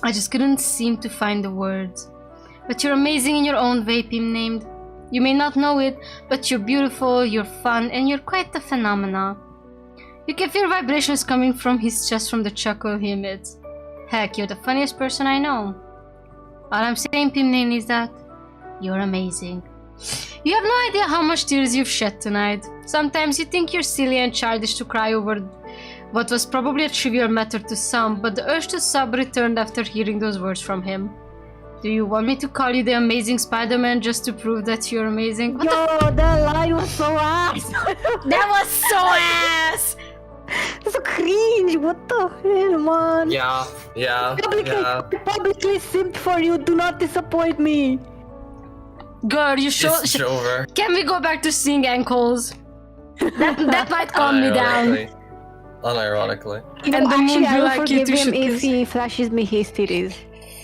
I just couldn't seem to find the words. But you're amazing in your own way, Pim named. You may not know it, but you're beautiful, you're fun, and you're quite a phenomena. You can feel vibrations coming from his chest from the chuckle he emits. Heck, you're the funniest person I know. All I'm saying, Pim name, is that you're amazing. You have no idea how much tears you've shed tonight. Sometimes you think you're silly and childish to cry over what was probably a trivial matter to some, but the urge to sob returned after hearing those words from him. Do you want me to call you the amazing Spider-Man just to prove that you're amazing? Yo, that line was so ass! That was so ass! So cringe, what the hell, man? Yeah. Publicly simped for you, do not disappoint me! Girl, you should. It's over. Can we go back to seeing ankles? That might calm me down. Unironically. You know, And the actually, moon I be will like, you forgive two him should if kiss. he flashes me his titties.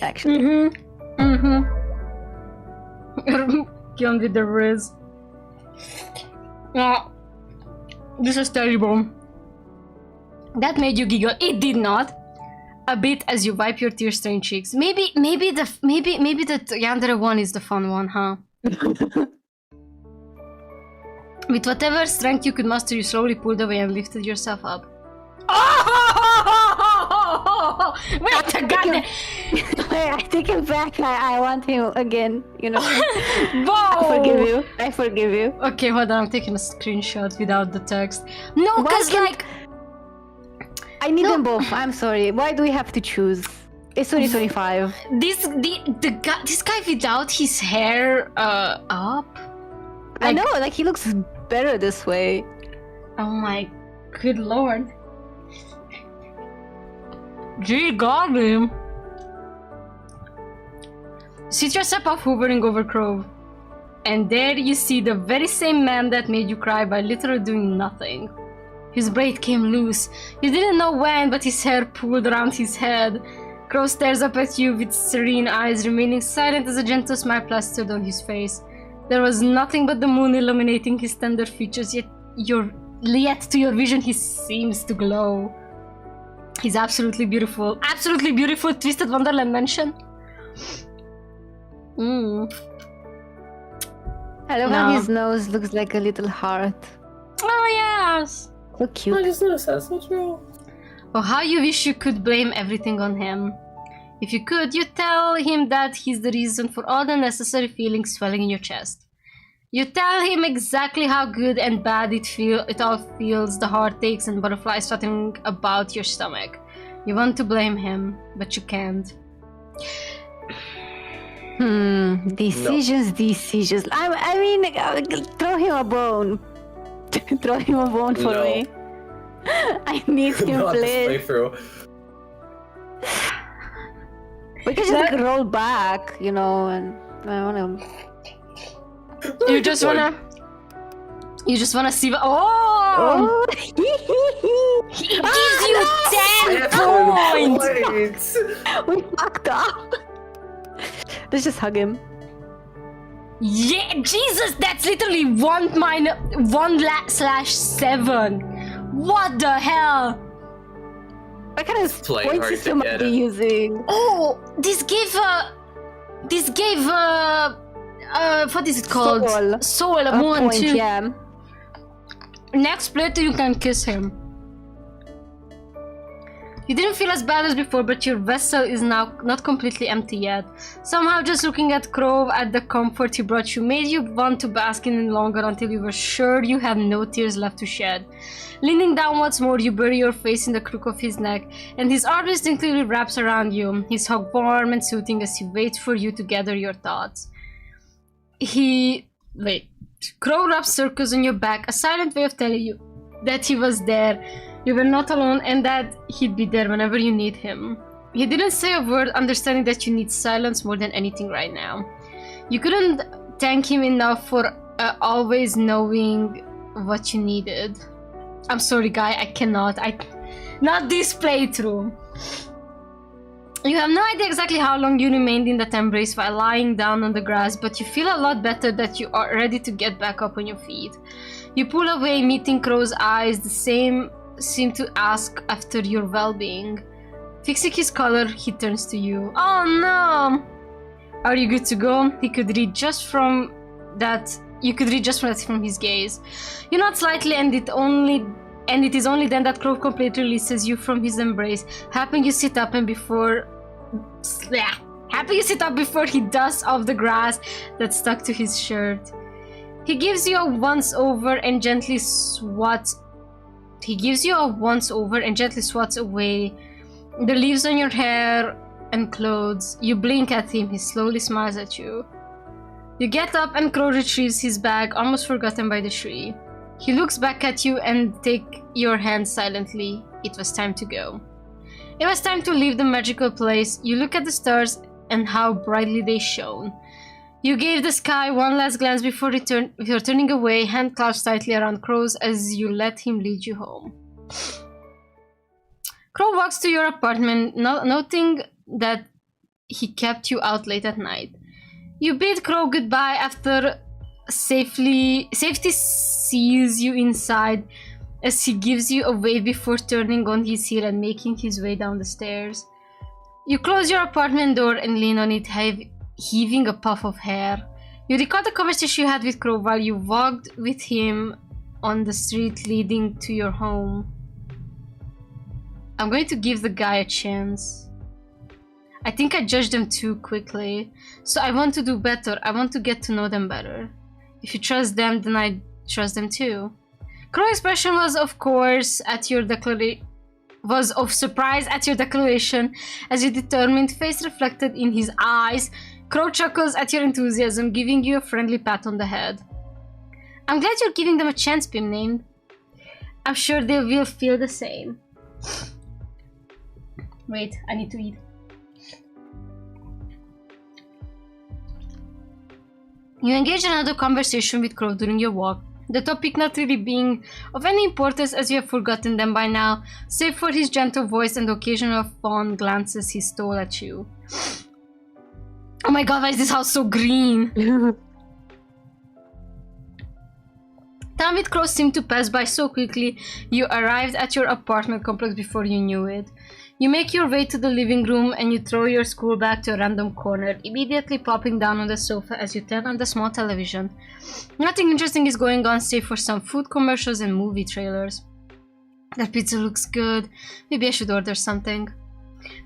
Actually. Killing with the rizz. This is terrible. That made you giggle. It did not. A bit as you wipe your tear-stained cheeks. Maybe the younger one is the fun one, huh? With whatever strength you could muster, you slowly pulled away and lifted yourself up. Oh! Wait a goddamn! I take it back. I want him again. You know. Whoa! I forgive you. Okay, hold on. I'm taking a screenshot without the text. No, cause like. I need them both. I'm sorry. Why do we have to choose? It's 2025. This guy without his hair up. I know, like he looks better this way. Oh my good lord. Gee, got him. sit yourself off hovering over Crow. And there you see the very same man that made you cry by literally doing nothing. His braid came loose. You didn't know when, but his hair pulled around his head. Crow stares up at you with serene eyes, remaining silent as a gentle smile plastered on his face. There was nothing but the moon illuminating his tender features, yet to your vision he seems to glow. He's absolutely beautiful. Absolutely beautiful Twisted Wonderland mention. I love how his nose looks like a little heart. Oh yes! So cute. I just noticed that's so true. Oh, how you wish you could blame everything on him. If you could, you tell him that he's the reason for all the necessary feelings swelling in your chest. You tell him exactly how good and bad it all feels, the heartaches and butterflies flutting about your stomach. You want to blame him, but you can't. Decisions. I mean, throw him a bone. Throw him a bone for me. I need him, Not this please. playthrough. We can just like, roll back, you know, and I want to. You just wanna see. Oh! He gives you 10 points. We fucked up. Let's just hug him. Yeah, Jesus, that's literally 1/7. What the hell? What kind of Playing point hard system to are get they it. using? Oh, this gave what is it called? Soul, a point, point too. yeah. Next playthrough you can kiss him. You didn't feel as bad as before, but your vessel is now not completely empty yet. Somehow just looking at Crow, at the comfort he brought you, made you want to bask in it longer until you were sure you have no tears left to shed. Leaning down once more, you bury your face in the crook of his neck, and his arm instinctively wraps around you, his hug warm and soothing as he waits for you to gather your thoughts. Crow wraps circles on your back, a silent way of telling you that he was there. You were not alone and that he'd be there whenever you need him. He didn't say a word, understanding that you need silence more than anything right now. You couldn't thank him enough for always knowing what you needed. I'm sorry, guy, I cannot. Not this playthrough. You have no idea exactly how long you remained in that embrace while lying down on the grass, but you feel a lot better that you are ready to get back up on your feet. You pull away, meeting Crow's eyes, the same seem to ask after your well-being. Fixing his collar, he turns to you. Oh no! Are you good to go? He could read just from that. You could read just from his gaze. You nod slightly, and it is only then that Crow completely releases you from his embrace, helping you sit up before he dusts off the grass that stuck to his shirt. He gives you a once-over and gently swats away the leaves on your hair and clothes. You blink at him, he slowly smiles at you. You get up and Crow retrieves his bag, almost forgotten by the tree. He looks back at you and takes your hand silently. It was time to go. It was time to leave the magical place. You look at the stars and how brightly they shone. You gave the sky one last glance before turning away, hand clasped tightly around Crow's as you let him lead you home. Crow walks to your apartment, noting that he kept you out late at night. You bid Crow goodbye after safety seals you inside as he gives you a wave before turning on his heel and making his way down the stairs. You close your apartment door and lean on it, heaving a puff of hair. You recall the conversation you had with Crow while you walked with him on the street leading to your home. I'm going to give the guy a chance. I think I judged them too quickly, so I want to do better. I want to get to know them better. If you trust them, then I trust them too. Crow's expression was of surprise at your declaration as your determined face reflected in his eyes. Crow chuckles at your enthusiasm, giving you a friendly pat on the head. I'm glad you're giving them a chance, Pim named. I'm sure they will feel the same. Wait, I need to eat. You engage in another conversation with Crow during your walk, the topic not really being of any importance as you have forgotten them by now, save for his gentle voice and the occasional fond glances he stole at you. Oh my god, why is this house so green? Time with Crow seemed to pass by so quickly, you arrived at your apartment complex before you knew it. You make your way to the living room and you throw your school bag to a random corner, immediately plopping down on the sofa as you turn on the small television. Nothing interesting is going on save for some food commercials and movie trailers. That pizza looks good. Maybe I should order something.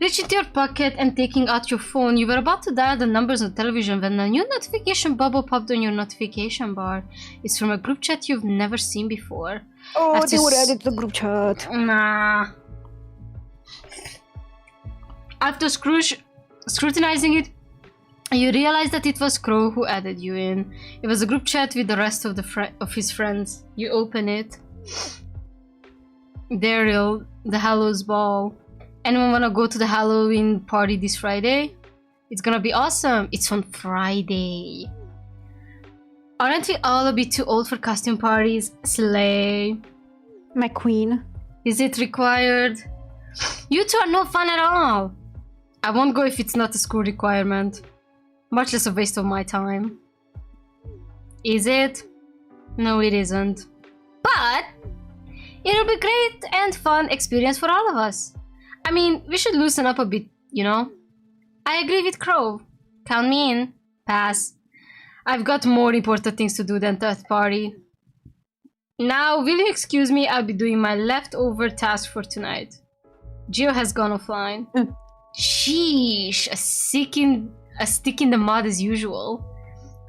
Reaching into your pocket and taking out your phone, you were about to dial the numbers on the television when a new notification bubble popped on your notification bar. It's from a group chat you've never seen before. Oh, they would add it to the group chat. Nah. After scrutinizing it, you realize that it was Crow who added you in. It was a group chat with the rest of his friends. You open it. Daryl, the Hallows Ball. Anyone wanna go to the Halloween party this Friday? It's gonna be awesome. It's on Friday. Aren't we all a bit too old for costume parties? Slay. My queen. Is it required? You two are no fun at all. I won't go if it's not a school requirement. Much less a waste of my time. Is it? No, it isn't. But it'll be great and fun experience for all of us. I mean, we should loosen up a bit, you know? I agree with Crow. Count me in. Pass. I've got more important things to do than that party. Now, will you excuse me? I'll be doing my leftover task for tonight. Gio has gone offline. Sheesh, a stick in the mud as usual.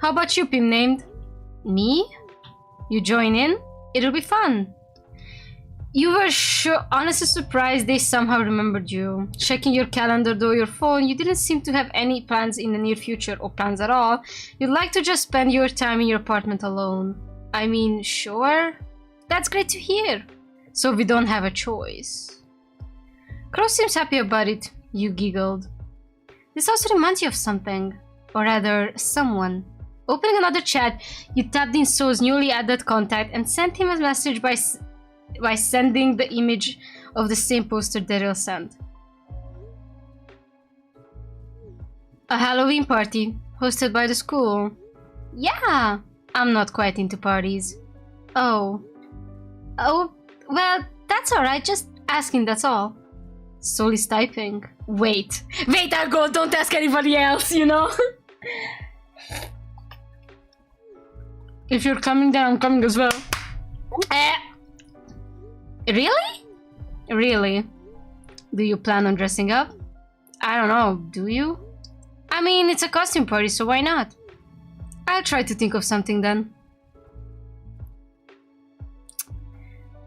How about you, Pim named? Me? You join in? It'll be fun. You were honestly surprised they somehow remembered you. Checking your calendar though your phone, you didn't seem to have any plans in the near future or plans at all. You'd like to just spend your time in your apartment alone. I mean, sure. That's great to hear. So we don't have a choice. Crow seems happy about it. You giggled. This also reminds you of something. Or rather, someone. Opening another chat, you tapped in Soul's newly added contact and sent him a message by sending the image of the same poster Daryl sent. A Halloween party, hosted by the school. Yeah, I'm not quite into parties. Oh, well, that's alright, just asking, that's all. Soul is typing. Wait, I'll go, don't ask anybody else, you know? If you're coming then I'm coming as well. Really? Really? Do you plan on dressing up? I don't know, do you? I mean, it's a costume party, so why not? I'll try to think of something then.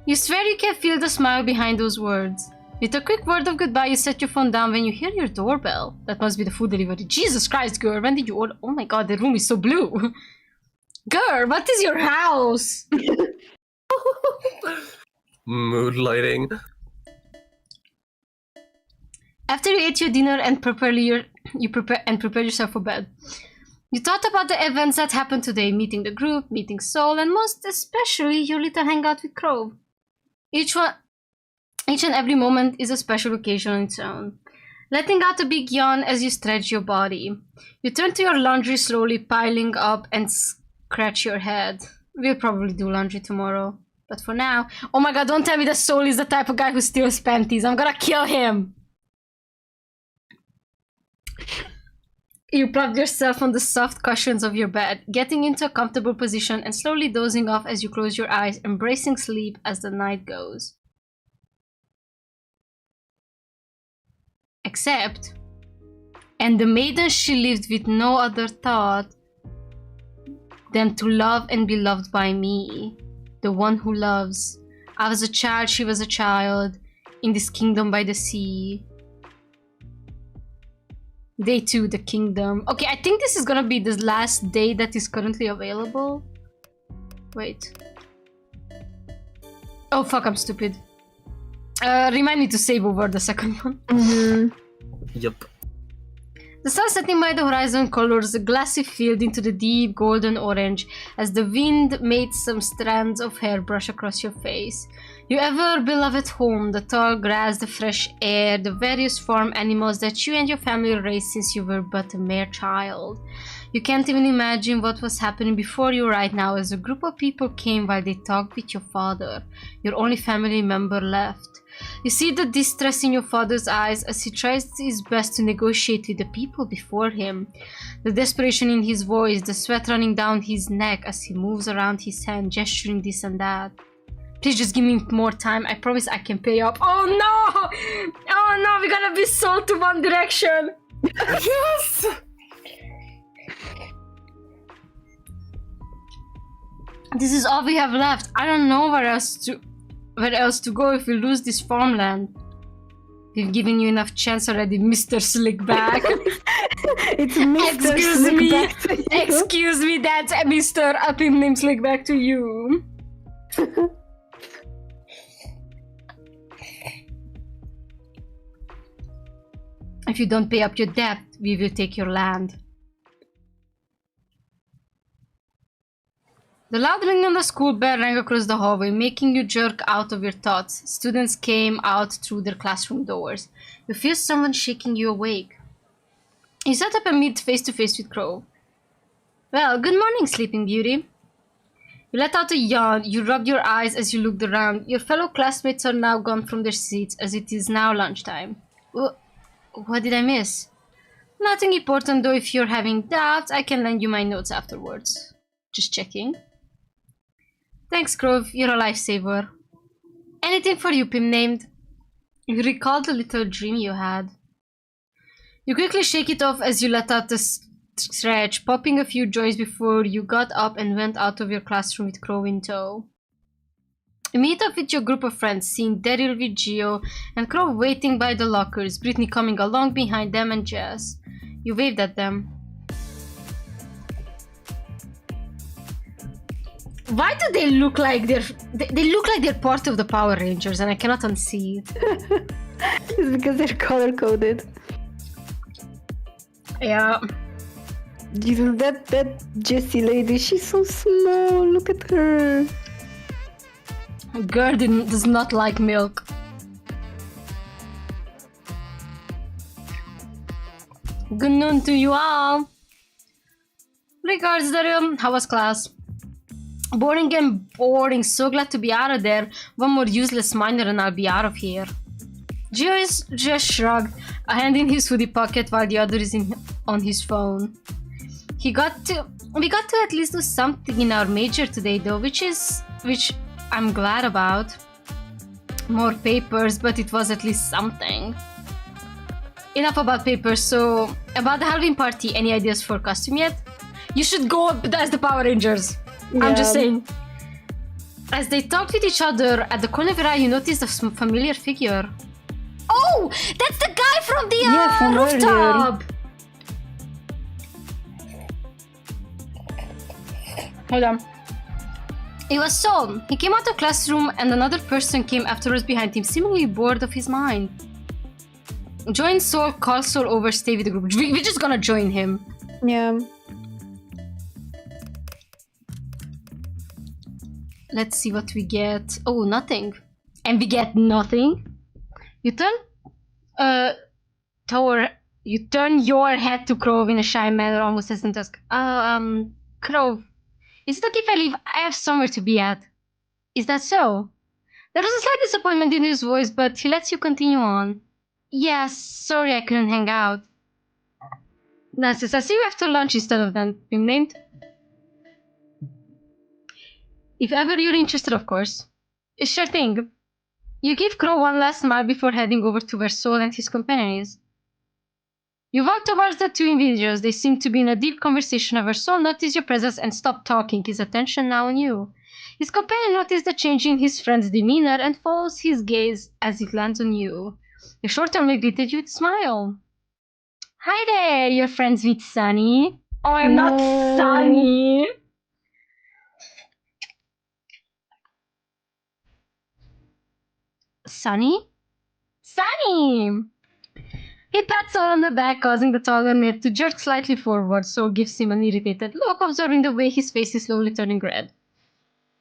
You swear you can feel the smile behind those words. With a quick word of goodbye, you set your phone down when you hear your doorbell. That must be the food delivery. Jesus Christ, girl, when did you order? Oh my god, the room is so blue. Girl, what is your house? Mood lighting. After you ate your dinner and prepared yourself for bed, you thought about the events that happened today, meeting the group, meeting Soul, and most especially your little hangout with Crow. Each and every moment is a special occasion on its own. Letting out a big yawn as you stretch your body. You turn to your laundry slowly piling up and scratch your head. We'll probably do laundry tomorrow. But for now... Oh my god, don't tell me that Soul is the type of guy who steals panties. I'm gonna kill him! You propped yourself on the soft cushions of your bed, getting into a comfortable position and slowly dozing off as you close your eyes, embracing sleep as the night goes. Except... And the maiden she lived with no other thought than to love and be loved by me. The one who loves. I was a child, she was a child. In this kingdom by the sea. Day 2, the kingdom. Okay, I think this is gonna be the last day that is currently available. Wait. Oh fuck, I'm stupid. Remind me to save over the second one. Yep. The sun setting by the horizon colors the glassy field into the deep golden orange as the wind made some strands of hair brush across your face. Your ever-beloved home, the tall grass, the fresh air, the various farm animals that you and your family raised since you were but a mere child. You can't even imagine what was happening before you right now as a group of people came while they talked with your father, your only family member left. You see the distress in your father's eyes as he tries his best to negotiate with the people before him. The desperation in his voice, the sweat running down his neck as he moves around his hand, gesturing this and that. Please just give me more time. I promise I can pay up. Oh no! Oh no, we're gonna be sold to One Direction! Yes! This is all we have left. I don't know where else to go if we lose this farmland. We've given you enough chance already, Mr. Slickback. It's Mr. Slickback. Excuse me, that's Mr. Upping name Slickback to you. If you don't pay up your debt, we will take your land. The loud ring on the school bell rang across the hallway, making you jerk out of your thoughts. Students came out through their classroom doors. You feel someone shaking you awake. You sat up and meet face-to-face with Crow. Well, good morning, Sleeping Beauty. You let out a yawn. You rubbed your eyes as you looked around. Your fellow classmates are now gone from their seats as it is now lunchtime. What did I miss? Nothing important though. If you're having doubts, I can lend you my notes afterwards. Just checking. Thanks, Grove. You're a lifesaver. Anything for you, Pim named. You recalled the little dream you had. You quickly shake it off as you let out the stretch, popping a few joints before you got up and went out of your classroom with Crow in tow. You meet up with your group of friends, seeing Daryl with Gio and Crow waiting by the lockers, Brittany coming along behind them and Jess. You waved at them. Why do they look like they look like they're part of the Power Rangers and I cannot unsee it? It's because they're color-coded. Yeah. Jesus, that Jessie lady, she's so small. Look at her. Girl does not like milk. Good noon to you all. Regards, Daryl. How was class? Boring and boring. So glad to be out of there. One more useless minor and I'll be out of here. Gio just shrugged, a hand in his hoodie pocket while the other is on his phone. We got to at least do something in our major today though, which I'm glad about. More papers, but it was at least something. Enough about papers, so about the Halloween party, any ideas for costume yet? You should go as the Power Rangers. Yeah. I'm just saying. As they talked with each other at the corner of your eye, you noticed a familiar figure. Oh, that's the guy from the rooftop. Hold on. It was Sol. He came out of the classroom and another person came afterwards behind him, seemingly bored of his mind. Join Sol, call Sol over, stay with the group. We're just gonna join him. Yeah. Let's see what we get. Oh, nothing. And we get nothing. You turn your head to Crow in a shy manner, almost as in dusk. Crow, is it okay if I leave? I have somewhere to be at. Is that so? There was a slight disappointment in his voice, but he lets you continue on. Yes, sorry I couldn't hang out. Narcissus, I see you after lunch instead of then being named. If ever you're interested, of course. Sure thing. You give Crow one last smile before heading over to where Sol and his companion is. You walk towards the two individuals. They seem to be in a deep conversation over Sol noticed your presence and stopped talking, his attention now on you. His companion noticed the change in his friend's demeanor and follows his gaze as it lands on you. The short-term greeted you with a smile. Hi there, you're friends with Sunny. Oh, I'm not Sunny. Sunny? Sunny! He He pats Sol on the back, causing the taller mare to jerk slightly forward. Sol gives him an irritated look, observing the way his face is slowly turning red.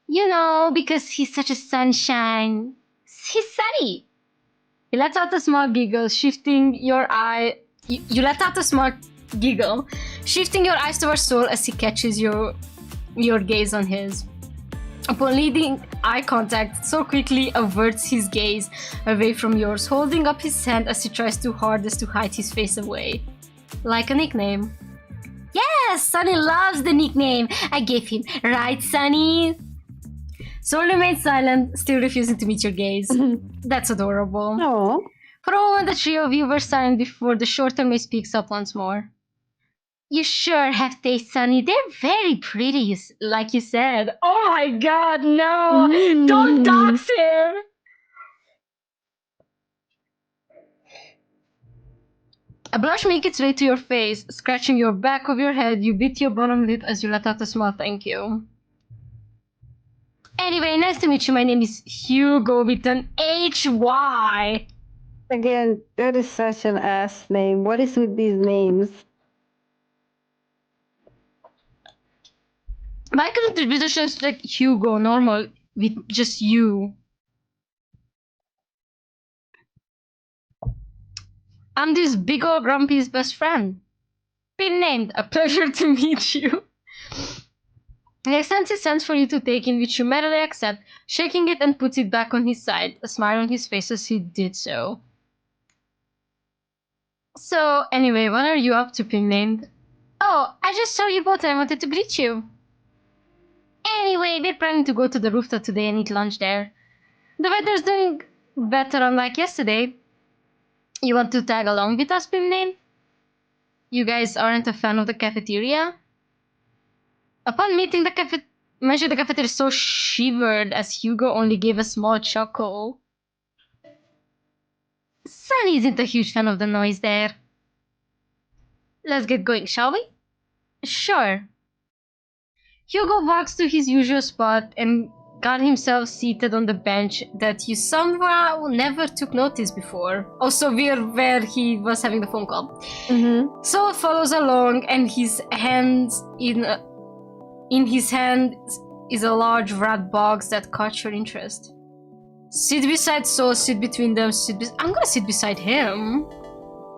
You know, because he's such a sunshine. He's sunny. He lets out a small giggle, shifting your eye. You let out a small giggle, shifting your eyes towards Sol as he catches your gaze on his. Upon leading eye contact, Sol quickly averts his gaze away from yours, holding up his hand as he tries too hardest to hide his face away. Like a nickname. Yes, Sunny loves the nickname I gave him, right, Sunny? Sol remains silent, still refusing to meet your gaze. That's adorable. Oh. For a moment, the three of you were silent before the shorter mate speaks up once more. You sure have taste, Sunny. They're very pretty, like you said. Oh my god, no! Don't dox him! A blush makes its way to your face. Scratching your back of your head, you bit your bottom lip as you let out a small thank you. Anyway, nice to meet you. My name is Hugo with an H-Y. Again, that is such an ass name. What is with these names? Why couldn't it be just like Hugo, normal, with just you? I'm this big old grumpy's best friend. Been named. A pleasure to meet you. He extends his hands for you to take in, which you merely accept, shaking it and puts it back on his side, a smile on his face as he did so. So, anyway, what are you up to, Pim named? Oh, I just saw you both and I wanted to greet you. Anyway, we're planning to go to the rooftop today and eat lunch there. The weather's doing better unlike yesterday. You want to tag along with us, Pimnane? You guys aren't a fan of the cafeteria? Upon meeting the cafeteria, so shivered as Hugo only gave a small chuckle. Sunny isn't a huge fan of the noise there. Let's get going, shall we? Sure. Hugo walks to his usual spot and got himself seated on the bench that you somehow never took notice before. Also, where he was having the phone call. So follows along, and his hands in his hand is a large rat box that caught your interest. Sit beside Sol, sit between them, I'm gonna sit beside him.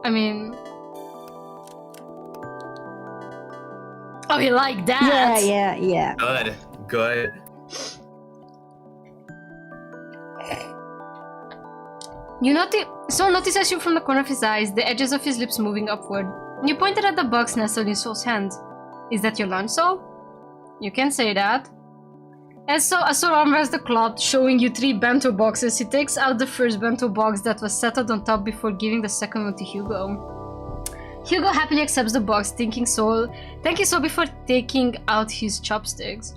I mean... Oh, you like that? Yeah. Good. Sol notices you from the corner of his eyes, the edges of his lips moving upward. You pointed at the box nestled in Sol's hand. Is that your lunch, Sol? You can say that. As Sol unwraps the cloth, showing you 3 bento boxes, he takes out the first bento box that was settled on top before giving the second one to Hugo. Hugo happily accepts the box, thank you Sol before taking out his chopsticks.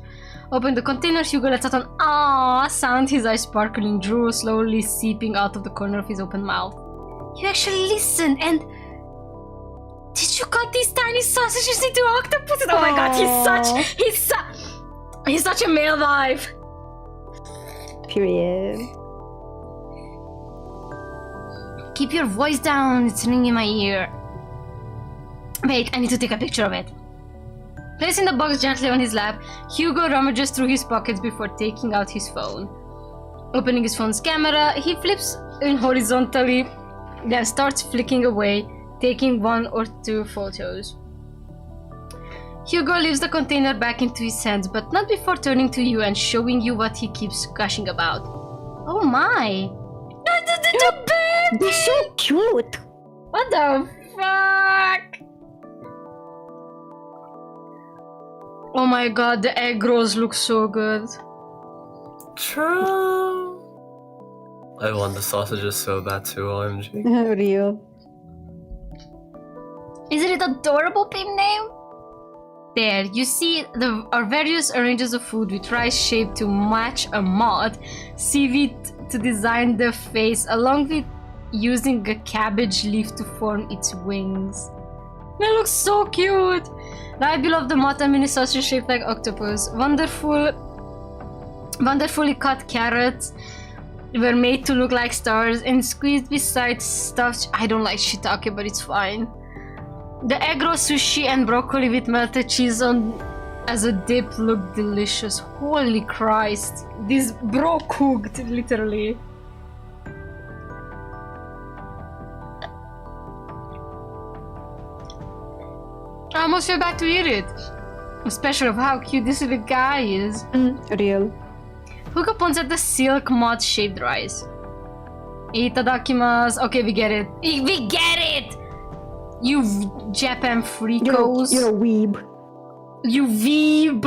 Open the container, Hugo lets out an "aww" sound, his eyes sparkling, drool slowly seeping out of the corner of his open mouth. You actually listened, and... Did you cut these tiny sausages into octopuses? Oh my god, he's such a male vibe. Period. Keep your voice down, it's ringing in my ear. Wait, I need to take a picture of it. Placing the box gently on his lap, Hugo rummages through his pockets before taking out his phone. Opening his phone's camera, he flips in horizontally, then starts flicking away, taking 1 or 2 photos. Hugo leaves the container back into his hands, but not before turning to you and showing you what he keeps gushing about. Oh my! The baby! They're so cute! What the fuck? Oh my god, the egg rolls look so good. True. I want the sausages so bad too, OMG. Real. Isn't it adorable, Pim name? There, you see our various arrangements of food with rice shaped to match a moth, seaweed to design the face, along with using a cabbage leaf to form its wings. They look so cute! Right below the moth, a mini sausage shaped like octopus. Wonderfully cut carrots were made to look like stars and squeezed beside stuffed. I don't like shiitake, but it's fine. The egg roll sushi and broccoli with melted cheese on as a dip looked delicious. Holy Christ. This bro cooked, literally. I almost feel bad to eat it. Especially of how cute this little guy is. Real. Hugo points at the silk mud shaped rice. Itadakimasu. Okay, we get it. We get it! You Japan freakos. You're a weeb. You weeb.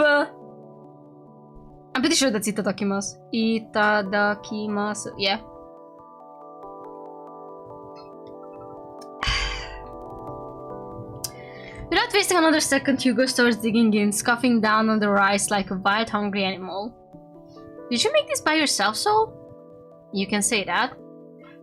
I'm pretty sure that's itadakimasu. Itadakimasu. Yeah. Without wasting another second, Hugo starts digging in, scoffing down on the rice like a wild, hungry animal. Did you make this by yourself, Sol? You can say that.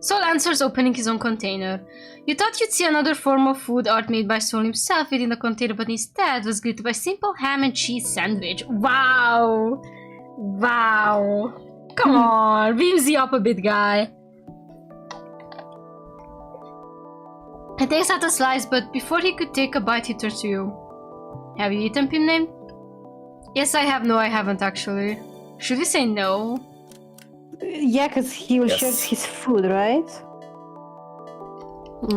Sol answers, opening his own container. You thought you'd see another form of food art made by Sol himself within the container, but instead was greeted by a simple ham and cheese sandwich. Wow! Wow! Come on, beams you up a bit, guy. He takes out a slice, but before he could take a bite, he turns to you. Have you eaten, Pim name? Yes, I have. No, I haven't actually. Should we say no? Yeah, because he will share his food, right?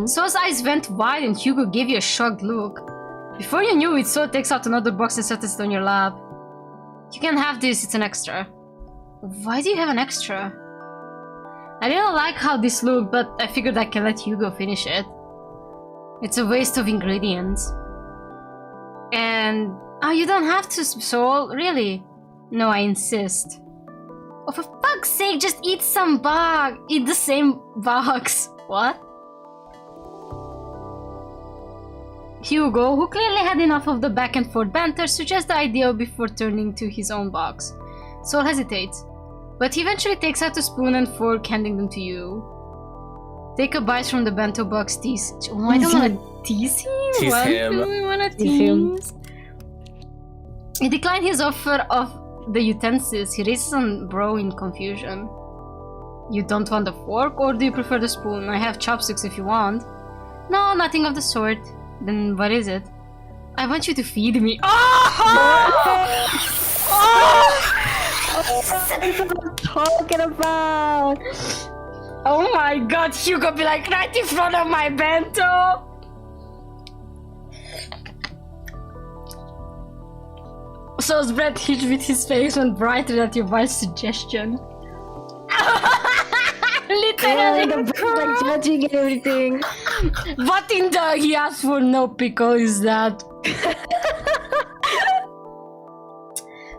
Sol's eyes went wide and Hugo gave you a shocked look. Before you knew it, Sol takes out another box and sets it on your lap. You can have this, it's an extra. Why do you have an extra? I didn't like how this looked, but I figured I can let Hugo finish it. It's a waste of ingredients. And... oh, you don't have to, Sol, really? No, I insist. Oh, for fuck's sake, just eat some box. Eat the same box. What? Hugo, who clearly had enough of the back and forth banter, suggests the idea before turning to his own box. Sol hesitates, but he eventually takes out a spoon and fork, handing them to you. Take a bite from the bento box, tease. Oh, I don't want to tease him. Tease him. We want to tease. He declined his offer of the utensils. He raises on bro in confusion. You don't want the fork, or do you prefer the spoon? I have chopsticks if you want. No, nothing of the sort. Then what is it? I want you to feed me. Oh! That's what I'm talking about. Oh my god, Hugo be like right in front of my bento. Sol's breath hitched with his face went brighter at your wife's suggestion. Literally, like judging and everything. What in the he asked for no pickle is that?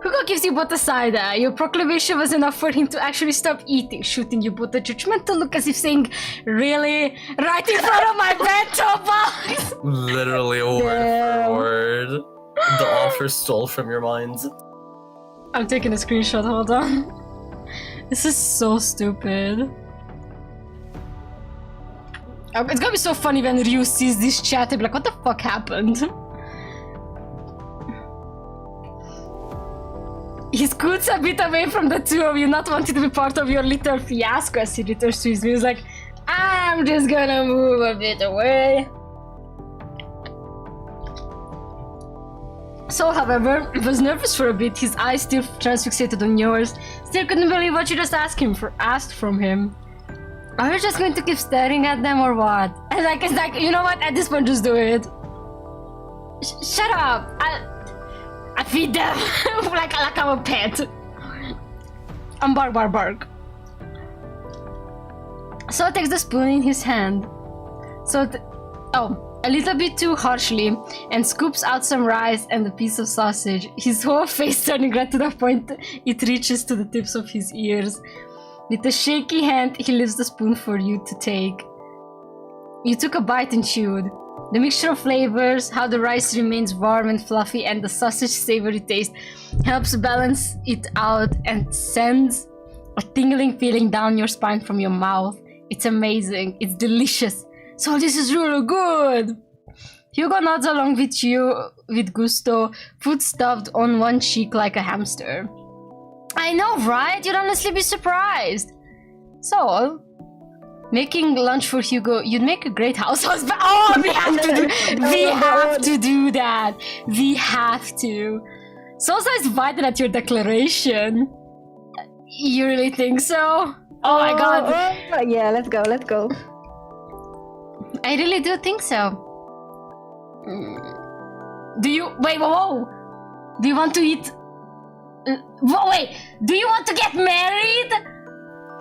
Hugo gives you both a side eye. Your proclamation was enough for him to actually stop eating, shooting you both a judgmental look as if saying, really? Right in front of my bento box? Literally word for word. The offer stole from your minds. I'm taking a screenshot, hold on. This is so stupid. It's gonna be so funny when Ryu sees this chat and be like, what the fuck happened? He scoots a bit away from the two of you, not wanting to be part of your little fiasco as he returns to his meal. He's like, I'm just gonna move a bit away. Sol, however, was nervous for a bit, his eyes still transfixated on yours. Still couldn't believe what you just asked from him. Are you just going to keep staring at them or what? And it's like, you know what? At this point, just do it. Shut up! I feed them like I'm a pet. I'm bark. Sol takes the spoon in his hand. A little bit too harshly, and scoops out some rice and a piece of sausage. His whole face turning red to the point it reaches to the tips of his ears. With a shaky hand, he lifts the spoon for you to take. You took a bite and chewed. The mixture of flavors, how the rice remains warm and fluffy, and the sausage savory taste helps balance it out and sends a tingling feeling down your spine from your mouth. It's amazing. It's delicious. So this is really good. Hugo nods along with you with gusto, foot stuffed on one cheek like a hamster. I know, right? You'd honestly be surprised. So, making lunch for Hugo, you'd make a great house husband. Oh, we have to do that. We have to. Sosa is invited at your declaration. You really think so? Oh my god. Yeah, let's go. I really do think so. Do you... Wait, whoa. Do you want to eat... Wait, do you want to get married?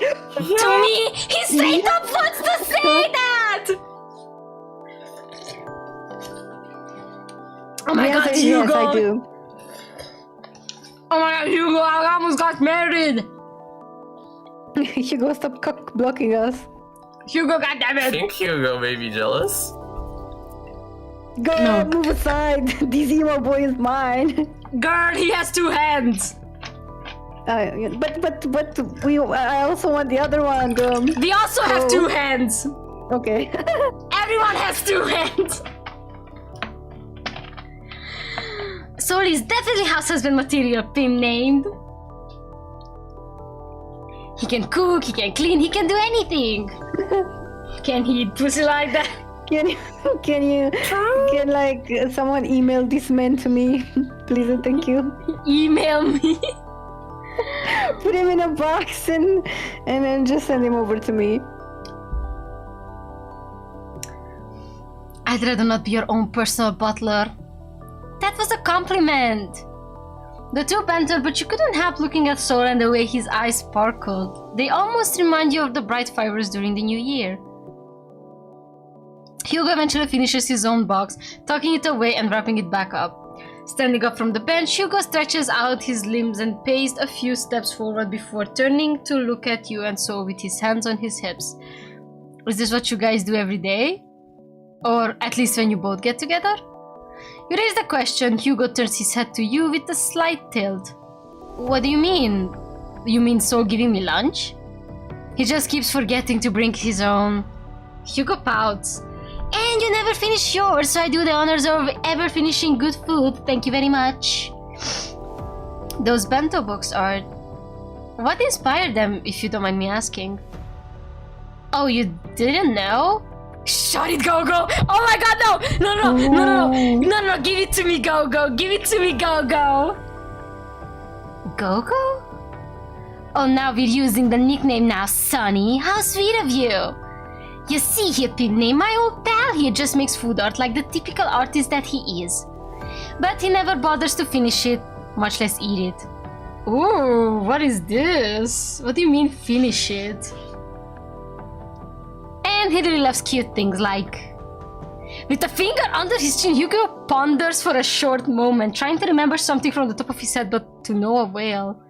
To me? He straight up wants to say that! Oh my god, Hugo! Yes, I do. Oh my god, Hugo, I almost got married! Hugo, stop cock blocking us. Hugo, goddammit! I think Hugo may be jealous. Go, No. move aside. This emo boy is mine. Girl, he has 2 hands! But I also want the other one. We also have 2 hands! Okay. Everyone has 2 hands! Soul is definitely house husband material, Pim named. He can cook, he can clean, he can do anything. Can he eat pussy like that? Can like someone email this man to me, please and thank you. Email me. Put him in a box and then just send him over to me. I'd rather not be your own personal butler. That was a compliment. The two bantered, but you couldn't help looking at Soul and the way his eyes sparkled. They almost remind you of the bright fires during the new year. Hugo eventually finishes his own box, tucking it away and wrapping it back up. Standing up from the bench, Hugo stretches out his limbs and paced a few steps forward before turning to look at you and Soul with his hands on his hips. Is this what you guys do every day? Or at least when you both get together? You raise the question. Hugo turns his head to you with a slight tilt. What do you mean? You mean Soul giving me lunch? He just keeps forgetting to bring his own. Hugo pouts. And you never finish yours, so I do the honors of ever finishing good food. Thank you very much. Those bento box art. What inspired them, if you don't mind me asking? Oh, you didn't know? Shut it, Go-Go! Oh my god, no! No, give it to me, Go-Go! Give it to me, Go-Go! Go-Go? Oh, now we're using the nickname now, Sonny. How sweet of you! You see here, Pimney, my old pal here just makes food art like the typical artist that he is. But he never bothers to finish it, much less eat it. Ooh, what is this? What do you mean, finish it? And he really loves cute things like... With a finger under his chin, Hugo ponders for a short moment, trying to remember something from the top of his head, but to no avail.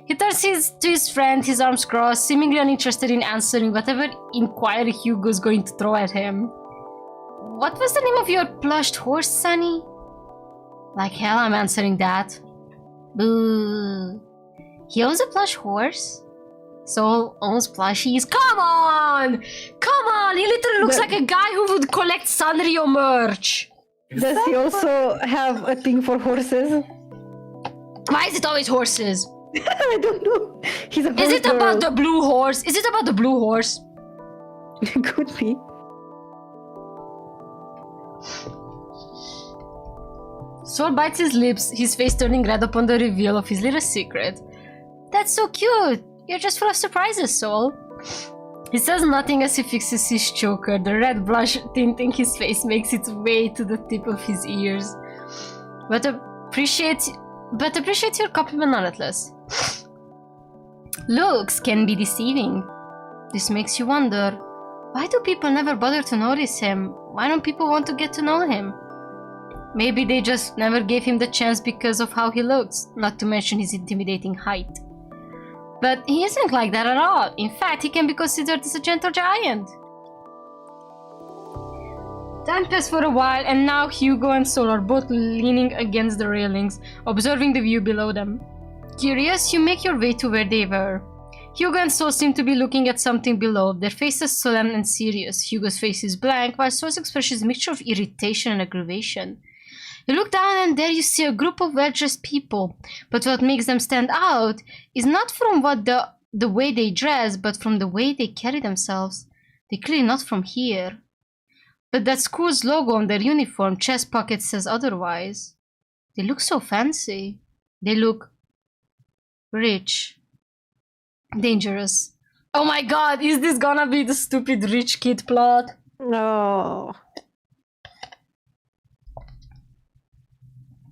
He turns to his friend, his arms crossed, seemingly uninterested in answering whatever inquiry Hugo's going to throw at him. What was the name of your plushed horse, Sonny? Like hell, I'm answering that. Boo. He owns a plush horse? Soul owns plushies? Come on! Come on! He literally looks like a guy who would collect Sanrio merch. Does he also have a thing for horses? Why is it always horses? I don't know. He's a horse Is it girl. about the blue horse? Is it about the blue horse? Could be. Soul bites his lips, his face turning red upon the reveal of his little secret. That's so cute! You're just full of surprises, Soul. He says nothing as he fixes his choker. The red blush tinting his face makes its way to the tip of his ears. But appreciate your compliment nonetheless. Looks can be deceiving. This makes you wonder, why do people never bother to notice him? Why don't people want to get to know him? Maybe they just never gave him the chance because of how he looks, not to mention his intimidating height. But he isn't like that at all. In fact, he can be considered as a gentle giant. Time passed for a while, and now Hugo and Soul are both leaning against the railings, observing the view below them. Curious, you make your way to where they were. Hugo and Soul seem to be looking at something below, their faces solemn and serious. Hugo's face is blank, while Soul's expression is a mixture of irritation and aggravation. You look down and there you see a group of well-dressed people, but what makes them stand out is not from what the the way they dress, but from the way they carry themselves. They're clearly not from here. But that school's logo on their uniform, chest pocket, says otherwise. They look so fancy. They look rich. Dangerous. Oh my god, is this gonna be the stupid rich kid plot? No.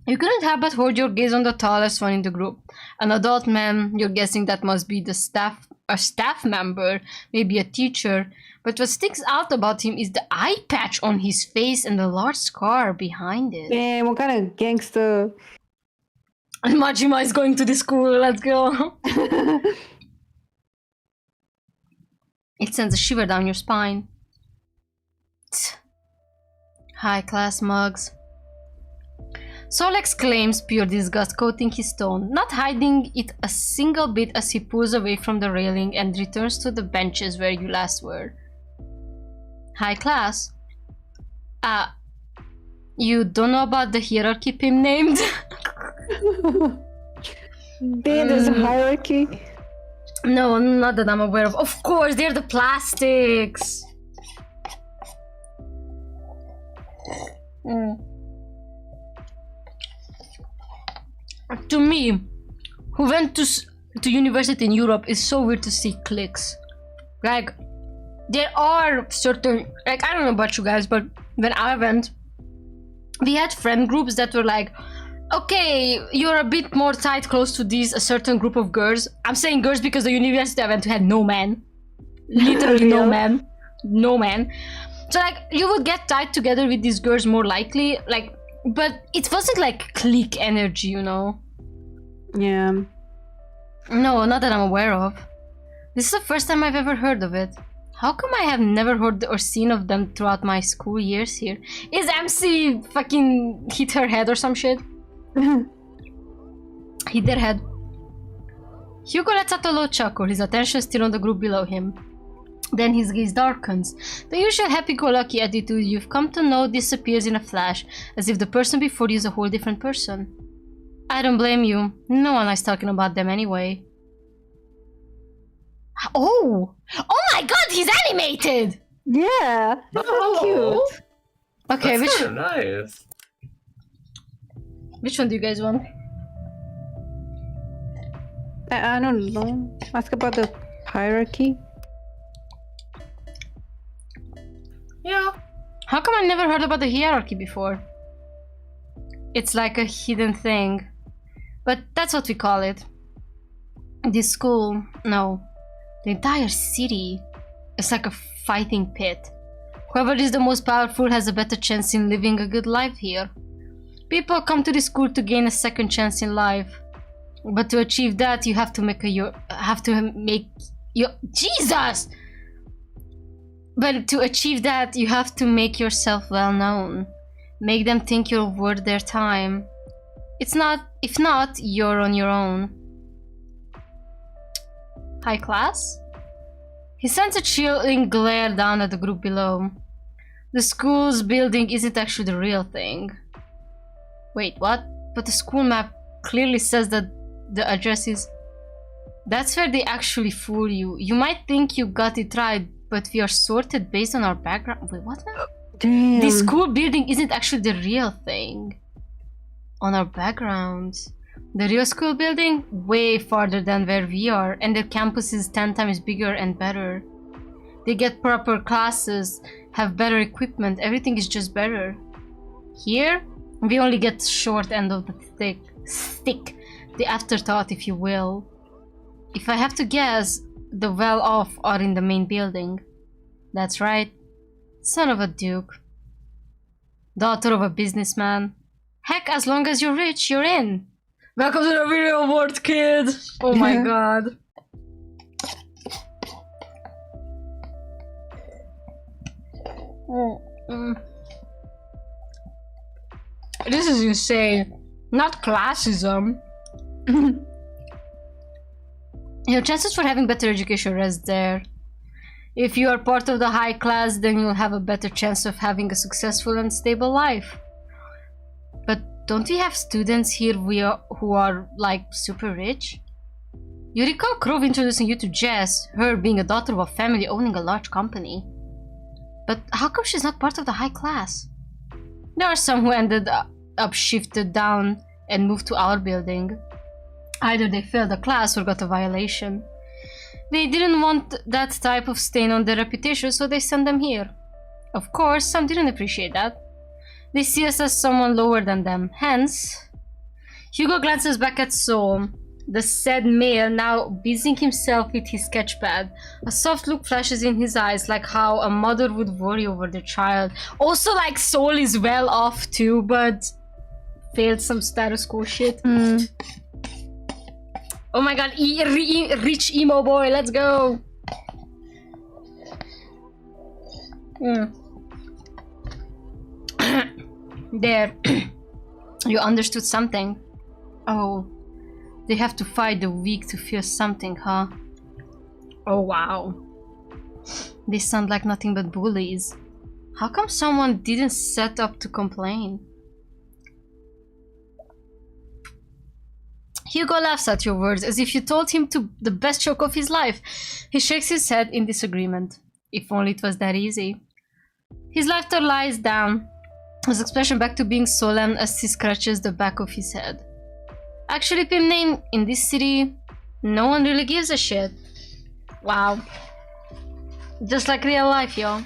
You couldn't help but hold your gaze on the tallest one in the group. An adult man, you're guessing that must be a staff member, maybe a teacher. But what sticks out about him is the eye patch on his face and the large scar behind it. Man, what kind of gangster? And Majima is going to the school, let's go. It sends a shiver down your spine. High class mugs. Sol exclaims, pure disgust coating his tone, not hiding it a single bit as he pulls away from the railing and returns to the benches where you last were. High class? You don't know about the hierarchy pimp named? There's a hierarchy. No, not that I'm aware of. Of course, they're the plastics. To me, who went to university in Europe, is so weird to see cliques. Like, there are certain, like, I don't know about you guys, but when I went, we had friend groups that were like, okay, you're a bit more tight close to a certain group of girls. I'm saying girls because the university I went to had no men. Literally no men. No men. So like, you would get tied together with these girls more likely, like, but it wasn't like clique energy, you know? Yeah. No, not that I'm aware of. This is the first time I've ever heard of it. How come I have never heard or seen of them throughout my school years here? Is MC fucking hit her head or some shit? Hit their head. Hugo lets out a low chuckle, his attention still on the group below him. Then his gaze darkens. The usual happy-go-lucky attitude you've come to know disappears in a flash, as if the person before you is a whole different person. I don't blame you. No one likes talking about them anyway. Oh! Oh my god, he's animated! Yeah, that's so cute. Okay, That's kinda nice. which one do you guys want? I don't know. Ask about the hierarchy. Yeah. How come I never heard about the hierarchy before? It's like a hidden thing. But that's what we call it. This school, no. The entire city is like a fighting pit. Whoever is the most powerful has a better chance in living a good life here. People come to this school to gain a second chance in life. But to achieve that, you have to make Jesus! But to achieve that, you have to make yourself well known. Make them think you're worth their time. If not, you're on your own. High class? He sends a chilling glare down at the group below. The school's building isn't actually the real thing. Wait, what? But the school map clearly says that the address is... That's where they actually fool you. You might think you got it right, but we are sorted based on our background. Wait, what now? Damn. The school building isn't actually the real thing. On our backgrounds. The real school building? Way farther than where we are, and their campus is 10 times bigger and better. They get proper classes, have better equipment, everything is just better. Here, we only get the short end of the stick, the afterthought, if you will. If I have to guess, the well-off are in the main building. That's right. Son of a duke. Daughter of a businessman. Heck, as long as you're rich, you're in. Welcome to the video world, kid! Oh my god. This is insane. Not classism. Your chances for having better education rest there. If you are part of the high class, then you'll have a better chance of having a successful and stable life. But don't we have students here who are like super rich? You recall Grove introducing you to Jess, her being a daughter of a family owning a large company. But how come she's not part of the high class? There are some who ended up shifted down and moved to our building. Either they failed the class or got a violation. They didn't want that type of stain on their reputation, so they sent them here. Of course, some didn't appreciate that. They see us as someone lower than them. Hence, Hugo glances back at Saul, the said male now busying himself with his sketchpad. A soft look flashes in his eyes, like how a mother would worry over their child. Also, like, Saul is well off too, but failed some status quo shit. Oh my god, rich emo boy, let's go! There. You understood something. Oh. They have to fight the weak to feel something, huh? Oh wow. They sound like nothing but bullies. How come someone didn't set up to complain? Hugo laughs at your words as if you told him the best joke of his life. He shakes his head in disagreement. If only it was that easy. His laughter lies down, his expression back to being solemn as he scratches the back of his head. Actually, pimp name, in this city, no one really gives a shit. Wow. Just like real life, y'all.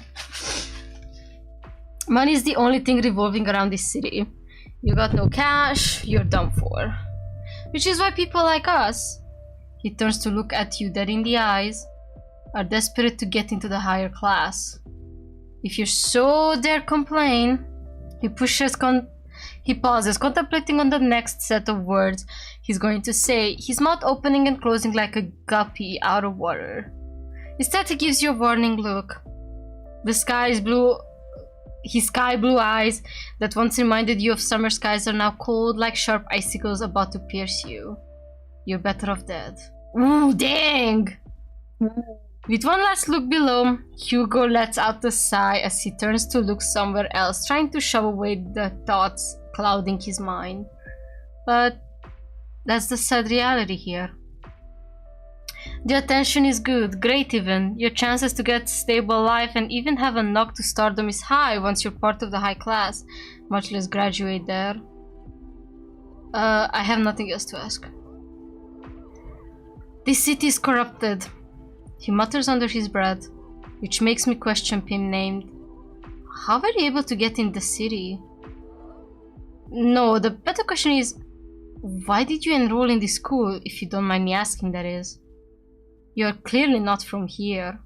Money is the only thing revolving around this city. You got no cash, you're done for. Which is why people like us, he turns to look at you dead in the eyes, are desperate to get into the higher class. If you so dare complain, he pauses, contemplating on the next set of words he's going to say, his mouth opening and closing like a guppy out of water. Instead, he gives you a warning look. The sky is blue. His sky blue eyes that once reminded you of summer skies are now cold like sharp icicles about to pierce you. You're better off dead. Ooh, dang! With one last look below, Hugo lets out a sigh as he turns to look somewhere else, trying to shove away the thoughts clouding his mind. But that's the sad reality here. The attention is good, great even. Your chances to get stable life and even have a knock to stardom is high once you're part of the high class, much less graduate there. I have nothing else to ask. This city is corrupted, he mutters under his breath, which makes me question Pim named. How were you able to get in the city? No, the better question is, why did you enroll in this school, if you don't mind me asking, that is? You're clearly not from here.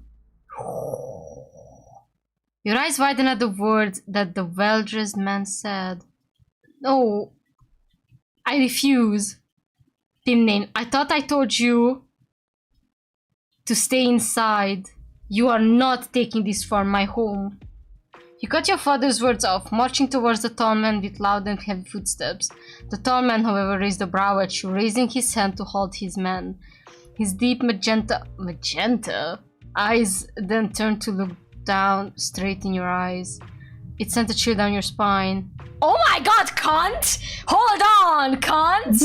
Your eyes widen at the words that the well-dressed man said. No, I refuse. Timnane, I thought I told you to stay inside. You are not taking this from my home. You cut your father's words off, marching towards the tall man with loud and heavy footsteps. The tall man, however, raised a brow at you, raising his hand to halt his man. His deep magenta eyes then turned to look down straight in your eyes. It sent a chill down your spine. Oh my god, cunt! Hold on, cunt!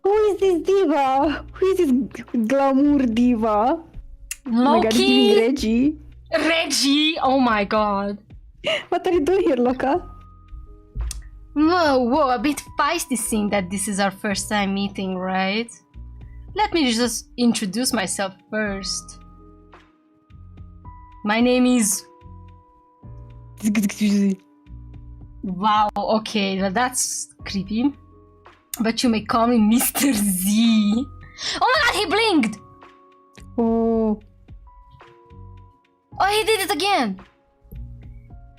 Who is this diva? Who is this glamour diva? Loki? Oh my god, it's Reggie. Reggie! Oh my god. What are you doing here, Loka? Whoa, a bit feisty seeing that this is our first time meeting, right? Let me just introduce myself first. My name is... Wow, okay, well, that's creepy. But you may call me Mr. Z. Oh my god, he blinked! Oh. Oh, he did it again!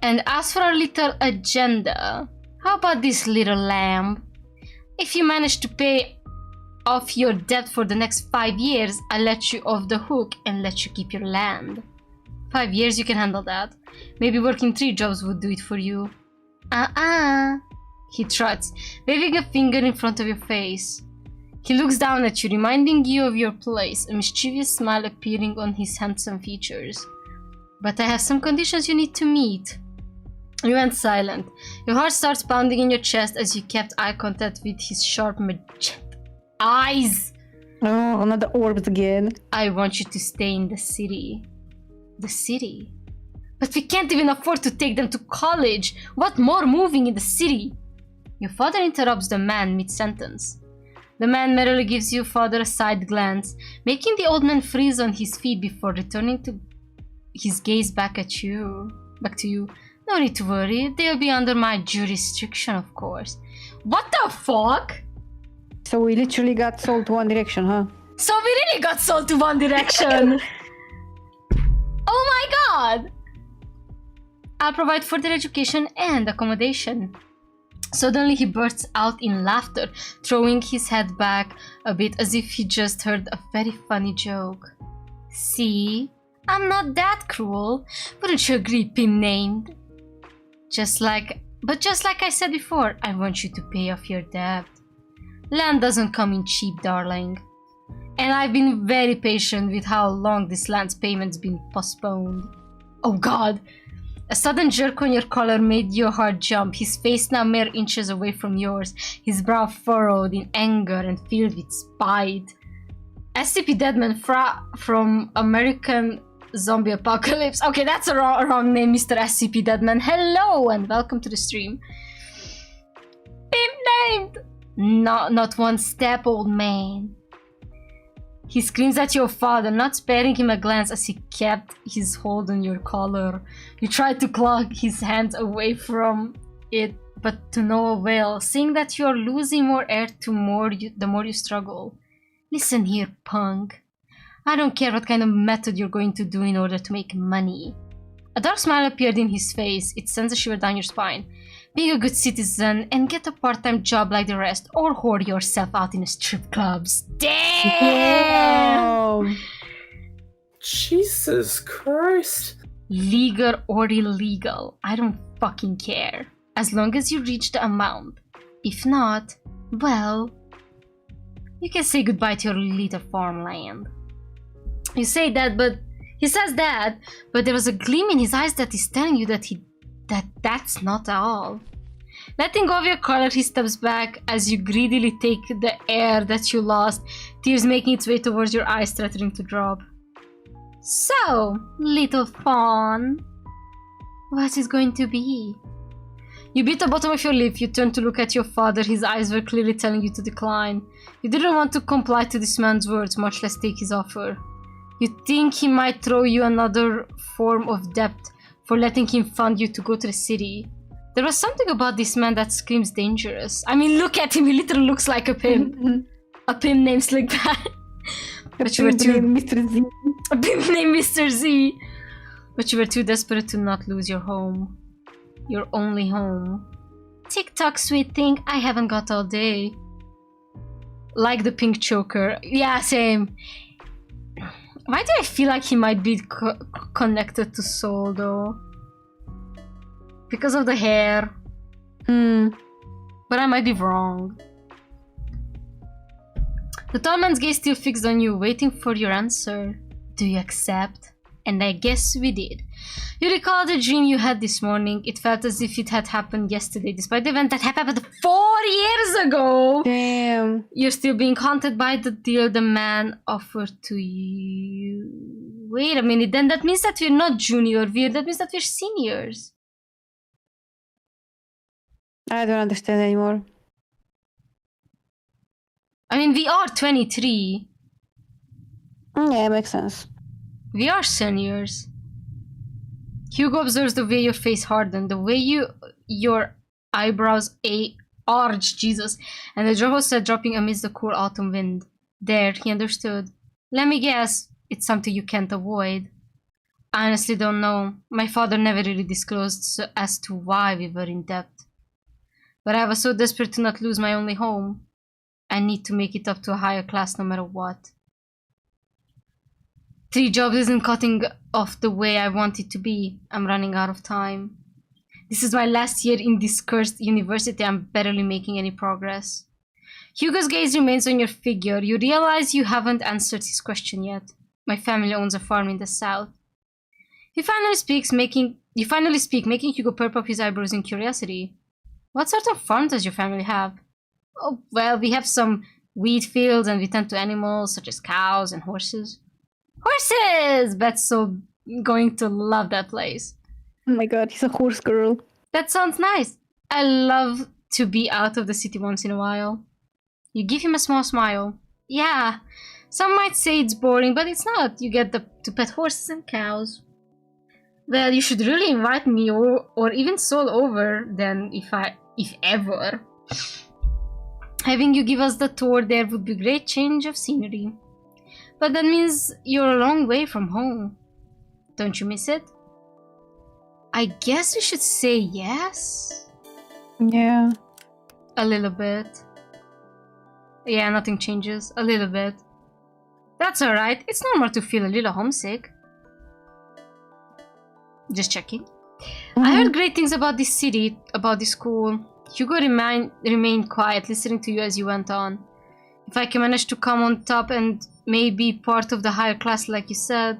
And as for our little agenda, how about this, little lamb? If you manage to pay off your debt for the next 5 years, I'll let you off the hook and let you keep your land. 5 years, you can handle that. Maybe working 3 jobs would do it for you. He trots, waving a finger in front of your face. He looks down at you, reminding you of your place, a mischievous smile appearing on his handsome features. But I have some conditions you need to meet. You went silent. Your heart starts pounding in your chest as you kept eye contact with his sharp magenta eyes. Oh, not the orbs again. I want you to stay in the city. The city? But we can't even afford to take them to college. What more moving in the city? Your father interrupts the man mid-sentence. The man merely gives your father a side glance, making the old man freeze on his feet before returning to his gaze back to you. No need to worry, they'll be under my jurisdiction, of course. What the fuck? So we literally got sold to One Direction, huh? So we really got sold to One Direction. Oh my god! I'll provide further education and accommodation. Suddenly he bursts out in laughter, throwing his head back a bit as if he just heard a very funny joke. See? I'm not that cruel. Wouldn't you agree, pin named? Just like I said before, I want you to pay off your debt. Land doesn't come in cheap, darling. And I've been very patient with how long this land's payment's been postponed. Oh god! A sudden jerk on your collar made your heart jump, his face now mere inches away from yours, his brow furrowed in anger and filled with spite. SCP Deadman from American Zombie Apocalypse. Okay, that's a wrong name, Mr. SCP Deadman. Hello and welcome to the stream. Pimp named! Not one step, old man. He screams at your father, not sparing him a glance as he kept his hold on your collar. You tried to claw his hands away from it, but to no avail, seeing that you are losing more air the more you struggle. Listen here, punk. I don't care what kind of method you're going to do in order to make money. A dark smile appeared in his face. It sends a shiver down your spine. Be a good citizen and get a part-time job like the rest, or whore yourself out in strip clubs. Damn! Jesus Christ. Legal or illegal, I don't fucking care. As long as you reach the amount. If not, well, you can say goodbye to your little farmland. You say that, but he says that, but there was a gleam in his eyes that is telling you that that's not all. Letting go of your collar, he steps back as you greedily take the air that you lost, tears making its way towards your eyes, threatening to drop. So, little fawn, what is going to be? You bit the bottom of your lip, you turn to look at your father, his eyes were clearly telling you to decline. You didn't want to comply to this man's words, much less take his offer. You think he might throw you another form of debt for letting him fund you to go to the city. There was something about this man that screams dangerous. I mean, look at him, he literally looks like a pimp. A pimp named Slickback. But you were too... Mr. Z. A pimp named Mr. Z. But you were too desperate to not lose your home. Your only home. Tick-tock, sweet thing, I haven't got all day. Like the pink choker. Yeah, same. Why do I feel like he might be connected to Soul, though? Because of the hair. But I might be wrong. The tall man's gaze still fixed on you, waiting for your answer. Do you accept? And I guess we did. You recall the dream you had this morning. It felt as if it had happened yesterday, despite the event that happened 4 years ago. Damn. You're still being haunted by the deal the man offered to you. Wait a minute, then that means that we're not junior, that means that we're seniors. I don't understand anymore. I mean, we are 23. Yeah, makes sense. We are seniors. Hugo observes the way your face hardened, the way your eyebrows arched, Jesus, and the jaw said dropping amidst the cool autumn wind. There, he understood. Let me guess, it's something you can't avoid. I honestly don't know. My father never really disclosed as to why we were in debt. But I was so desperate to not lose my only home. I need to make it up to a higher class no matter what. 3 jobs isn't cutting off the way I want it to be. I'm running out of time. This is my last year in this cursed university. I'm barely making any progress. Hugo's gaze remains on your figure. You realize you haven't answered his question yet. My family owns a farm in the south. You finally speak, making Hugo perk up his eyebrows in curiosity. What sort of farm does your family have? Oh, well, we have some wheat fields, and we tend to animals such as cows and horses. Horses! Bet's so going to love that place. Oh my god, he's a horse girl. That sounds nice. I love to be out of the city once in a while. You give him a small smile. Yeah, some might say it's boring, but it's not. You get to pet horses and cows. Well, you should really invite me or even Sol over then if ever. Having you give us the tour there would be a great change of scenery. But that means you're a long way from home. Don't you miss it? I guess we should say yes? Yeah. A little bit. Yeah, nothing changes. A little bit. That's alright. It's normal to feel a little homesick. Just checking. I heard great things about this city, about this school. Hugo remained quiet, listening to you as you went on. If I can manage to come on top and maybe part of the higher class like you said,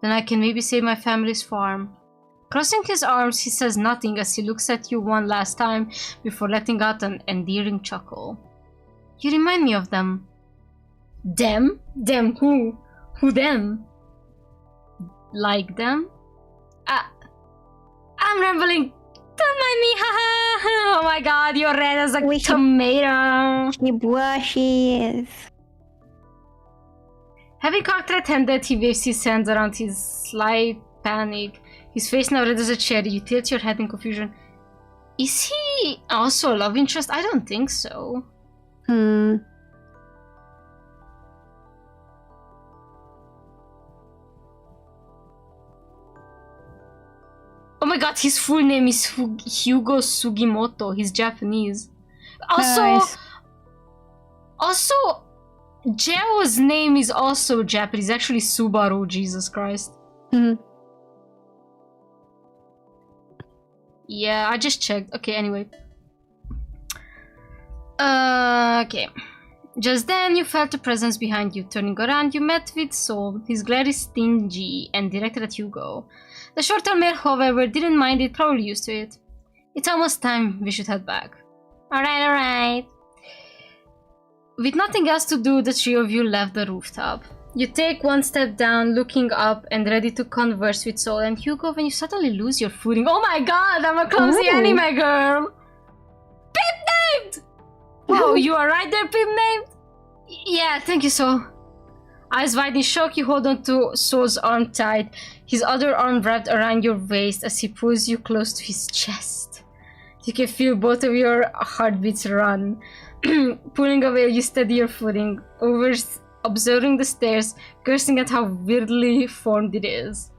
then I can maybe save my family's farm. Crossing his arms, he says nothing as he looks at you one last time before letting out an endearing chuckle. You remind me of them. Them? Them who? Who them? Like them? I'm rambling. Don't mind me, haha. Oh my god, you're red as a tomato. She blushes. Having cocktail attended, he waves his hands around his slight panic. His face now red as a cherry. You tilt your head in confusion. Is he also a love interest? I don't think so. Oh my god, his full name is Hugo Sugimoto. He's Japanese. Also, Jeo's name is also Japanese. Actually, Subaru. Jesus Christ. Yeah, I just checked. Okay, anyway. Okay. Just then, you felt a presence behind you. Turning around, you met with Sol. His glare is stingy and directed at Hugo. The short-term male, however, didn't mind it, probably used to it. It's almost time we should head back. Alright. With nothing else to do, the three of you left the rooftop. You take one step down, looking up and ready to converse with Sol and Hugo when you suddenly lose your footing. Oh my god, I'm a clumsy anime girl! Pip named! Whoa, you are right there, Pip named? Yeah, thank you, Sol. Eyes wide in shock, you hold on to Sol's arm tight, his other arm wrapped around your waist as he pulls you close to his chest. You can feel both of your heartbeats run. Pulling away, you steady your footing, observing the stairs, cursing at how weirdly formed it is.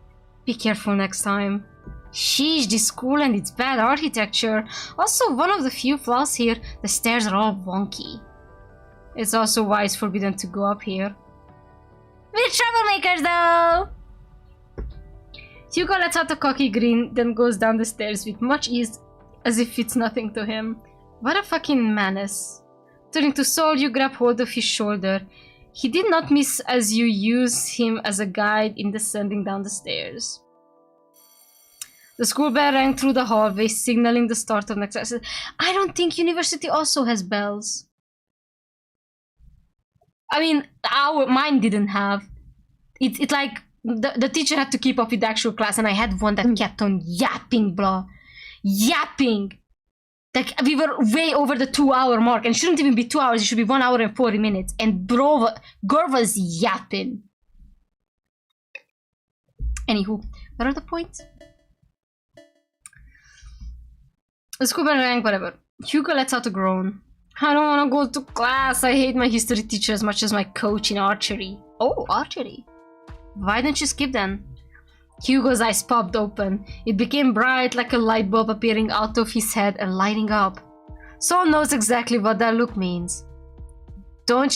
Be careful next time. Sheesh, this school and its bad architecture. Also, one of the few flaws here, the stairs are all wonky. It's also why it's forbidden to go up here. We're troublemakers though! Hugo lets out a cocky grin, then goes down the stairs with much ease as if it's nothing to him. What a fucking menace. Turning to Sol, you grab hold of his shoulder. He did not miss as you use him as a guide in descending down the stairs. The school bell rang through the hallway, signaling the start of next class. I don't think university also has bells. I mean, mine didn't have. It's like the teacher had to keep up with the actual class, and I had one that kept on yapping, blah. Yapping! Like, we were way over the 2-hour mark, and it shouldn't even be 2 hours, it should be 1 hour and 40 minutes. And girl was yapping. Anywho, what are the points? The school bell rang, whatever. Hugo lets out a groan. I don't want to go to class. I hate my history teacher as much as my coach in archery. Oh, archery. Why don't you skip then? Hugo's eyes popped open. It became bright like a light bulb appearing out of his head and lighting up. Sol knows exactly what that look means. Don't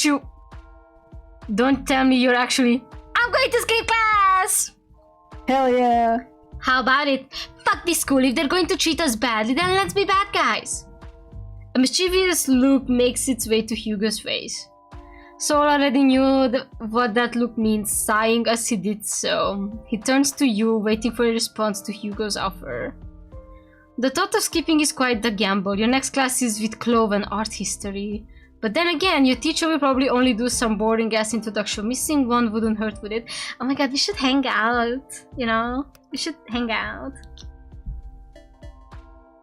tell me you're actually... I'm going to skip class! Hell yeah. How about it? Fuck this school. If they're going to treat us badly, then let's be bad guys. A mischievous look makes its way to Hugo's face. Sol already knew what that look means, sighing as he did so. He turns to you, waiting for a response to Hugo's offer. The thought of skipping is quite the gamble. Your next class is with Clove and art history. But then again, your teacher will probably only do some boring ass introduction. Missing one wouldn't hurt with it. Oh my god, we should hang out, you know? We should hang out.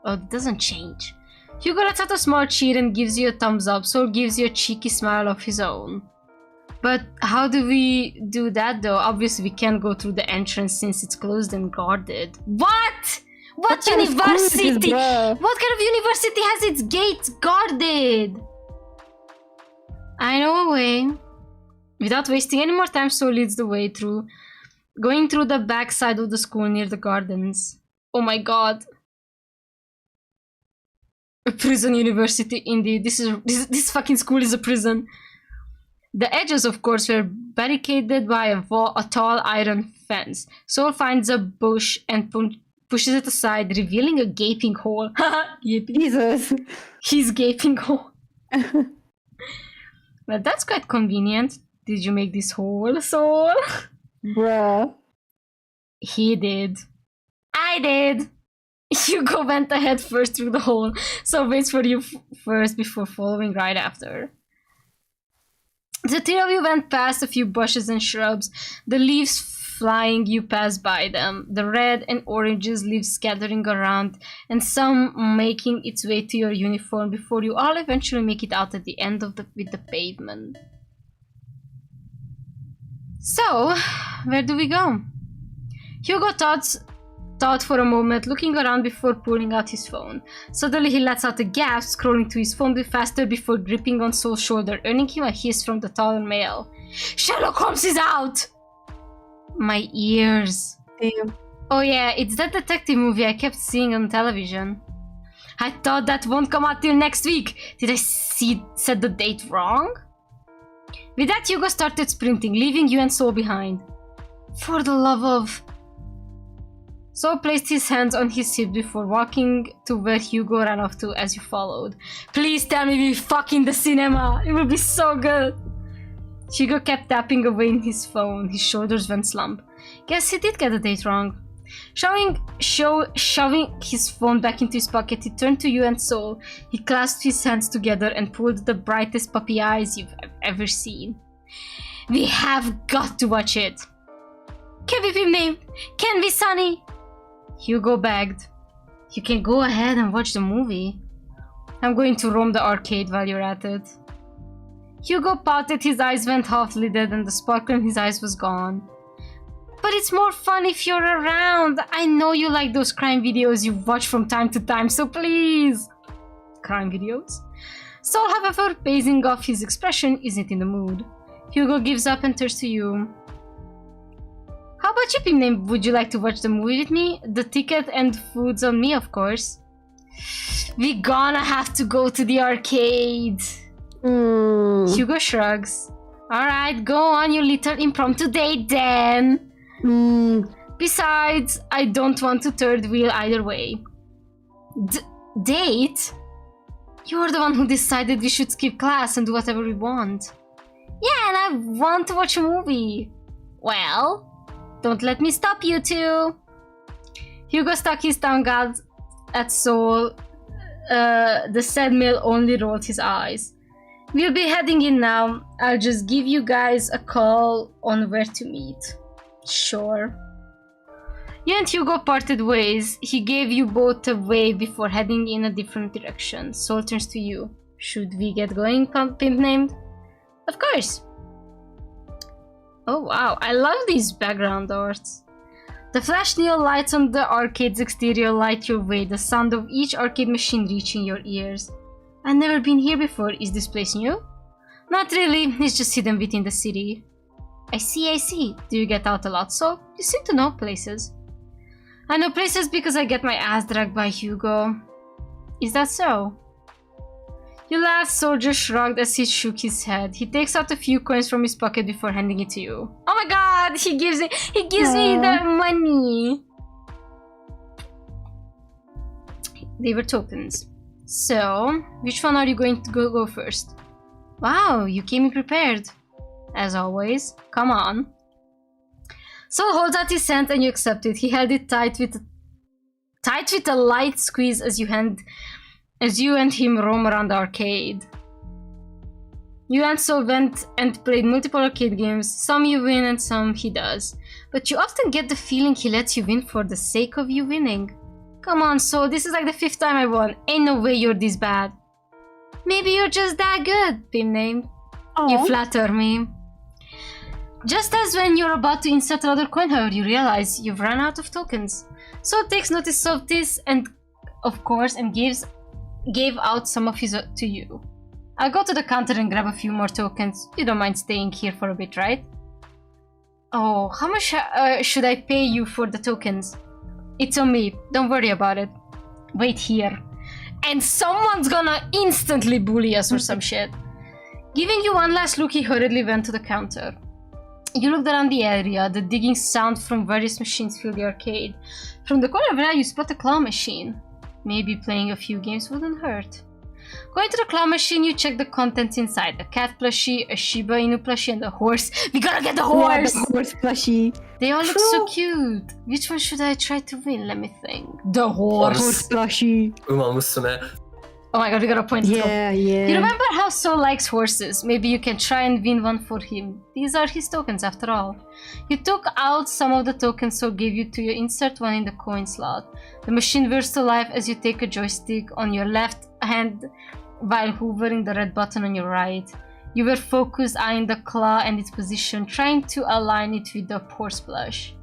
Oh, it doesn't change. Hugo lets out a small cheer and gives you a thumbs up. Soul gives you a cheeky smile of his own. But how do we do that though? Obviously we can't go through the entrance since it's closed and guarded. What? What university? What kind of university has its gates guarded? I know a way. Without wasting any more time, Soul leads the way through, going through the back side of the school near the gardens. Oh my god. A prison university, indeed. This fucking school is a prison. The edges, of course, were barricaded by a tall iron fence. Soul finds a bush and pushes it aside, revealing a gaping hole. Jesus. His gaping hole. Well, that's quite convenient. Did you make this hole, Soul? Bruh. He did. I did. Hugo went ahead first through the hole, so waits for you first before following right after. The three of you went past a few bushes and shrubs, the leaves flying, you passed by them, the red and oranges leaves scattering around, and some making its way to your uniform before you all eventually make it out at the end of with the pavement. So, where do we go? Hugo thought for a moment, looking around before pulling out his phone. Suddenly he lets out a gasp, scrolling to his phone a bit faster before gripping on Soul's shoulder, earning him a hiss from the taller male. Sherlock Holmes is out! My ears. Damn. Oh yeah, it's that detective movie I kept seeing on television. I thought that won't come out till next week. Did I set the date wrong? With that, Hugo started sprinting, leaving you and Soul behind. For the love of... Soul placed his hands on his hip before walking to where Hugo ran off to as you followed. Please tell me we fuck in the cinema. It will be so good. Hugo kept tapping away in his phone. His shoulders went slump. Guess he did get the date wrong. Shoving his phone back into his pocket, he turned to you and Soul. He clasped his hands together and pulled the brightest puppy eyes you've ever seen. We have got to watch it. Can we be named? Can we, Sonny? Hugo begged. You can go ahead and watch the movie. I'm going to roam the arcade while you're at it. Hugo pouted, his eyes went half-lidded and the sparkle in his eyes was gone. But it's more fun if you're around. I know you like those crime videos you watch from time to time, so please. Crime videos? Soul, however, basing off his expression, isn't in the mood. Hugo gives up and turns to you. How about you, Pim Name? Would you like to watch the movie with me? The ticket and food's on me, of course. We gonna have to go to the arcade. Hugo shrugs. Alright, go on your little impromptu date then. Besides, I don't want to third wheel either way. Date? You're the one who decided we should skip class and do whatever we want. Yeah, and I want to watch a movie. Well, don't let me stop you two. Hugo stuck his tongue out at Soul. The said male only rolled his eyes. We'll be heading in now. I'll just give you guys a call on where to meet. Sure. You and Hugo parted ways. He gave you both a wave before heading in a different direction. Soul turns to you. Should we get going, Pimp Named? Of course. Oh wow, I love these background arts. The flash neon lights on the arcade's exterior light your way, the sound of each arcade machine reaching your ears. I've never been here before. Is this place new? Not really, it's just hidden within the city. I see. Do you get out a lot, Soul? You seem to know places. I know places because I get my ass dragged by Hugo. Is that so? Your last soldier shrugged as he shook his head. He takes out a few coins from his pocket before handing it to you. Oh my god, he gives me the money. They were tokens. So, which one are you going to go first? Wow, you came in prepared. As always. Come on. Soul holds out his hand and you accept it. He held it tight with a light squeeze as you and him roam around the arcade. You and Sol went and played multiple arcade games. Some you win and some he does. But you often get the feeling he lets you win for the sake of you winning. Come on, Sol, this is like the 5th time I won. Ain't no way you're this bad. Maybe you're just that good, Pim named. You flatter me. Just as when you're about to insert another coin, however, you realize you've run out of tokens. Sol takes notice of this and, of course, and gave out some of his to you. I'll go to the counter and grab a few more tokens. You don't mind staying here for a bit, right? Oh, how much should I pay you for the tokens? It's on me. Don't worry about it. Wait here. And someone's gonna instantly bully us or some shit. Giving you one last look, he hurriedly went to the counter. You looked around the area. The digging sound from various machines filled the arcade. From the corner of your eye, you spot a claw machine. Maybe playing a few games wouldn't hurt. Going to the claw machine, you check the contents inside. A cat plushie, a Shiba Inu plushie, and a horse. We gotta get the horse! Yeah, the horse plushie. They all look so cute. Which one should I try to win? Let me think. The horse. Horse plushie. Oh my god, we got a point. Yeah. You remember how Sol likes horses? Maybe you can try and win one for him. These are his tokens after all. You took out some of the tokens Sol gave you to you. Insert one in the coin slot. The machine whirs to life as you take a joystick on your left hand while hovering the red button on your right. You were focused, eyeing the claw and its position, trying to align it with the horse plush.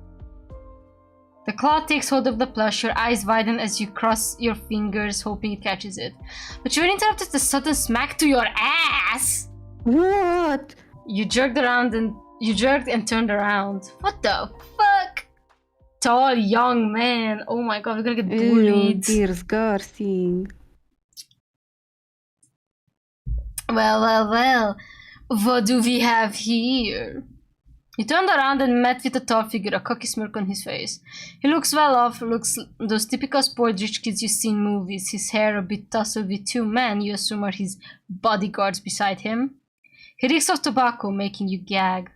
The claw takes hold of the plush, your eyes widen as you cross your fingers, hoping it catches it. But you were interrupted with a sudden smack to your ass! What? You jerked and turned around. What the fuck? Tall, young man. Oh my god, we're gonna get bullied. Ew, disgusting. Well. What do we have here? He turned around and met with a tall figure, a cocky smirk on his face. He looks well off, looks those typical spoiled rich kids you see in movies. His hair a bit tousled with 2 men you assume are his bodyguards beside him. He reeks of tobacco, making you gag.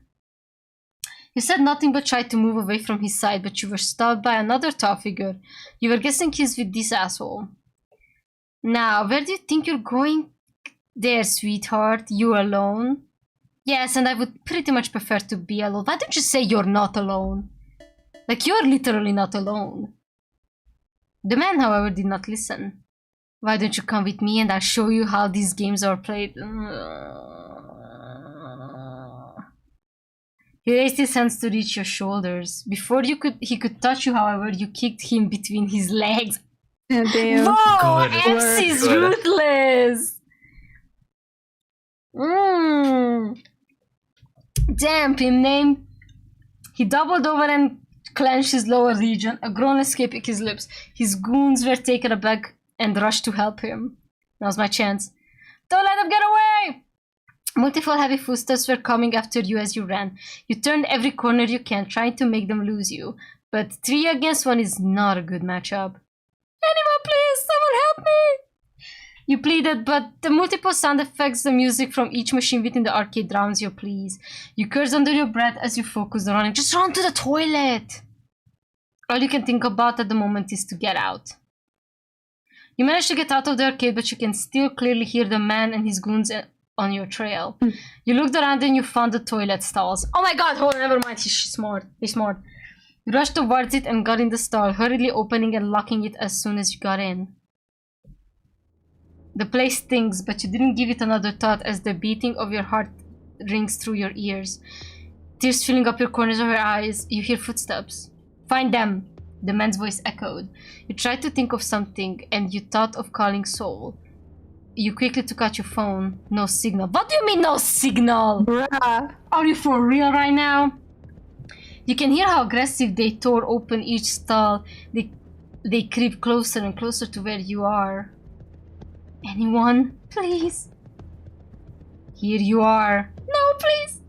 You said nothing but tried to move away from his side, but you were stopped by another tall figure. You were guessing he's with this asshole. Now, where do you think you're going? There, sweetheart, you alone? Yes, and I would pretty much prefer to be alone. Why don't you say you're not alone? Like, you're literally not alone. The man, however, did not listen. Why don't you come with me and I'll show you how these games are played? He raised his hands to reach your shoulders. Before he could touch you, however, you kicked him between his legs. Damn. Whoa! MC's ruthless! Damn, Pim name. He doubled over and clenched his lower region, a groan escaping his lips. His goons were taken aback and rushed to help him. Now's my chance. Don't let him get away! Multiple heavy footsteps were coming after you as you ran. You turned every corner you can, trying to make them lose you. But 3 against 1 is not a good matchup. Anyone please, someone help me! You pleaded, but the multiple sound effects, the music from each machine within the arcade drowns your pleas. You curse under your breath as you focus on running. Just run to the toilet! All you can think about at the moment is to get out. You manage to get out of the arcade, but you can still clearly hear the man and his goons on your trail. You looked around and you found the toilet stalls. Oh my god, hold on, never mind, he's smart. You rushed towards it and got in the stall, hurriedly opening and locking it as soon as you got in. The place stinks, but you didn't give it another thought as the beating of your heart rings through your ears. Tears filling up your corners of your eyes, you hear footsteps. Find them, the man's voice echoed. You tried to think of something, and you thought of calling Sol. You quickly took out your phone. No signal. What do you mean no signal? Bruh. Are you for real right now? You can hear how aggressive they tore open each stall. They creep closer and closer to where you are. Anyone, please? Here you are. No, please.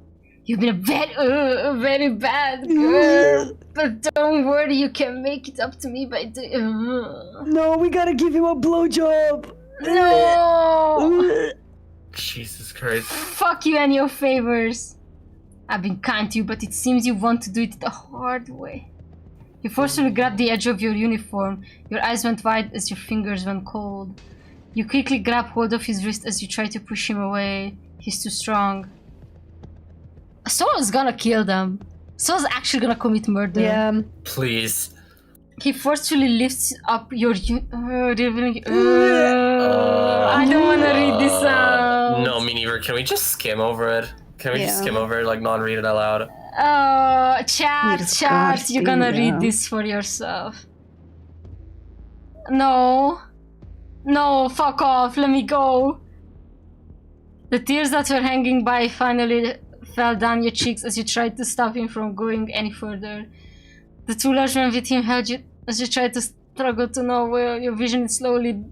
You've been a very bad girl. But don't worry, you can make it up to me by doing... No, we gotta give him a blowjob. No! Jesus Christ. Fuck you and your favors. I've been kind to you, but it seems you want to do it the hard way. You forcefully grabbed the edge of your uniform. Your eyes went wide as your fingers went cold. You quickly grab hold of his wrist as you try to push him away. He's too strong. Soul's gonna kill them. Soul's actually gonna commit murder. Yeah. Please. He forcefully lifts up your revealing. I don't wanna read this out. No, me neither. Can we just skim over it? Can we just skim over it, like not read it out loud? Chat, you're gonna read this for yourself. No. No, fuck off, let me go. The tears that were hanging by finally fell down your cheeks as you tried to stop him from going any further. The two large men with him held you as you tried to struggle to know where your vision is slowly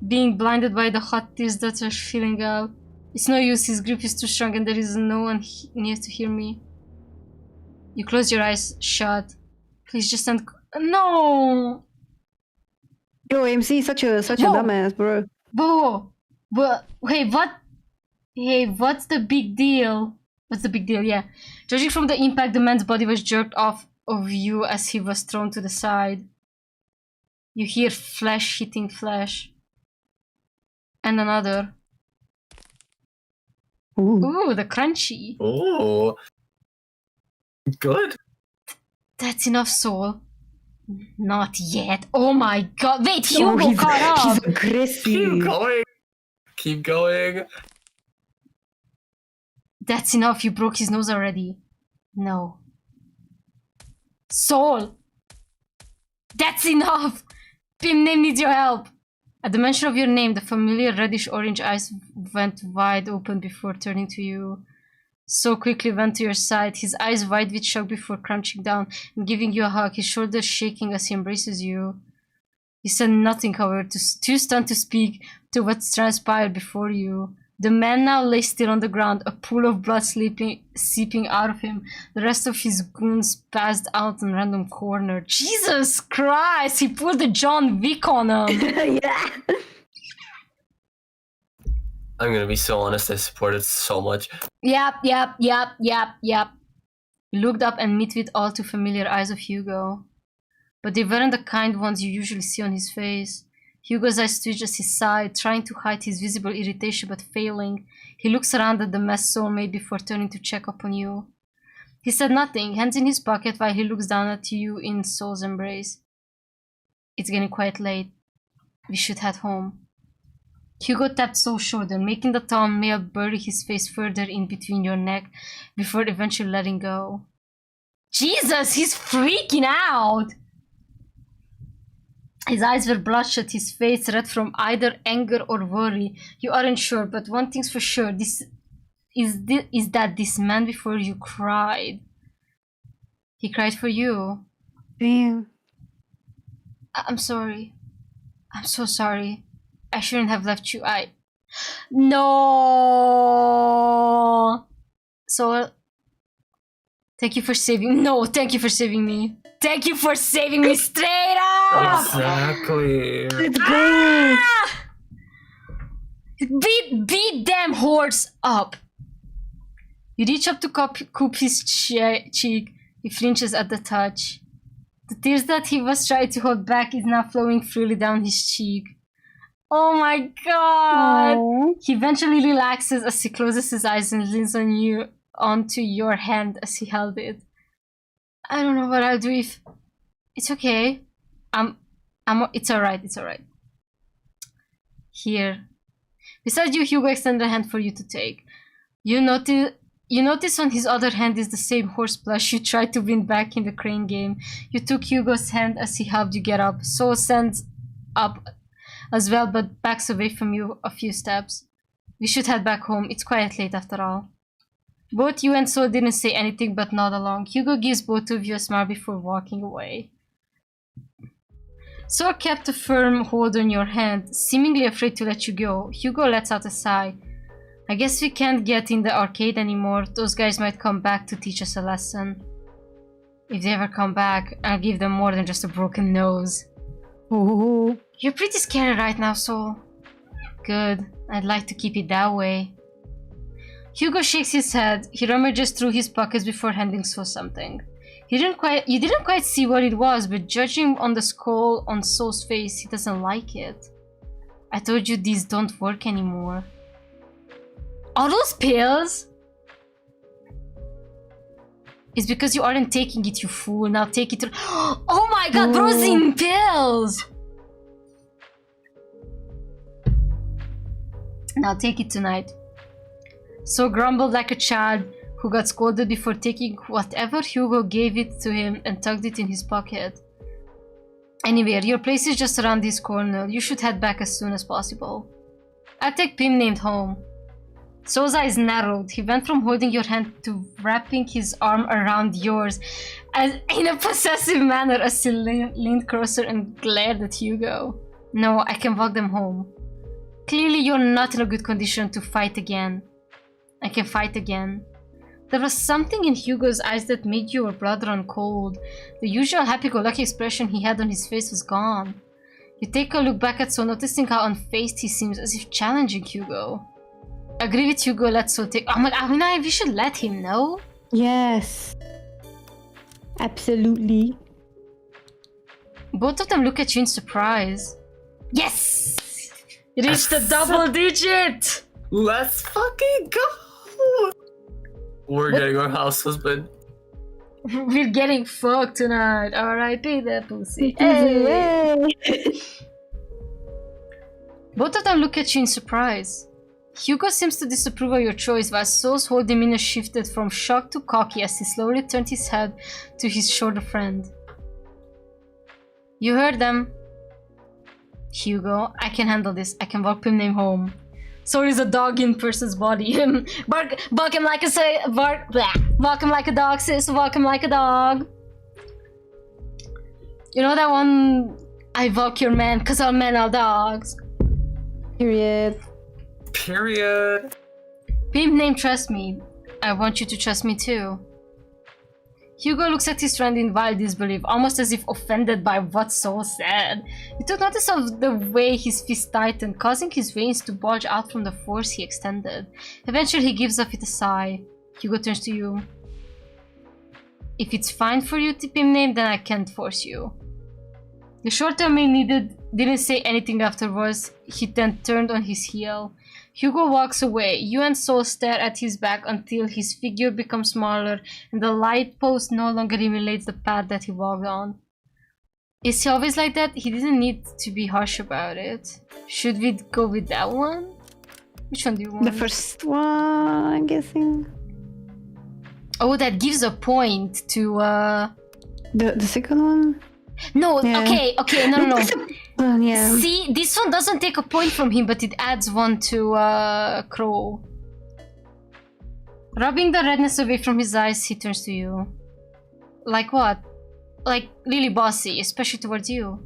being blinded by the hot tears that were filling out. It's no use, his grip is too strong and there is no one near to hear me. You close your eyes shut. Please just stand. No! Yo, MC, such a dumbass, bro. But hey, what? Hey, what's the big deal? What's the big deal? Yeah. Judging from the impact, the man's body was jerked off of you as he was thrown to the side. You hear flesh hitting flesh. And another. Ooh, the crunchy. Ooh. Good. That's enough, Soul. Not yet. Oh my god. Wait, Hugo caught up. He's aggressive. Keep going. Keep going. That's enough. You broke his nose already. No. Soul. That's enough. Pim name needs your help. At the mention of your name, the familiar reddish-orange eyes went wide open before turning to you. So quickly went to your side, his eyes wide with shock before crouching down and giving you a hug, his shoulders shaking as he embraces you. You said nothing, however, too stunned to speak to what transpired before you. The man now lay still on the ground, a pool of blood seeping out of him. The rest of his goons passed out in random corner. Jesus Christ, he pulled the John Wick on him. Yeah. I'm gonna be so honest, I support it so much. Yep. You looked up and met with all too familiar eyes of Hugo. But they weren't the kind ones you usually see on his face. Hugo's eyes twitched as he sighed, trying to hide his visible irritation but failing. He looks around at the mess Soul made before turning to check up on you. He said nothing, hands in his pocket while he looks down at you in Soul's embrace. It's getting quite late. We should head home. Hugo tapped Soul's shoulder, making the tall male bury his face further in between your neck before eventually letting go. Jesus, he's freaking out! His eyes were bloodshot, his face red from either anger or worry. You aren't sure, but one thing's for sure. This is that this man before you cried. He cried for you. Damn. I'm sorry. I'm so sorry. I shouldn't have left you. No. So, thank you for saving. No, thank you for saving me. Thank you for saving me straight up! Exactly. Let's go! Beat them horse up! You reach up to coop his cheek. He flinches at the touch. The tears that he was trying to hold back is now flowing freely down his cheek. Oh my god! Aww. He eventually relaxes as he closes his eyes and leans onto your hand as he held it. I don't know what I'll do if... It's okay. It's alright. Here. Beside you, Hugo extended a hand for you to take. You notice on his other hand is the same horse plush you tried to win back in the crane game. You took Hugo's hand as he helped you get up. Soul stands up as well, but backs away from you a few steps. We should head back home. It's quite late after all. Both you and Soul didn't say anything but nod along. Hugo gives both of you a smile before walking away. Soul kept a firm hold on your hand, seemingly afraid to let you go. Hugo lets out a sigh. I guess we can't get in the arcade anymore. Those guys might come back to teach us a lesson. If they ever come back, I'll give them more than just a broken nose. Ooh. You're pretty scary right now, Soul. Good. I'd like to keep it that way. Hugo shakes his head. He rummages through his pockets before handing Soul something. You didn't quite see what it was, but judging on the skull on Soul's face, he doesn't like it. I told you these don't work anymore. Are those pills? It's because you aren't taking it, you fool. Now take it. Oh my god, bro's in pills! Now take it tonight. So grumbled like a child who got scolded before taking whatever Hugo gave it to him and tucked it in his pocket. Anyway, your place is just around this corner. You should head back as soon as possible. I'll take Pim named home. So's eyes narrowed. He went from holding your hand to wrapping his arm around yours as in a possessive manner as he leaned closer and glared at Hugo. No, I can walk them home. Clearly you're not in a good condition to fight again. I can fight again. There was something in Hugo's eyes that made your blood run cold. The usual happy-go-lucky expression he had on his face was gone. You take a look back at So, noticing how unfazed he seems, as if challenging Hugo. Agree with Hugo, let's So take— oh my god, I mean, we should let him know. Yes. Absolutely. Both of them look at you in surprise. Yes! You reached the double digit! Let's fucking go! We're getting our house husband. We're getting fucked tonight. R.I.P. that pussy. Hey. Both of them look at you in surprise. Hugo seems to disapprove of your choice, while So's hold demeanor shifted from shock to cocky as he slowly turned his head to his shorter friend. You heard them. Hugo, I can handle this. I can walk Pim name home. So is a dog in person's body. Bark him like a walk him like a dog, sis. Walk him like a dog. You know that one? I walk your man, cause all men are dogs. Period. Period. Pimp name, trust me. I want you to trust me too. Hugo looks at his friend in wild disbelief, almost as if offended by what Soul said. He took notice of the way his fist tightened, causing his veins to bulge out from the force he extended. Eventually he gives up with a sigh. Hugo turns to you. If it's fine for you to Pimp name, then I can't force you. The short-term man didn't say anything afterwards. He then turned on his heel. Hugo walks away. You and Soul stare at his back until his figure becomes smaller and the light post no longer emulates the path that he walked on. Is he always like that? He didn't need to be harsh about it. Should we go with that one? Which one do you want? The first one, I'm guessing. Oh, that gives a point to The second one? No, Yeah. okay, no. Yeah. See, this one doesn't take a point from him, but it adds one to Crow. Rubbing the redness away from his eyes, he turns to you. Like what? Like really bossy, especially towards you.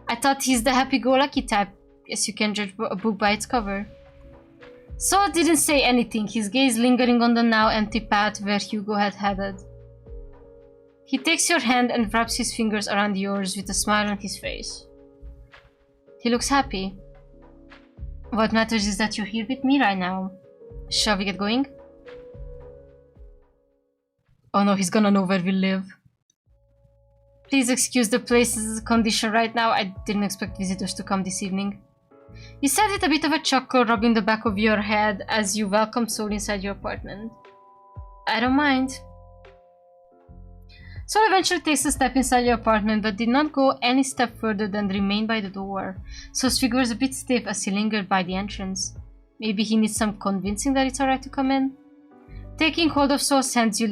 I thought he's the happy-go-lucky type. Yes, you can judge a book by its cover. So didn't say anything, his gaze lingering on the now empty path where Hugo had headed. He takes your hand and wraps his fingers around yours with a smile on his face. He looks happy. What matters is that you're here with me right now. Shall we get going? Oh no, he's gonna know where we live. Please excuse the place's condition right now. I didn't expect visitors to come this evening. You said with a bit of a chuckle, rubbing the back of your head as you welcome Soul inside your apartment. I don't mind. Soul eventually takes a step inside your apartment, but did not go any step further than remain by the door. Soul's figure was a bit stiff as he lingered by the entrance. Maybe he needs some convincing that it's alright to come in? Taking hold of Soul's hands, you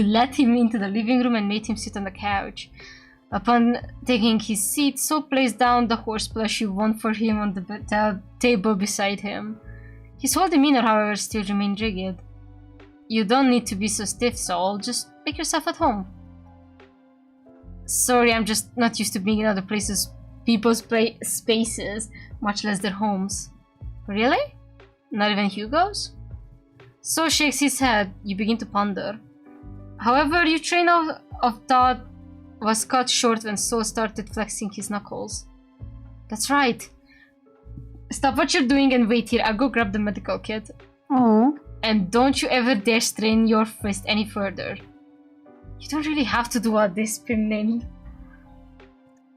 let him into the living room and made him sit on the couch. Upon taking his seat, Soul placed down the horse plush you won for him on the table beside him. His whole demeanor, however, still remained rigid. You don't need to be so stiff, Soul. Just make yourself at home. Sorry, I'm just not used to being in other places, people's spaces, much less their homes. Really? Not even Hugo's? So shakes his head. You begin to ponder. However, your train of thought was cut short when Soul started flexing his knuckles. That's right. Stop what you're doing and wait here. I'll go grab the medical kit. Oh. And don't you ever dare strain your fist any further. You don't really have to do all this, Pimname.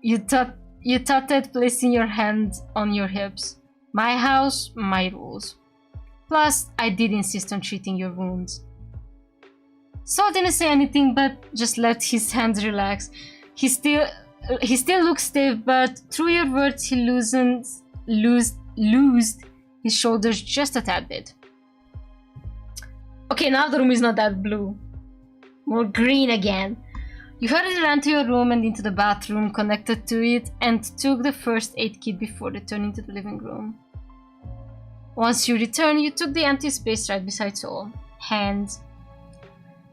You tutted, placing your hand on your hips. My house, my rules. Plus, I did insist on treating your wounds. Saul didn't say anything, but just let his hands relax. He still looks stiff, but through your words, he loosed his shoulders just a tad bit. Okay, now the room is not that blue. More green again. You hurriedly ran to your room and into the bathroom, connected to it, and took the first aid kit before returning to the living room. Once you returned, you took the empty space right beside Saul. Hands.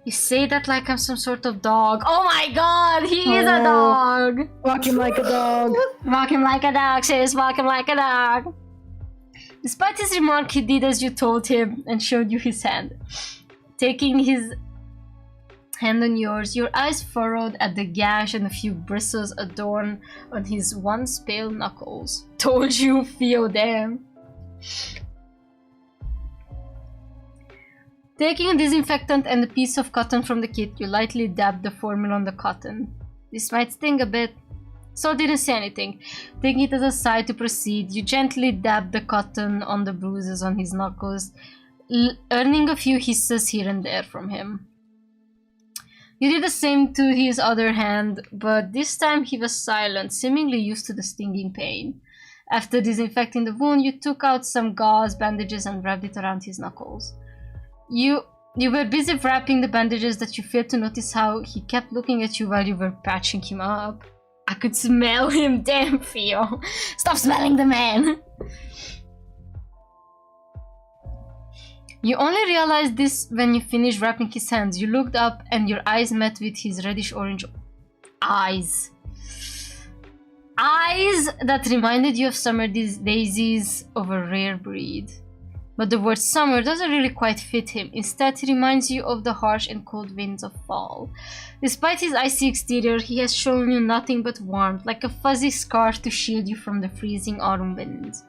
You say that like I'm some sort of dog. Oh my god, he is a dog! Walk him like a dog. Walk him like a dog, sis. Walk him like a dog. Despite his remark, he did as you told him and showed you his hand. Taking his hand on yours, your eyes furrowed at the gash and a few bristles adorned on his once pale knuckles. Told you, feel them. Taking a disinfectant and a piece of cotton from the kit, you lightly dabbed the formula on the cotton. This might sting a bit. Saul didn't say anything. Taking it as a sign to proceed, you gently dabbed the cotton on the bruises on his knuckles, earning a few hisses here and there from him. You did the same to his other hand, but this time he was silent, seemingly used to the stinging pain. After disinfecting the wound, you took out some gauze bandages and wrapped it around his knuckles. You were busy wrapping the bandages that you failed to notice how he kept looking at you while you were patching him up. I could smell him, damn Theo. Stop smelling the man! You only realized this when you finished wrapping his hands. You looked up and your eyes met with his reddish-orange eyes. Eyes that reminded you of summer daisies of a rare breed. But the word summer doesn't really quite fit him. Instead, he reminds you of the harsh and cold winds of fall. Despite his icy exterior, he has shown you nothing but warmth, like a fuzzy scarf to shield you from the freezing autumn winds.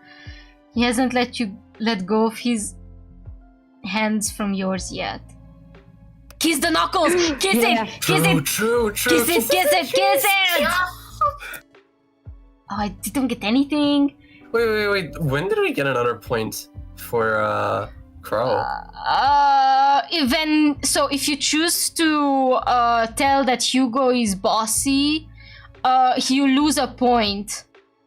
He hasn't let go of his hands from yours yet. Kiss the knuckles! Kiss it! Kiss it! True. Kiss it! Kiss it! Kiss it! Yeah. Oh, I didn't get anything. Wait. When did we get another point for Crow? If you choose to tell that Hugo is bossy, you lose a point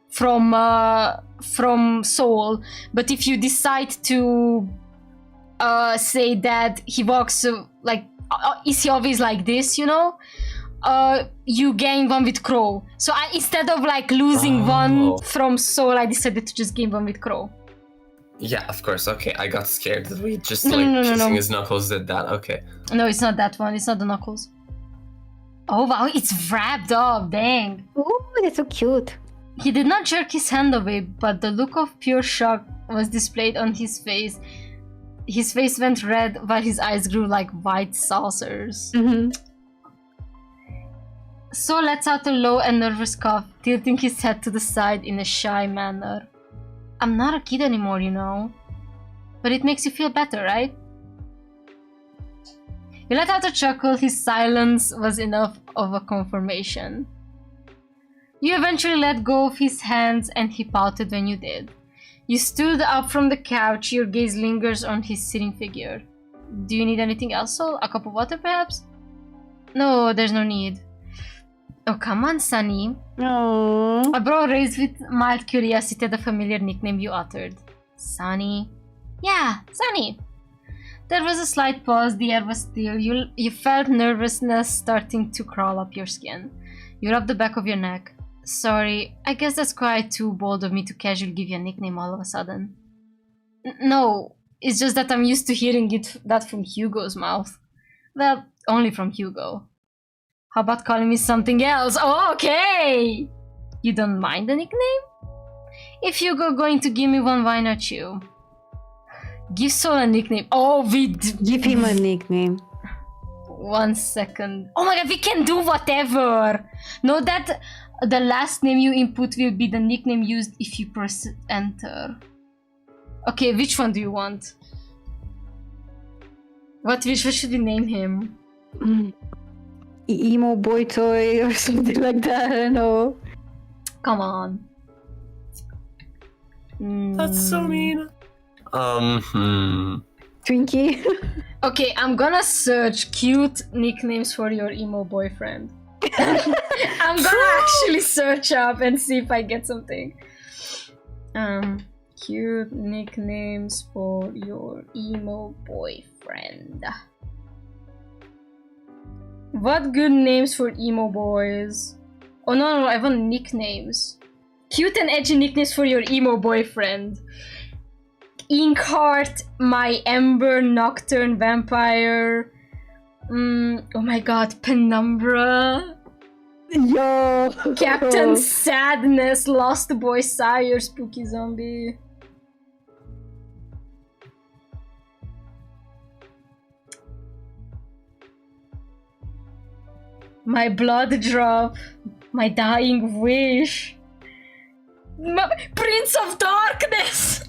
from Soul. But if you decide to say that he walks is he always like this, you know? You gain one with Crow. So instead of losing one from Soul, I decided to just gain one with Crow. Yeah, of course. Okay, I got scared that we just kissing his knuckles did that. Okay. No, it's not that one. It's not the knuckles. Oh wow, it's wrapped up. Dang. Oh, that's so cute. He did not jerk his hand away, but the look of pure shock was displayed on his face. His face went red while his eyes grew like white saucers. Mm-hmm. So lets out a low and nervous cough, tilting his head to the side in a shy manner. I'm not a kid anymore, you know. But it makes you feel better, right? You let out a chuckle. His silence was enough of a confirmation. You eventually let go of his hands and he pouted when you did. You stood up from the couch, your gaze lingers on his sitting figure. Do you need anything else, Sol? A cup of water, perhaps? No, there's no need. Oh, come on, Sunny. Aww. A brow raised with mild curiosity at the familiar nickname you uttered. Sunny? Yeah, Sunny. There was a slight pause, the air was still. You felt nervousness starting to crawl up your skin. You rubbed the back of your neck. Sorry, I guess that's quite too bold of me to casually give you a nickname all of a sudden. No, it's just that I'm used to hearing that from Hugo's mouth. Well, only from Hugo. How about calling me something else? Oh, okay! You don't mind the nickname? If Hugo going to give me one, why not you? Give Sol a nickname. Oh, give him a nickname. 1 second. Oh my god, we can do whatever! Know that the last name you input will be the nickname used if you press enter. Okay, which one do you want? What should we name him? Emo boy toy or something like that, I don't know. Come on. That's so mean. Twinkie. Okay, I'm gonna search cute nicknames for your emo boyfriend. I'm gonna actually search up and see if I get something. Cute nicknames for your emo boyfriend. What good names for emo boys? Oh no, I want nicknames. Cute and edgy nicknames for your emo boyfriend. Inkheart, my Ember, Nocturne, Vampire. Oh my god, Penumbra. Yo. Captain Sadness, Lost Boy, Sire, Spooky Zombie. My Blood Drop, my Dying Wish. Prince of Darkness.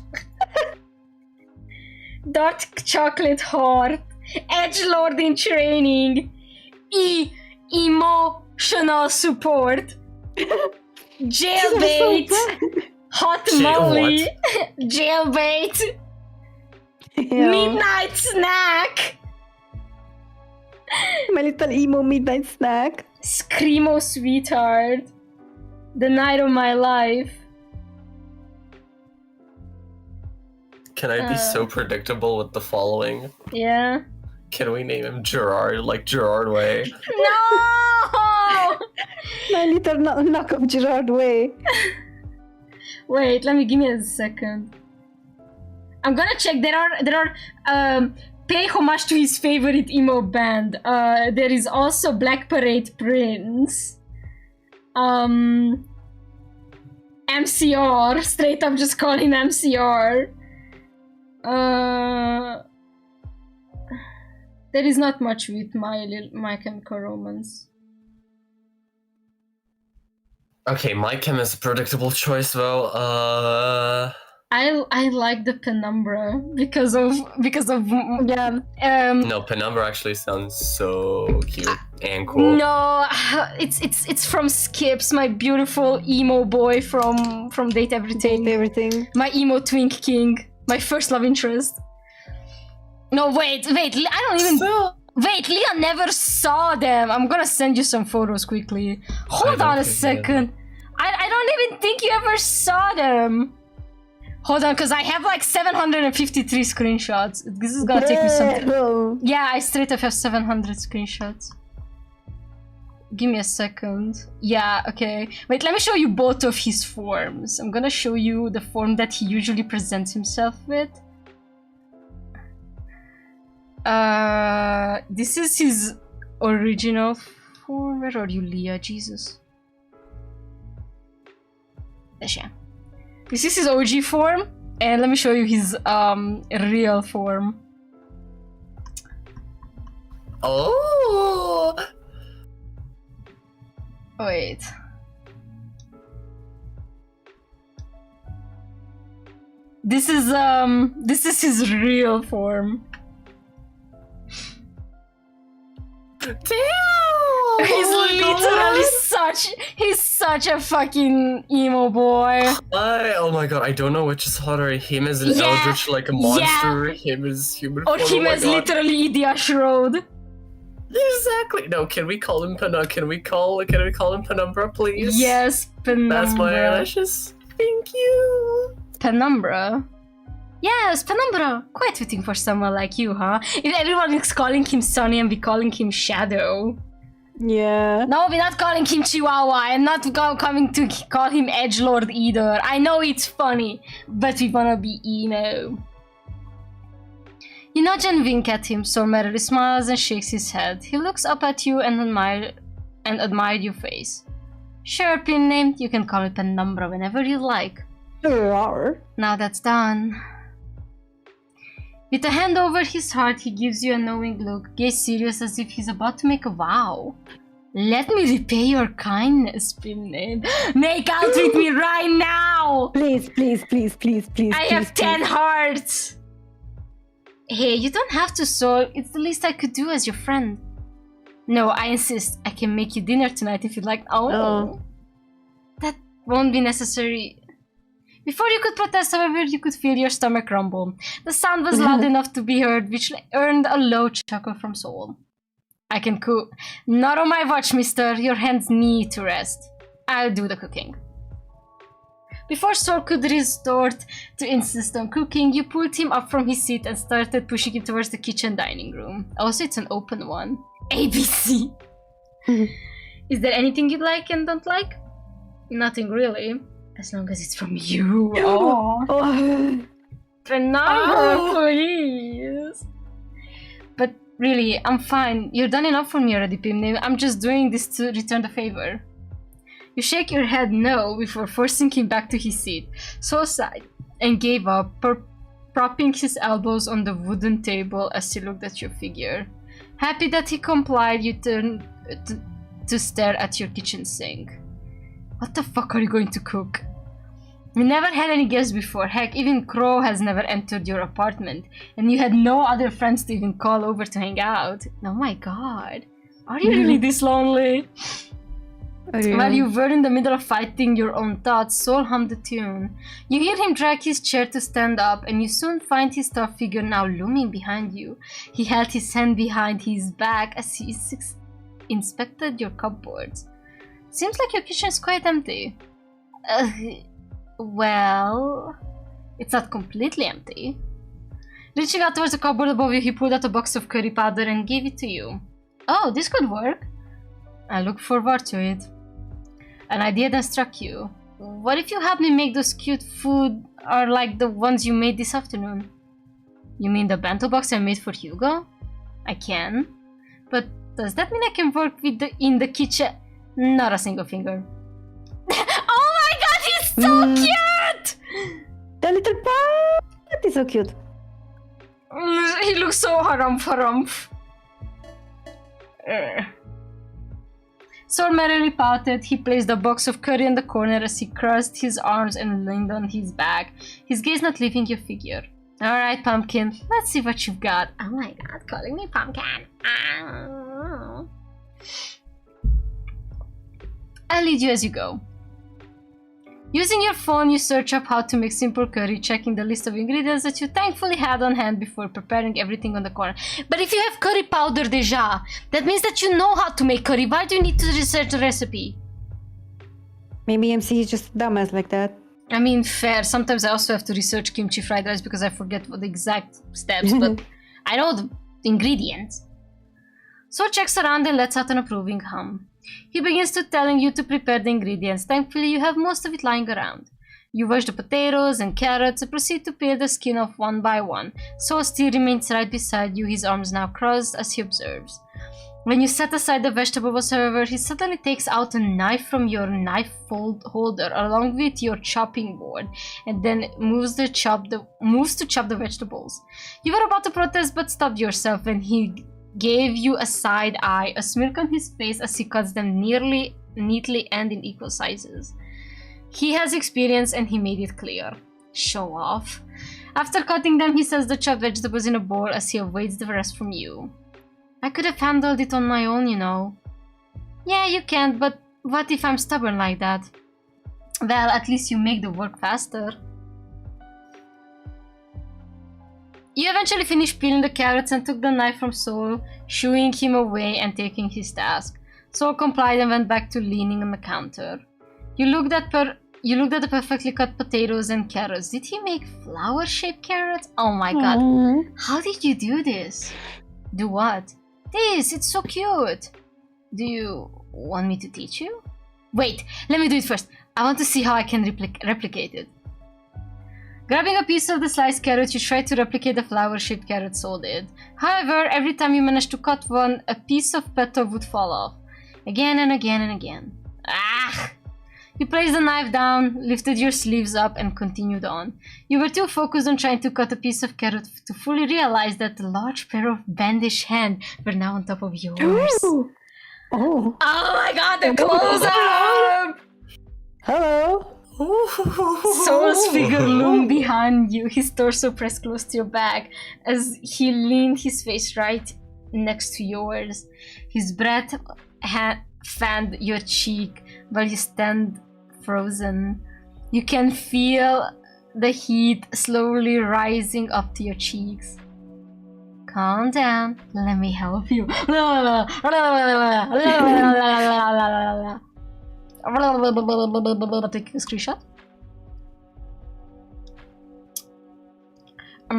Dark Chocolate Heart, Edgelord in Training, Emotional Support, Jailbait, Hot Molly, Jailbait, Midnight Snack, My little emo midnight snack. Screamo Sweetheart, The Night of My Life. Can I be so predictable with the following? Yeah. Can we name him Gerard, like Gerard Way? No! My little knock of Gerard Way. Wait, give me a second. I'm gonna check. There are pay homage to his favorite emo band. There is also Black Parade Prince. MCR. Straight up just call him MCR. There is not much with My Chemical Romance. Okay, my chem is a predictable choice though. I like the Penumbra because of Yeah. No, Penumbra actually sounds so cute and cool. No, it's from Skips, my beautiful emo boy from Date Everything. Everything. My emo twink king, my first love interest. No, wait, I don't even. Wait, Leah never saw them. I'm gonna send you some photos quickly. Hold on a second. I don't even think you ever saw them. Hold on, because I have like 753 screenshots. This is gonna take me some time. Yeah, I straight up have 700 screenshots. Give me a second. Yeah, okay. Wait, let me show you both of his forms. I'm gonna show you the form that he usually presents himself with. This is his original form. Where are you, Leah? Jesus. This is his OG form, and let me show you his real form. Oh! Wait. This is his real form. Damn! He's such a fucking emo boy. Oh my god, I don't know which is hotter. Him as an eldritch like a monster, him as human or form. him as literally Idiash Road. Exactly. No, can we call him Can we call him Penumbra, please? Yes, Penumbra. That's my wishes. Thank you. Penumbra. Yes, Penumbra. Quite fitting for someone like you, huh? If everyone is calling him Sunny and we calling him Shadow. Yeah. No, we're not calling him Chihuahua and not coming to call him Edgelord either. I know it's funny, but we wanna be emo. You nudge and wink at him, so Merry smiles and shakes his head. He looks up at you and admired your face. Sure, pin name, you can call it Penumbra whenever you like. Now that's done. With a hand over his heart, he gives you a knowing look, gaze serious as if he's about to make a vow. Let me repay your kindness, pin name. Make out with me right now! Please, please, please, please, please. I have 10 hearts! Hey, you don't have to, Soul. It's the least I could do as your friend. No, I insist. I can make you dinner tonight if you'd like. Oh. That won't be necessary. Before you could protest, however, you could feel your stomach rumble. The sound was loud enough to be heard, which earned a low chuckle from Soul. I can cook. Not on my watch, mister. Your hands need to rest. I'll do the cooking. Before Soul could resort to insist on cooking, you pulled him up from his seat and started pushing him towards the kitchen dining room. Also, it's an open one. ABC. Is there anything you like and don't like? Nothing really. As long as it's from you. Oh. Phenomenal, please. But really, I'm fine. You've done enough for me already, Pimney. I'm just doing this to return the favor. You shake your head no before forcing him back to his seat. So sighed and gave up, propping his elbows on the wooden table as he looked at your figure. Happy that he complied, you turned to stare at your kitchen sink. What the fuck are you going to cook? You never had any guests before. Heck, even Crow has never entered your apartment. And you had no other friends to even call over to hang out. Oh my god. Are you really this lonely? While you were in the middle of fighting your own thoughts, Soul hummed a tune. You hear him drag his chair to stand up, and you soon find his tall figure now looming behind you. He held his hand behind his back as he inspected your cupboards. Seems like your kitchen is quite empty. Well, it's not completely empty. Reaching out towards the cupboard above you, he pulled out a box of curry powder and gave it to you. Oh, this could work. I look forward to it. An idea then struck you. What if you help me make those cute food are like the ones you made this afternoon? You mean the bento box I made for Hugo? I can. But does that mean I can work with in the kitchen? Not a single finger. Oh my god, he's so cute! The little part is so cute. He looks so harumph. Soul merrily pouted. He placed the box of curry in the corner as he crossed his arms and leaned on his back, his gaze not leaving your figure. Alright, Pumpkin, let's see what you've got. Oh my god, calling me Pumpkin. I'll lead you as you go. Using your phone, you search up how to make simple curry, checking the list of ingredients that you thankfully had on hand before preparing everything on the corner. But if you have curry powder deja, that means that you know how to make curry. Why do you need to research the recipe? Maybe MC is just a dumbass like that. I mean, fair. Sometimes I also have to research kimchi fried rice because I forget what the exact steps, but I know the ingredients. So checks around and lets out an approving hum. He begins to telling you to prepare the ingredients. Thankfully, you have most of it lying around. You wash the potatoes and carrots and proceed to peel the skin off one by one. Soul still remains right beside you, his arms now crossed as he observes. When you set aside the vegetables, however, he suddenly takes out a knife from your knife holder along with your chopping board and then moves to chop the vegetables. You were about to protest but stopped yourself when he gave you a side eye, a smirk on his face as he cuts them neatly and in equal sizes. He has experience and he made it clear. Show off. After cutting them, he sets the chopped vegetables in a bowl as he awaits the rest from you. I could have handled it on my own, you know. Yeah, you can't, but what if I'm stubborn like that? Well, at least you make the work faster. You eventually finished peeling the carrots and took the knife from Soul, shooing him away and taking his task. Soul complied and went back to leaning on the counter. You looked at the perfectly cut potatoes and carrots. Did he make flower-shaped carrots? Oh my god. How did you do this? Do what? This, it's so cute. Do you want me to teach you? Wait, let me do it first. I want to see how I can replicate it. Grabbing a piece of the sliced carrot, you tried to replicate the flower-shaped carrot Soul did. However, every time you managed to cut one, a piece of petal would fall off. Again and again and again. Ah! You placed the knife down, lifted your sleeves up, and continued on. You were too focused on trying to cut a piece of carrot to fully realize that the large pair of bandaged hands were now on top of yours. Ooh. Oh my god, the close-up! Hello! Soul's figure loomed behind you, his torso pressed close to your back as he leaned his face right next to yours. His breath fanned your cheek while you stand frozen. You can feel the heat slowly rising up to your cheeks. Calm down. Let me help you. Take a screenshot. Oh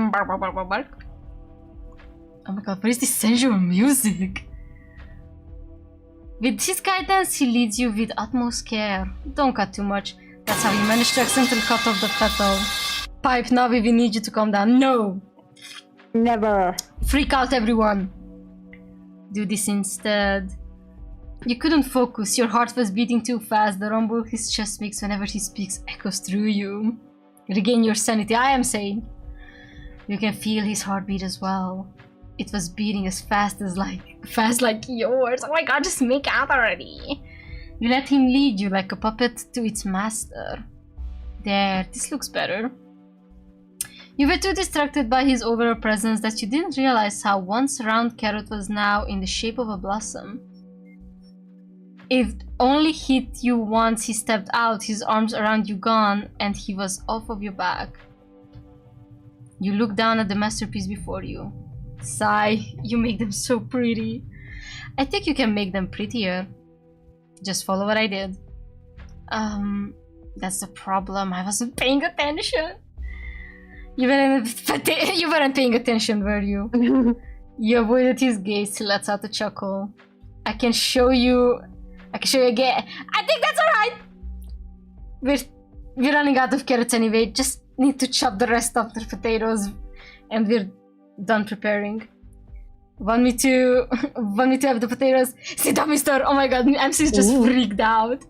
my god, what is this sensual music? With his guidance, he leads you with utmost care. Don't cut too much. That's how you manage to accidentally cut off the petal. Pipe, Navi, we need you to calm down. No! Never. Freak out, everyone. Do this instead. You couldn't focus. Your heart was beating too fast. The rumble his chest makes whenever he speaks echoes through you. Regain your sanity. I am sane. You can feel his heartbeat as well. It was beating as fast like yours. Oh my god, just make out already. You let him lead you like a puppet to its master. There, this looks better. You were too distracted by his overall presence that you didn't realize how once round carrot was now in the shape of a blossom. If only hit you once he stepped out, his arms around you gone, and he was off of your back. You look down at the masterpiece before you. Sigh, you make them so pretty. I think you can make them prettier. Just follow what I did. That's the problem. I wasn't paying attention. You weren't paying attention, were you? You avoided his gaze. He lets out a chuckle. I can show you again. I think that's alright. We're running out of carrots anyway. Just need to chop the rest of the potatoes, and we're done preparing. Want me to have the potatoes? Sit down, mister! Oh my god, MC's just freaked out.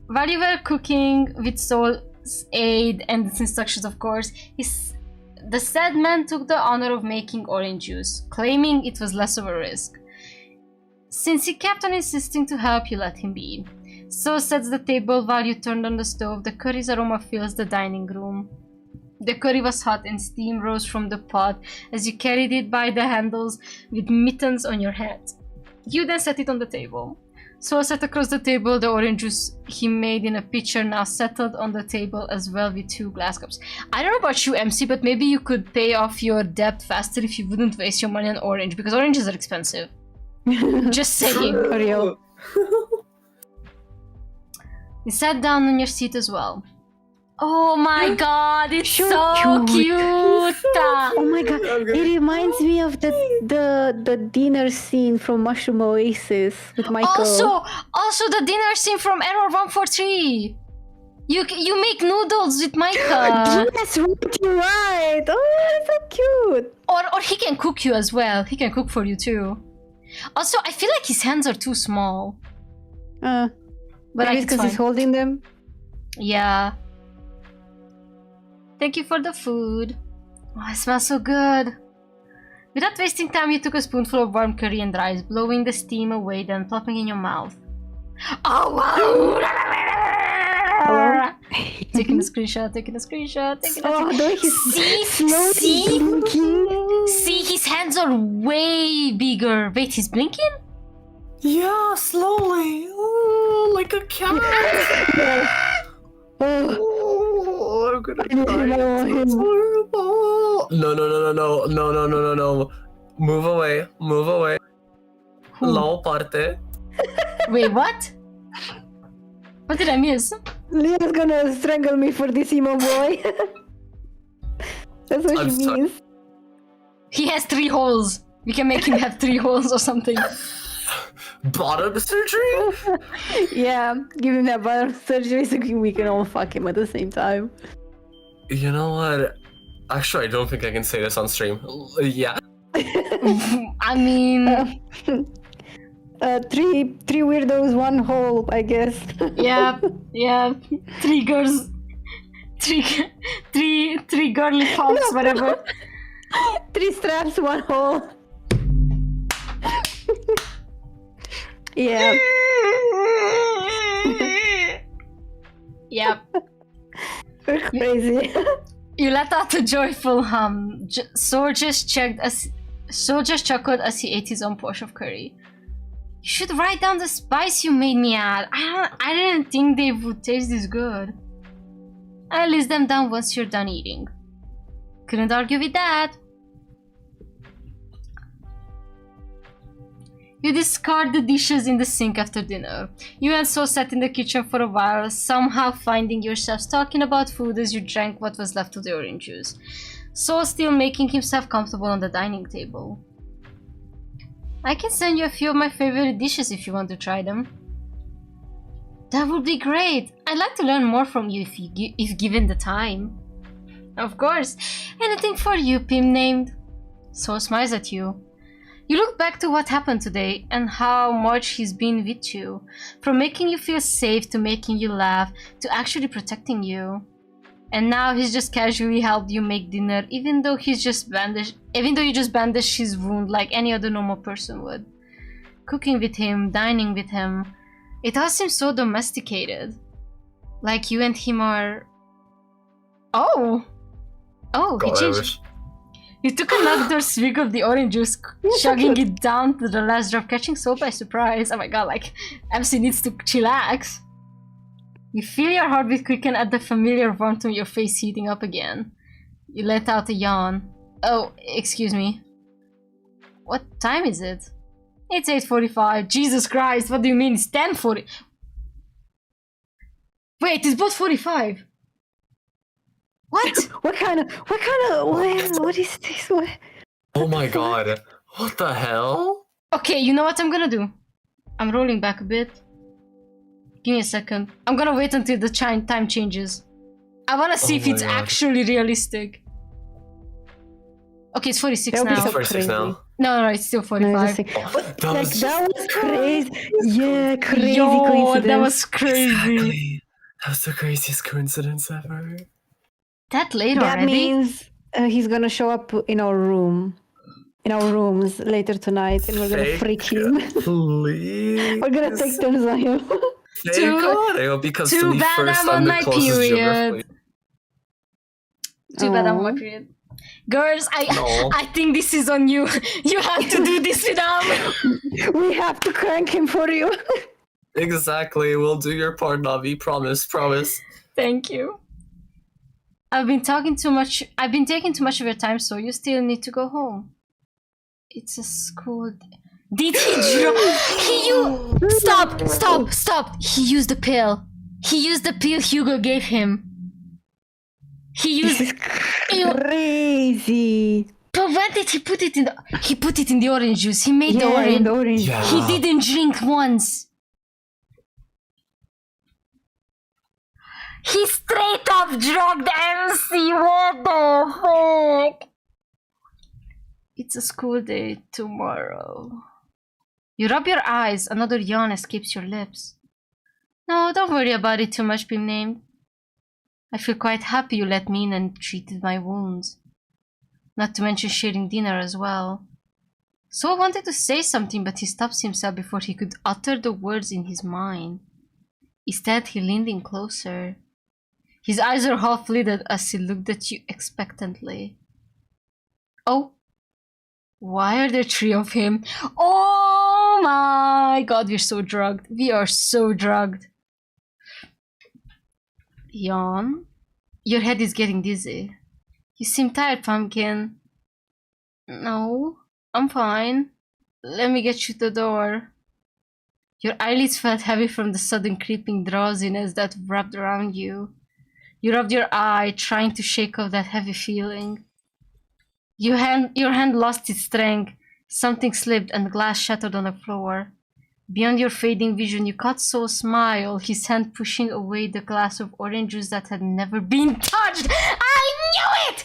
While you were cooking with Soul's aid and its instructions, of course, the said man took the honor of making orange juice, claiming it was less of a risk. Since he kept on insisting to help, you let him be. So sets the table while you turned on the stove. The curry's aroma fills the dining room. The curry was hot and steam rose from the pot as you carried it by the handles with mittens on your head. You then set it on the table. So set across the table the orange juice he made in a pitcher now settled on the table as well with 2 glass cups. I don't know about you, MC, but maybe you could pay off your debt faster if you wouldn't waste your money on orange, because oranges are expensive. Just saying. For real. You sat down on your seat as well. Oh my god, it's so cute! Oh my god, it reminds me of the dinner scene from Mushroom Oasis with Michael. Also the dinner scene from Error 143. You make noodles with Micah. Yes, you're right. Oh, that's so cute. Or he can cook you as well. He can cook for you too. Also, I feel like his hands are too small. But maybe because he's holding them. Yeah. Thank you for the food. Oh, it smells so good. Without wasting time, you took a spoonful of warm curry and rice, blowing the steam away, then plopping in your mouth. Oh wow! Taking a screenshot. See, his hands are way bigger. Wait, he's blinking? Yeah, slowly. Oh, like a cat. Oh, I'm gonna cry. It's horrible. No. Move away. Low parte. Wait, what? What did I miss? Leah's gonna strangle me for this emo boy. That's what she means. He has 3 holes. We can make him have 3 holes or something. Bottom surgery? Yeah, give him that bottom surgery so we can all fuck him at the same time. You know what? Actually, I don't think I can say this on stream. Yeah. I mean... 3 weirdos, 1 hole, I guess. Yeah. 3 girls... 3 girly pops, whatever. 3 straps, 1 hole. Yeah. Yep. We're crazy. You let out a joyful hum. Soul just chuckled as he ate his own portion of curry. You should write down the spice you made me add. I didn't think they would taste this good. I'll list them down once you're done eating. Couldn't argue with that. You discard the dishes in the sink after dinner. You and So sat in the kitchen for a while, somehow finding yourselves talking about food as you drank what was left of the orange juice. So still making himself comfortable on the dining table. I can send you a few of my favorite dishes if you want to try them. That would be great. I'd like to learn more from you if given the time. Of course. Anything for you, Pim named. So smiles at you. You look back to what happened today and how much he's been with you. From making you feel safe to making you laugh to actually protecting you. And now he's just casually helped you make dinner even though you just bandaged his wound like any other normal person would. Cooking with him, dining with him. It all seems so domesticated. Like you and him are... Oh! Oh, he changed. You took another swig of the orange juice, chugging it down to the last drop, catching So by surprise. Oh my god, like, MC needs to chillax. You feel your heartbeat quicken at the familiar warmth on your face heating up again. You let out a yawn. Oh, excuse me. What time is it? It's 8:45. Jesus Christ, what do you mean it's 10:40? Wait, it's both 45. What? What is this? What? Oh my god. What the hell? Okay, you know what I'm gonna do? I'm rolling back a bit. Give me a second. I'm gonna wait until the time changes. I wanna see if it's actually realistic. Okay, it's 46 now. It's 46 now. No, it's still 45. That was crazy. Yeah, crazy coincidence. That was crazy. Exactly. That was the craziest coincidence ever. That late that already? means he's gonna show up in our rooms later tonight, and we're gonna freak him. Please. We're gonna take turns on him. Thank God. I hope he comes to me first. I'm on my period. Too bad I'm on my Aw. period. Girls, I think this is on you. You have to do this without me. We have to crank him for you. Exactly. We'll do your part, Navi. Promise. Thank you. I've been taking too much of your time, so you still need to go home. It's a school. Did he Stop! He used the pill. He used the pill Hugo gave him. He used crazy. But when did he put it in he put it in the orange juice. He made the orange. Yeah. He didn't drink once. He straight up drugged MC. What the fuck? It's a school day tomorrow. You rub your eyes. Another yawn escapes your lips. No, don't worry about it too much, Pim named. I feel quite happy you let me in and treated my wounds. Not to mention sharing dinner as well. So I wanted to say something, but he stops himself before he could utter the words in his mind. Instead, he leaned in closer. His eyes are half-lidded as he looked at you expectantly. Oh. Why are there 3 of him? Oh my god, we're so drugged. We are so drugged. Yawn. Your head is getting dizzy. You seem tired, Pumpkin. No, I'm fine. Let me get you to the door. Your eyelids felt heavy from the sudden creeping drowsiness that wrapped around you. You rubbed your eye, trying to shake off that heavy feeling. Your hand lost its strength. Something slipped and the glass shattered on the floor. Beyond your fading vision, you caught Soul's smile, his hand pushing away the glass of orange juice that had never been touched. I knew it!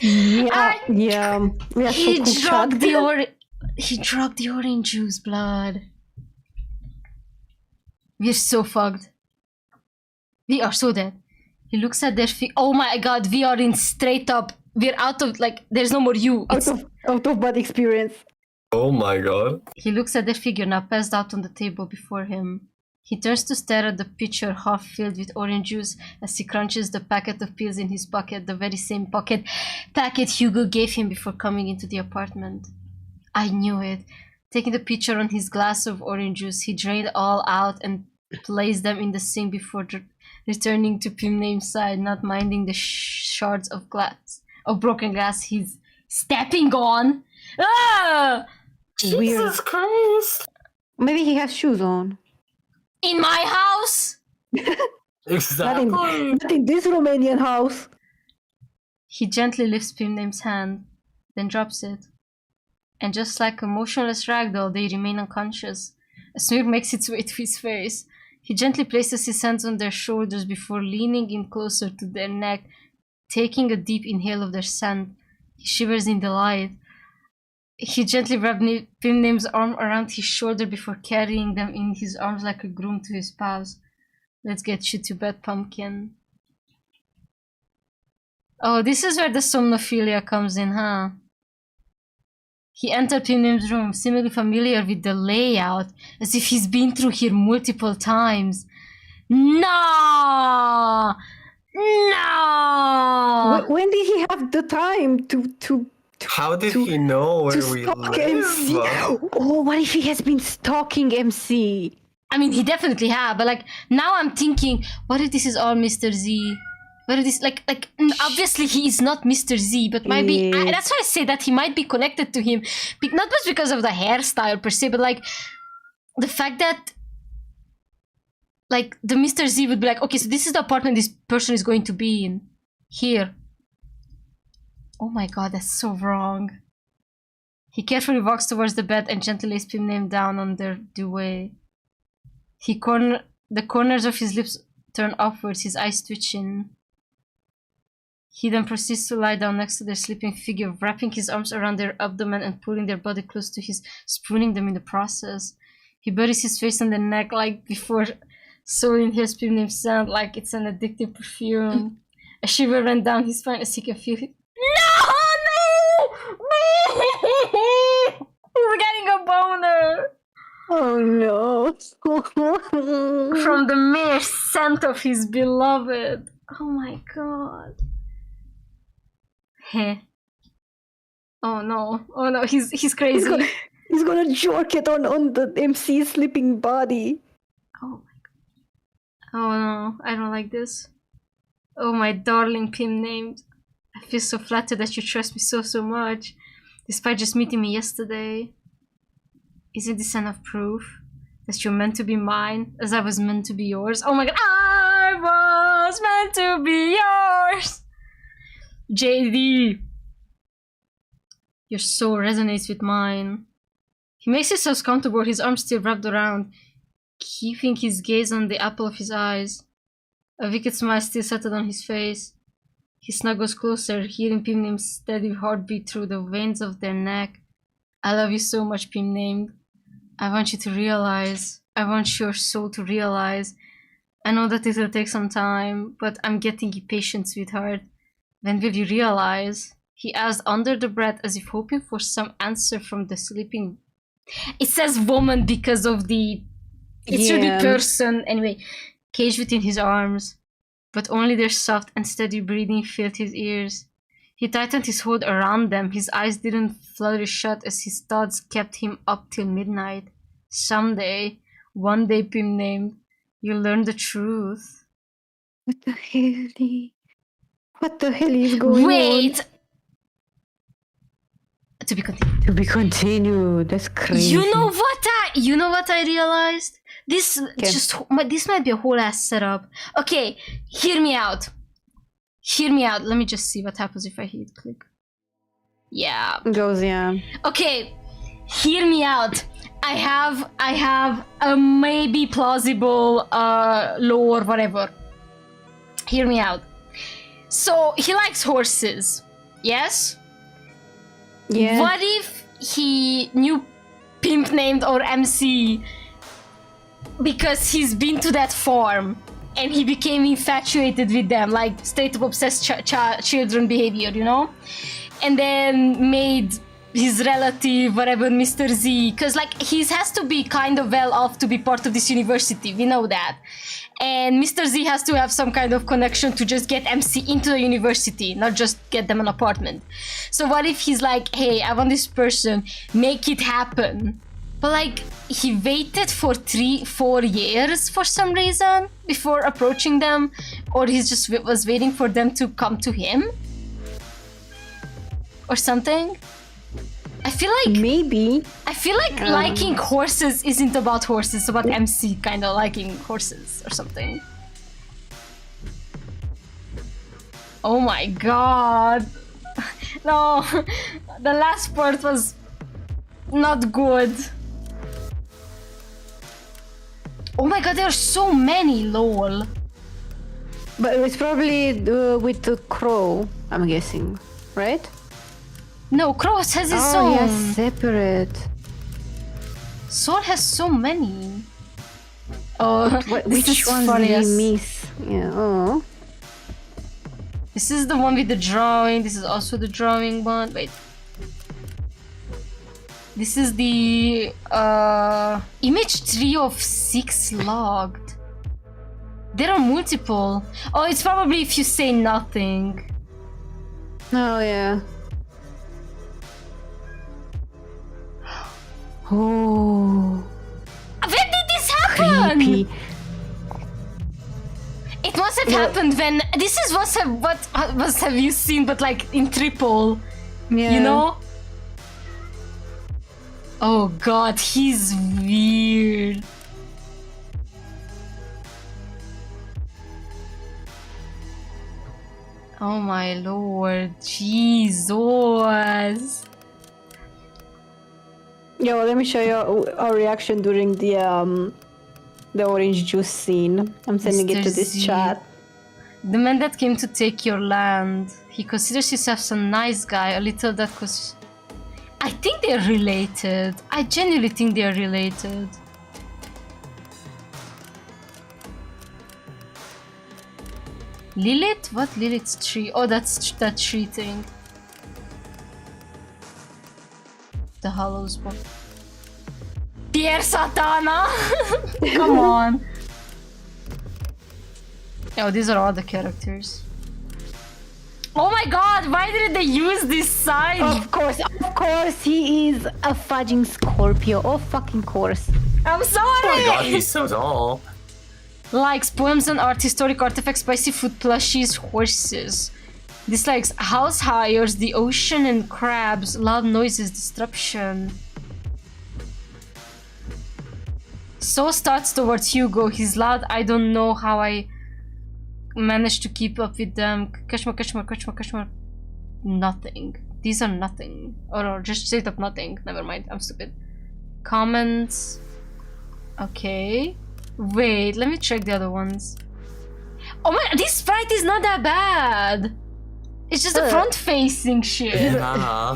Yeah. He drugged the orange juice, blood. We're so fucked. We are so dead. He looks at their feet. Oh my god, we are in straight up. We're out of, like, there's no more you. Out of body experience. Oh my god. He looks at the figure now passed out on the table before him. He turns to stare at the pitcher half filled with orange juice as he crunches the packet of pills in his pocket, the very same packet Hugo gave him before coming into the apartment. I knew it. Taking the pitcher on his glass of orange juice, he drained all out and placed them in the sink before returning to Pimname's side, not minding the shards of broken glass he's stepping on. Ah! Jesus Christ! Maybe he has shoes on. In my house? Exactly. Not in this Romanian house. He gently lifts Pimname's hand, then drops it. And just like a motionless ragdoll, they remain unconscious. A smear makes its way to his face. He gently places his hands on their shoulders before leaning in closer to their neck, taking a deep inhale of their scent. He shivers in delight. He gently wrapped Pimname's arm around his shoulder before carrying them in his arms like a groom to his spouse. Let's get you to bed, pumpkin. Oh, this is where the somnophilia comes in, huh? He entered Pimname's room, seemingly familiar with the layout, as if he's been through here multiple times. No! No! When did he have the time to How did he know where we stalk live? MC? Oh, what if he has been stalking MC? I mean, he definitely had, but like now I'm thinking, what if this is all Mr. Z? What if this obviously he is not Mr. Z, but maybe that's why I say that he might be connected to him, not just because of the hairstyle per se, but like the fact that like the Mr. Z would be like, okay, so this is the apartment this person is going to be in here. Oh my god, that's so wrong. He carefully walks towards the bed and gently lays Pimname down on their duvet. The corners of his lips turn upwards, his eyes twitching. He then proceeds to lie down next to their sleeping figure, wrapping his arms around their abdomen and pulling their body close to his, spooning them in the process. He buries his face on their neck like before, so inhales Pimname's scent like it's an addictive perfume. A shiver ran down his spine as he can feel it. No! He's getting a boner! Oh no. From the mere scent of his beloved. Oh my god. Heh. Oh no. Oh no, he's crazy. He's gonna jerk it on the MC's sleeping body. Oh my god. Oh no, I don't like this. Oh my darling Pimname. I feel so flattered that you trust me so much, despite just meeting me yesterday. Isn't this enough proof that you're meant to be mine, as I was meant to be yours? Oh my god, I was meant to be yours! JD, your soul resonates with mine. He makes himself comfortable, his arms still wrapped around, keeping his gaze on the apple of his eyes. A wicked smile still settled on his face. He snuggles closer, hearing Pimname's steady heartbeat through the veins of their neck. I love you so much, Pimname. I want you to realize. I want your soul to realize. I know that it will take some time, but I'm getting impatient, sweetheart. When will you realize? He asked under the breath, as if hoping for some answer from the sleeping. It says woman because of the. It should be person. Anyway, caged within his arms. But only their soft and steady breathing filled his ears. He tightened his hold around them. His eyes didn't flutter shut as his thoughts kept him up till midnight. Someday, one day, Pimname, you'll learn the truth. What the hell is going on? Wait! To be continued. To be continued. That's crazy. You know what I realized? This might be a whole ass setup. Okay, hear me out. Hear me out. Let me just see what happens if I hit click. Yeah. Goes, yeah. Okay, hear me out. I have a maybe plausible law or whatever. Hear me out. So he likes horses. Yes? Yeah. What if he knew Pimnamed or MC because he's been to that farm and he became infatuated with them, like straight up obsessed children behavior, you know? And then made his relative, whatever, Mr. Z, because like he has to be kind of well off to be part of this university, we know that. And Mr. Z has to have some kind of connection to just get MC into the university, not just get them an apartment. So what if he's like, hey, I want this person, make it happen. But like, he waited for 3-4 years for some reason before approaching them, or he just was waiting for them to come to him or something. I feel like maybe. I feel like liking horses isn't about horses, it's about MC kind of liking horses or something. Oh my god. No, the last part was not good. Oh my god, there are so many, lol. But it's probably with the crow, I'm guessing, right? No, Crow has his Oh, own. yeah, separate. Soul has so many. Oh, this Which is ones funny did as- we miss? Yeah, oh. This is the one with the drawing. This is also the drawing one. Wait. This is the image 3 of 6 logged. There are multiple. Oh, it's probably if you say nothing. Oh, yeah. Oh. When did this happen? Creepy. It must have happened when this is what must have you seen, but like in triple. Yeah. You know? Oh god, he's weird. Oh my lord, Jesus. Yeah, well, let me show you our reaction during the orange juice scene. I'm sending it to Mr. this Z. chat. The man that came to take your land. He considers himself some nice guy, a little that cause I think they're related. I genuinely think they're related. Lilith? What Lilith's tree? Oh, that's that tree thing. The Hallows book. Pierre Satana! Come on. Oh, these are all the characters. Oh my god, why did they use this sign? Of course, he is a fudging Scorpio. Oh, fucking course. I'm sorry! Oh my god, he's so tall. Likes poems and art, historic artifacts, spicy food, plushies, horses. Dislikes house hires, the ocean and crabs, loud noises, disruption. So starts towards Hugo. He's loud. I don't know how I managed to keep up with them. Kashmar. Nothing. These are nothing. Or just straight up nothing. Never mind. I'm stupid. Comments. Okay. Wait, let me check the other ones. Oh my, this sprite is not that bad. It's just the front-facing shit. Yeah.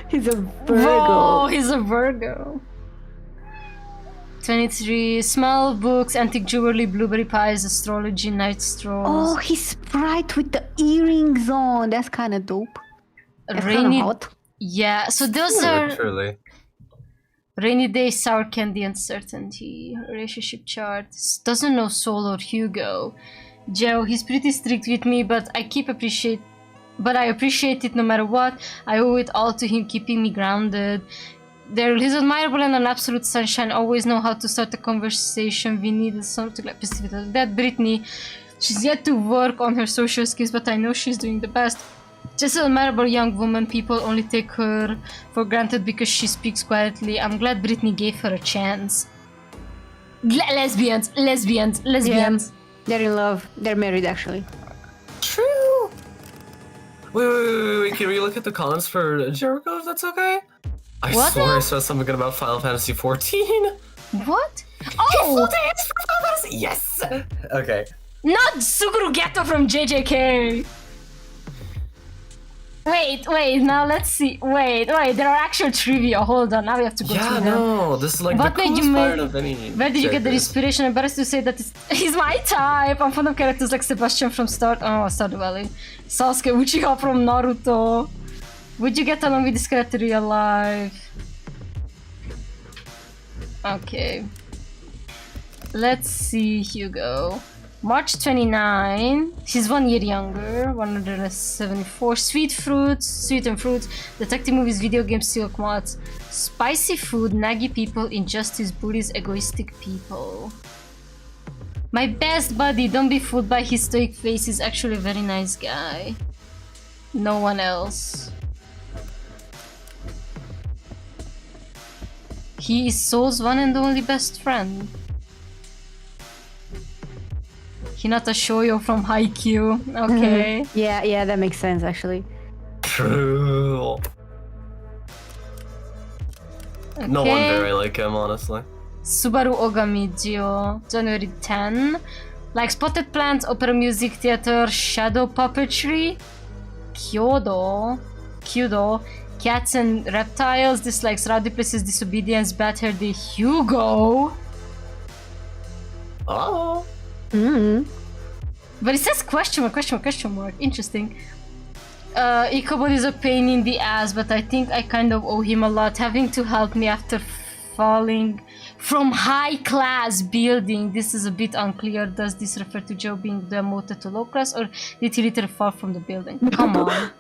He's a Virgo. Whoa, he's a Virgo. 23. Smell books, antique jewelry, blueberry pies, astrology, night strolls. Oh, his sprite with the earrings on. That's kind of dope. That's kind of Rainy. hot. Yeah, so those are Literally. rainy day, sour candy, uncertainty. Relationship chart. Doesn't know Soul or Hugo. Joe, he's pretty strict with me, but I appreciate it no matter what. I owe it all to him keeping me grounded. He's admirable and an absolute sunshine. Always know how to start a conversation. We need something like that. Brittany, she's yet to work on her social skills, but I know she's doing the best. Just an admirable young woman. People only take her for granted because she speaks quietly. I'm glad Brittany gave her a chance. Lesbians. Yeah, they're in love. They're married, actually. True. Wait. Can we look at the comments for Jericho if that's okay? I What swore now? I saw something about Final Fantasy 14. What? Oh! Yes! Okay. Not Suguru Geto from JJK! Wait, now let's see. Wait, there are actual trivia. Hold on, now we have to go Yeah, through them. no, this is like What the made you coolest part make- of any. Where did you get the series. inspiration? Embarrassed to say that he's my type. I'm fond of characters like Sebastian from Stardew Valley, Sasuke Uchiha from Naruto. Would you get along with this character in real life? Okay. Let's see, Hugo. March 29. He's 1 year younger. 174. Sweet fruits, sweet and fruits. Detective movies, video games, silk mods. Spicy food, naggy people, injustice, bullies, egoistic people. My best buddy, don't be fooled by his stoic face, he's actually a very nice guy. No one else. He is Soul's one and only best friend. Hinata Shoyo from Haikyuu. Okay. Yeah, that makes sense actually. True. Okay. No wonder I like him, honestly. Subaru Ogamijo, January 10. Likes potted plants, opera music, theater, shadow puppetry. Kyodo, cats and reptiles. Dislikes rowdy places, disobedience, bad hair day. Hugo. Oh. But it says question mark. Interesting. Ichabod is a pain in the ass, but I think I kind of owe him a lot, having to help me after falling from high class building. This is a bit unclear. Does this refer to Joe being demoted to low class, or did he literally fall from the building? Come on.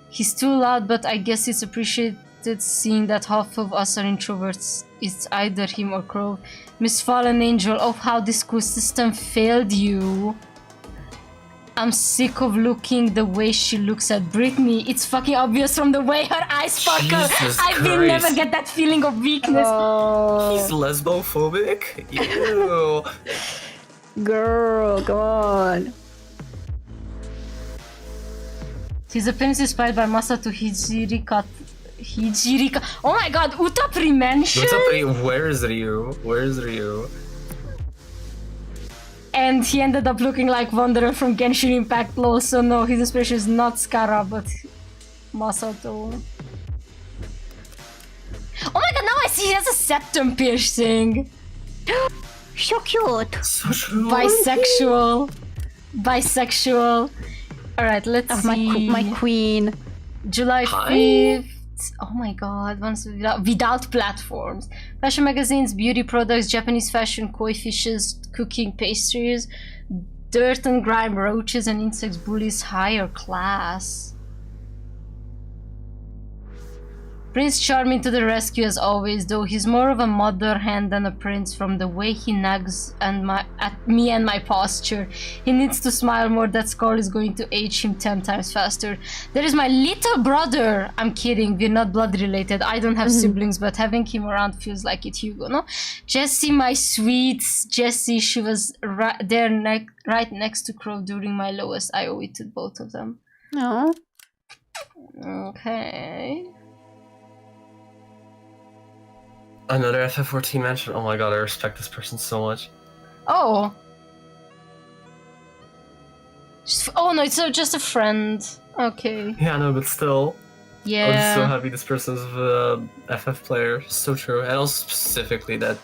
He's too loud, but I guess it's appreciated seeing that half of us are introverts. It's either him or Crow. Miss Fallen Angel, oh how this school system failed you. I'm sick of looking the way she looks at Britney. It's fucking obvious from the way her eyes sparkle. I will never get that feeling of weakness. He's lesbophobic? Ew. Girl, come on. His appearance is inspired by Masato Hijirika. Oh my god, Utapri mentioned? Where's Ryu? And he ended up looking like Wanderer from Genshin Impact LoL, so no, his inspiration is not Skara, but Masato. Oh my god, now I see he has a septum piercing! So cute. So true. Bisexual. Alright, let's see. My queen. July 5th. Oh my god, once without platforms. Fashion magazines, beauty products, Japanese fashion, koi fishes, cooking pastries, dirt and grime, roaches and insects, bullies, higher class. Prince Charming to the rescue as always, though he's more of a mother hen than a prince from the way he nags at me and my posture. He needs to smile more, that scar is going to age him 10 times faster. There is my little brother! I'm kidding, we're not blood related, I don't have siblings, but having him around feels like it, Hugo, no? Jessie, my sweets, Jessie, she was right next to Crow during my lowest, I owe it to both of them. No. Okay. Another FF14 mention. Oh my god, I respect this person so much. Oh. Oh no, it's just a friend. Okay. Yeah, no, but still. Yeah. I'm so happy this person's a FF player. So true. And also specifically that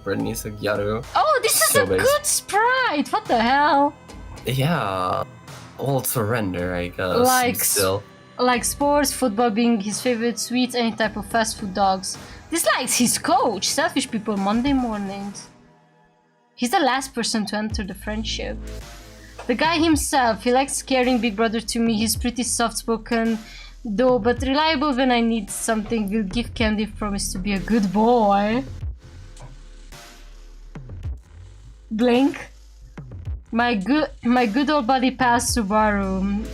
Brittany's a Gyaru. Oh, this is so a good sprite! What the hell? Yeah. Well, it's a render, I guess. Like, still. Like sports, football being his favorite, sweets, any type of fast food dogs. Dislikes his coach, selfish people, Monday mornings. He's the last person to enter the friendship. The guy himself, he likes scaring Big Brother to me. He's pretty soft-spoken, though, but reliable when I need something. Will give candy, promise to be a good boy. Blink. My good old buddy past Subaru.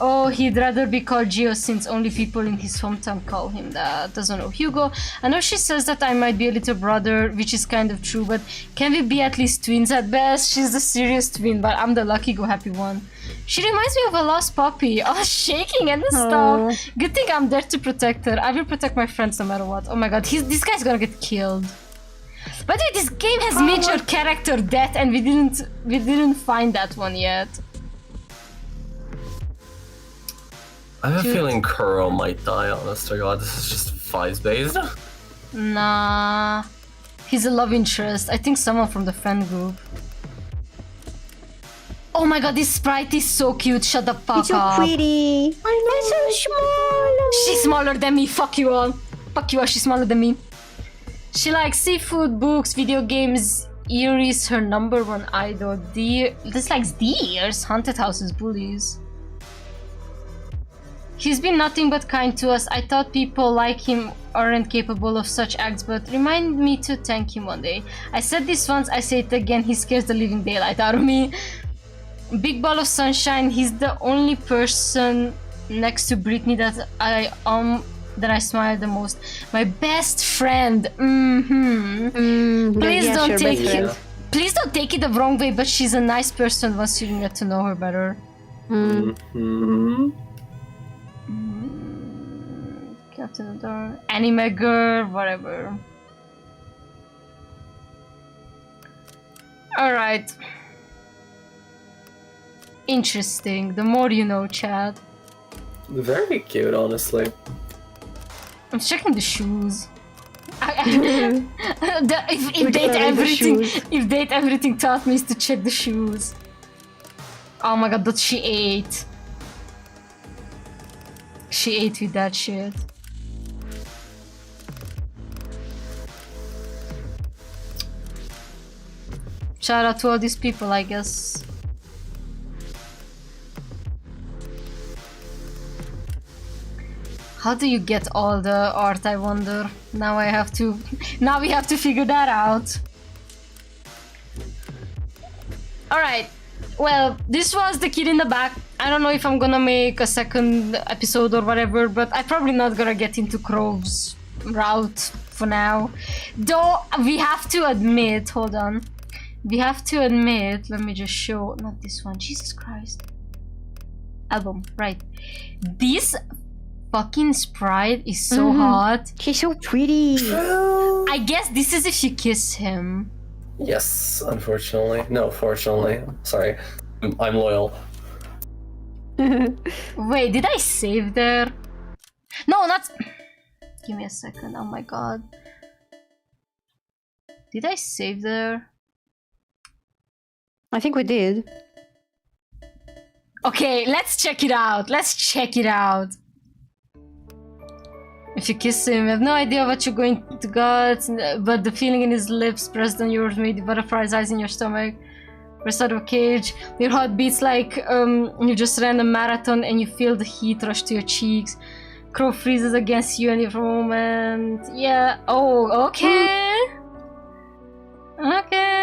Oh, he'd rather be called Gio since only people in his hometown call him that. Doesn't know Hugo. I know she says that I might be a little brother, which is kind of true, but can we be at least twins at best? She's the serious twin, but I'm the lucky go happy one. She reminds me of a lost puppy. Oh, shaking and stuff. Good thing I'm there to protect her. I will protect my friends no matter what. Oh my god, this guy's gonna get killed. By the way, this game has major character death, and we didn't find that one yet. I have a feeling Kuro might die, honest to god. This is just Fies based. Nah. He's a love interest. I think someone from the friend group. Oh my god, this sprite is so cute. Shut the fuck up. It's so pretty. I know. It's so small. She's smaller than me. Fuck you all. Fuck you all. She's smaller than me. She likes seafood, books, video games, Eerie is her #1 idol. Dislikes deers, haunted houses, bullies. He's been nothing but kind to us. I thought people like him aren't capable of such acts, but remind me to thank him one day. I said this once, I say it again, he scares the living daylight out of me. Big ball of sunshine, he's the only person next to Britney that I smile the most. My best friend. Please yeah, don't sure, take best it. friend. Please don't take it the wrong way, but she's a nice person once you get to know her better. Captain of the Dark, anime girl, whatever. Alright. Interesting. The more you know, Chad. Very cute, honestly. I'm checking the shoes. If date everything taught me is to check the shoes. Oh my god, that she ate. She ate with that shit. Shout out to all these people, I guess. How do you get all the art, I wonder? Now we have to figure that out. Alright, well, this was the kid in the back. I don't know if I'm gonna make a second episode or whatever, but I'm probably not gonna get into Crove's route for now. Though, we have to admit, hold on. We have to admit, let me just show, not this one, Jesus Christ. Album, right. This fucking sprite is so hot. She's so pretty. I guess this is if you kiss him. Yes, unfortunately. No, fortunately. Sorry. I'm loyal. Wait, did I save there? No, not... Give me a second, oh my god. Did I save there? I think we did. Okay, let's check it out. Let's check it out. If you kiss him, you have no idea what you're going to get, but the feeling in his lips pressed on yours made the butterflies eyes in your stomach. Pressed out of a cage, your heart beats like you just ran a marathon and you feel the heat rush to your cheeks. Crow freezes against you and for a moment. Yeah, oh, okay. Okay.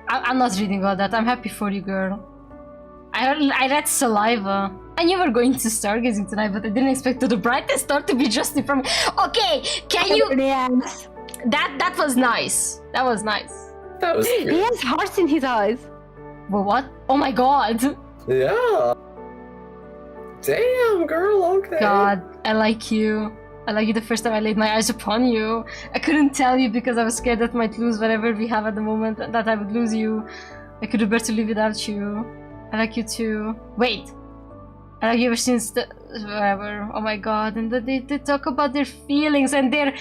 I'm not reading all that. I'm happy for you, girl. I read saliva. I knew we were going to stargazing tonight, but I didn't expect the brightest star to be just in front of me. Okay, can you... Yes. That was nice. That was nice. That was cute. He has hearts in his eyes. But what? Oh my god. Yeah. Damn, girl, okay. God, I like you. I like you the first time I laid my eyes upon you. I couldn't tell you because I was scared that I might lose whatever we have at the moment, that I would lose you. I could have better live without you. I like you too. Wait. I like you ever since the... whatever. Oh my god. And they talk about their feelings and they're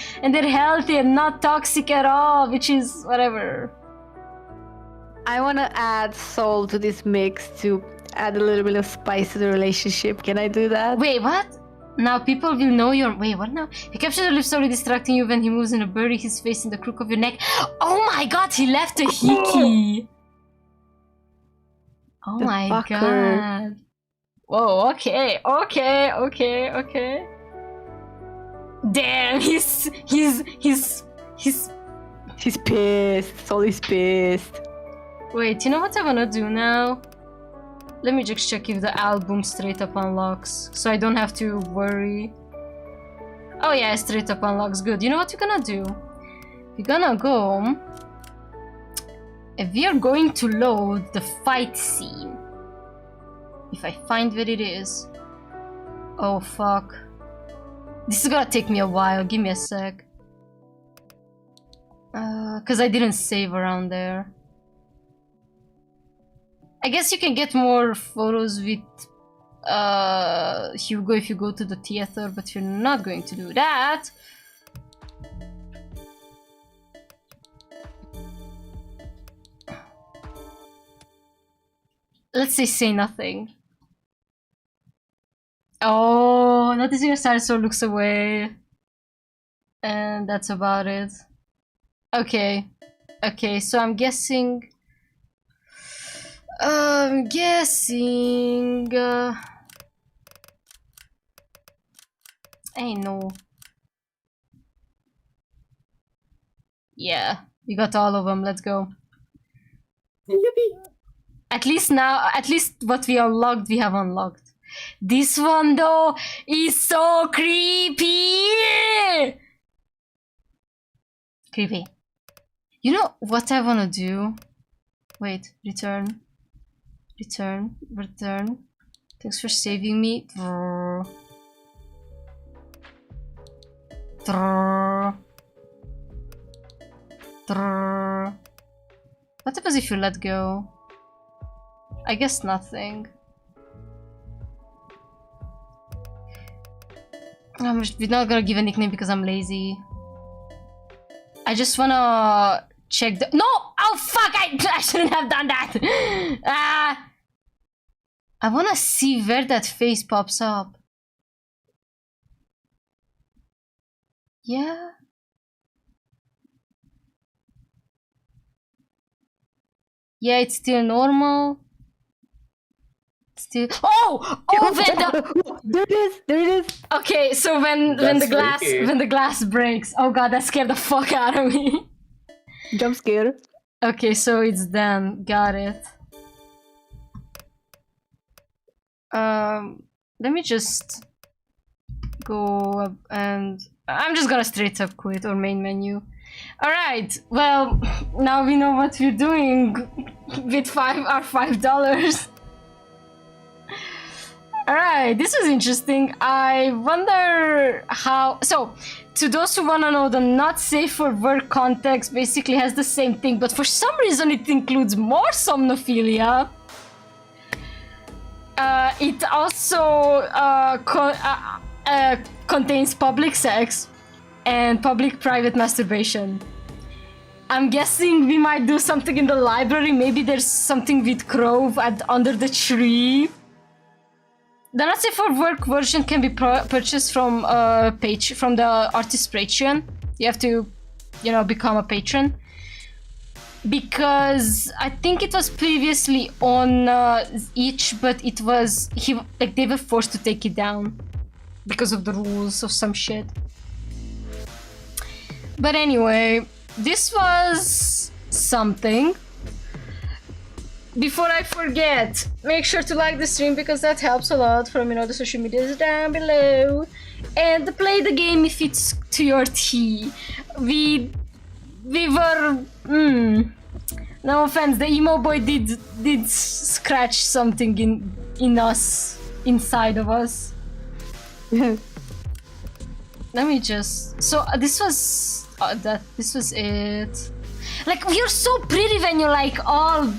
healthy and not toxic at all, which is whatever. I want to add soul to this mix to add a little bit of spice to the relationship. Can I do that? Wait, what? Now people will know your... Wait, what now? He captures the lips slowly distracting you when he moves in a bury his face in the crook of your neck. Oh my god, he left a hickey! Oh The my fucker. god. Whoa, okay. Damn, he's pissed. Soul is pissed. Wait, you know what I wanna do now? Let me just check if the album straight up unlocks, so I don't have to worry. Oh yeah, straight up unlocks, good. You know what we're gonna do? We're gonna go... we are going to load the fight scene. If I find where it is. Oh fuck. This is gonna take me a while, give me a sec. Cause I didn't save around there. I guess you can get more photos with Hugo if you go to the theater, but you're not going to do that. Let's say nothing. Oh, noticing your side sword looks away. And that's about it. Okay. Okay, so I'm guessing... I know. Yeah, you got all of them. Let's go. Yippee! At least now, at least what we unlocked, we have unlocked. This one though is so creepy. Creepy. You know what I wanna do? Wait, return. Return. Return. Thanks for saving me. Drrr. Drrr. Drrr. What happens if you let go? I guess nothing. We're not gonna give a nickname because I'm lazy. I just wanna check the— No! Oh fuck! I shouldn't have done that! I wanna see where that face pops up. Yeah? Yeah, it's still normal. Still— Oh! Oh, when the— There it is! There it is! Okay, so when the glass breaks— oh god, that scared the fuck out of me. Jump scare. Okay, so it's done. Got it. Let me just go up and I'm just gonna straight up quit or main menu. Alright, well, now we know what we're doing with our $5. Alright, this was interesting. I wonder how... So, to those who wanna know, the not safe for work context basically has the same thing, but for some reason it includes more somnophilia. It also contains public sex and public private masturbation. I'm guessing we might do something in the library. Maybe there's something with Crow under the tree. The not safe for work version can be purchased from from the artist's Patreon. You have to, you know, become a patron. Because I think it was previously on each, but it was they were forced to take it down because of the rules or some shit. But anyway, this was something. Before I forget, make sure to like the stream because that helps a lot from, you know, the social medias down below. And play the game if it's to your tea. We were... No offense, the emo boy did scratch something in us, inside of us. Let me just... So this was... this was it. Like, you're so pretty when you're like all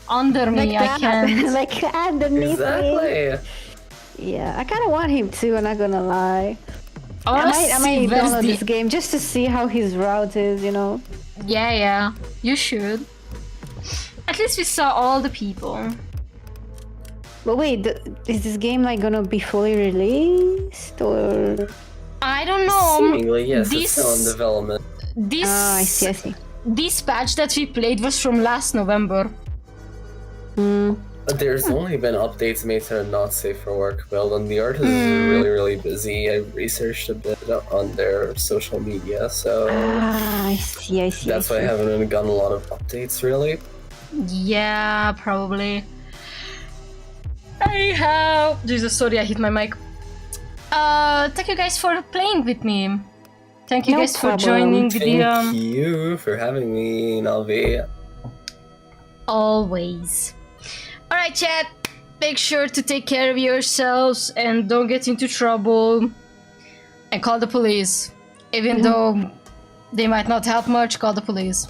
under me. Like I can't. like underneath Exactly. me. Yeah, I kind of want him too. I'm not gonna lie. I might download this game just to see how his route is. You know. Yeah, you should. At least we saw all the people. But wait, is this game like gonna be fully released or? I don't know. Seemingly, yes, it's still in development. I see. This patch that we played was from last November. There's only been updates made to the not safe for work build, and the artist is really busy. I researched a bit on their social media, so I see. that's why I haven't really gotten a lot of updates, really. Yeah, probably. Anyhow, Jesus, sorry, I hit my mic. Thank you guys for playing with me. Thank you guys for joining the... Thank you for having me, Navi. Always. Alright, chat. Make sure to take care of yourselves and don't get into trouble. And call the police. Even though they might not help much, call the police.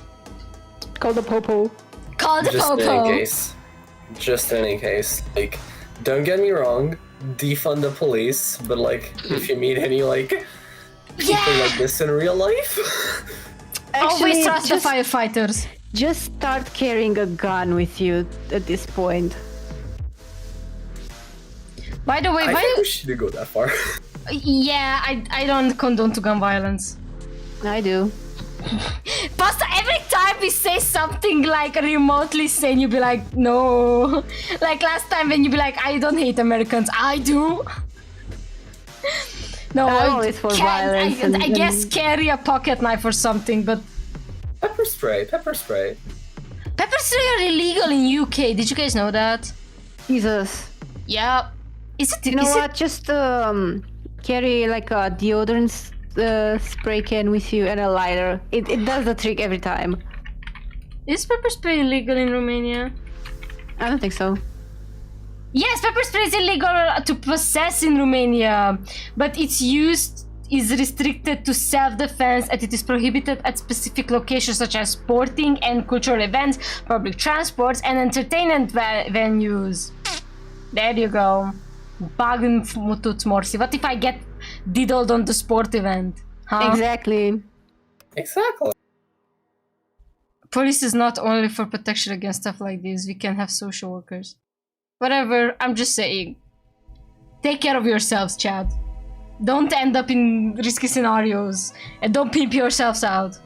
Call the popo. Call the popo. Just in case. Just in any case. Like, don't get me wrong. Defund the police, but like, if you meet any like people like this in real life, always trust the firefighters. Just start carrying a gun with you at this point. By the way, I think we should go that far. Yeah, I don't condone to gun violence. I do. Pasta, every time we say something like remotely sane, you be like, no. Like last time when you be like, I don't hate Americans, I do. No, always for violence. I guess carry a pocket knife or something, but Pepper spray, pepper spray. pepper spray are illegal in UK. Did you guys know that? Jesus. Yeah. Is it? You know what? Just carry like a deodorant spray can with you and a lighter. It does the trick every time. Is pepper spray illegal in Romania? I don't think so. Yes, pepper spray is illegal to possess in Romania, but its use is restricted to self-defense and it is prohibited at specific locations such as sporting and cultural events, public transports, and entertainment venues. There you go. Bagn mutuți morsi. What if I get diddled on the sport event? Huh? Exactly. Exactly. Police is not only for protection against stuff like this. We can have social workers. Whatever, I'm just saying. Take care of yourselves, Chad. Don't end up in risky scenarios. And don't pimp yourselves out.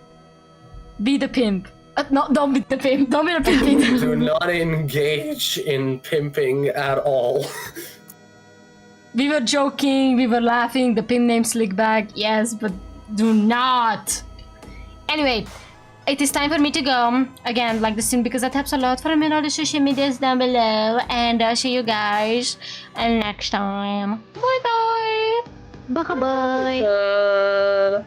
Be the pimp. No, don't be the pimp. Don't be the pimp. Do not engage in pimping at all. We were joking, we were laughing, the pimp name Slickbag, yes, but do not. Anyway, it is time for me to go. Again, like the stream because that helps a lot. Follow me on all the social medias down below. And I'll see you guys next time. Bye bye. Bye bye.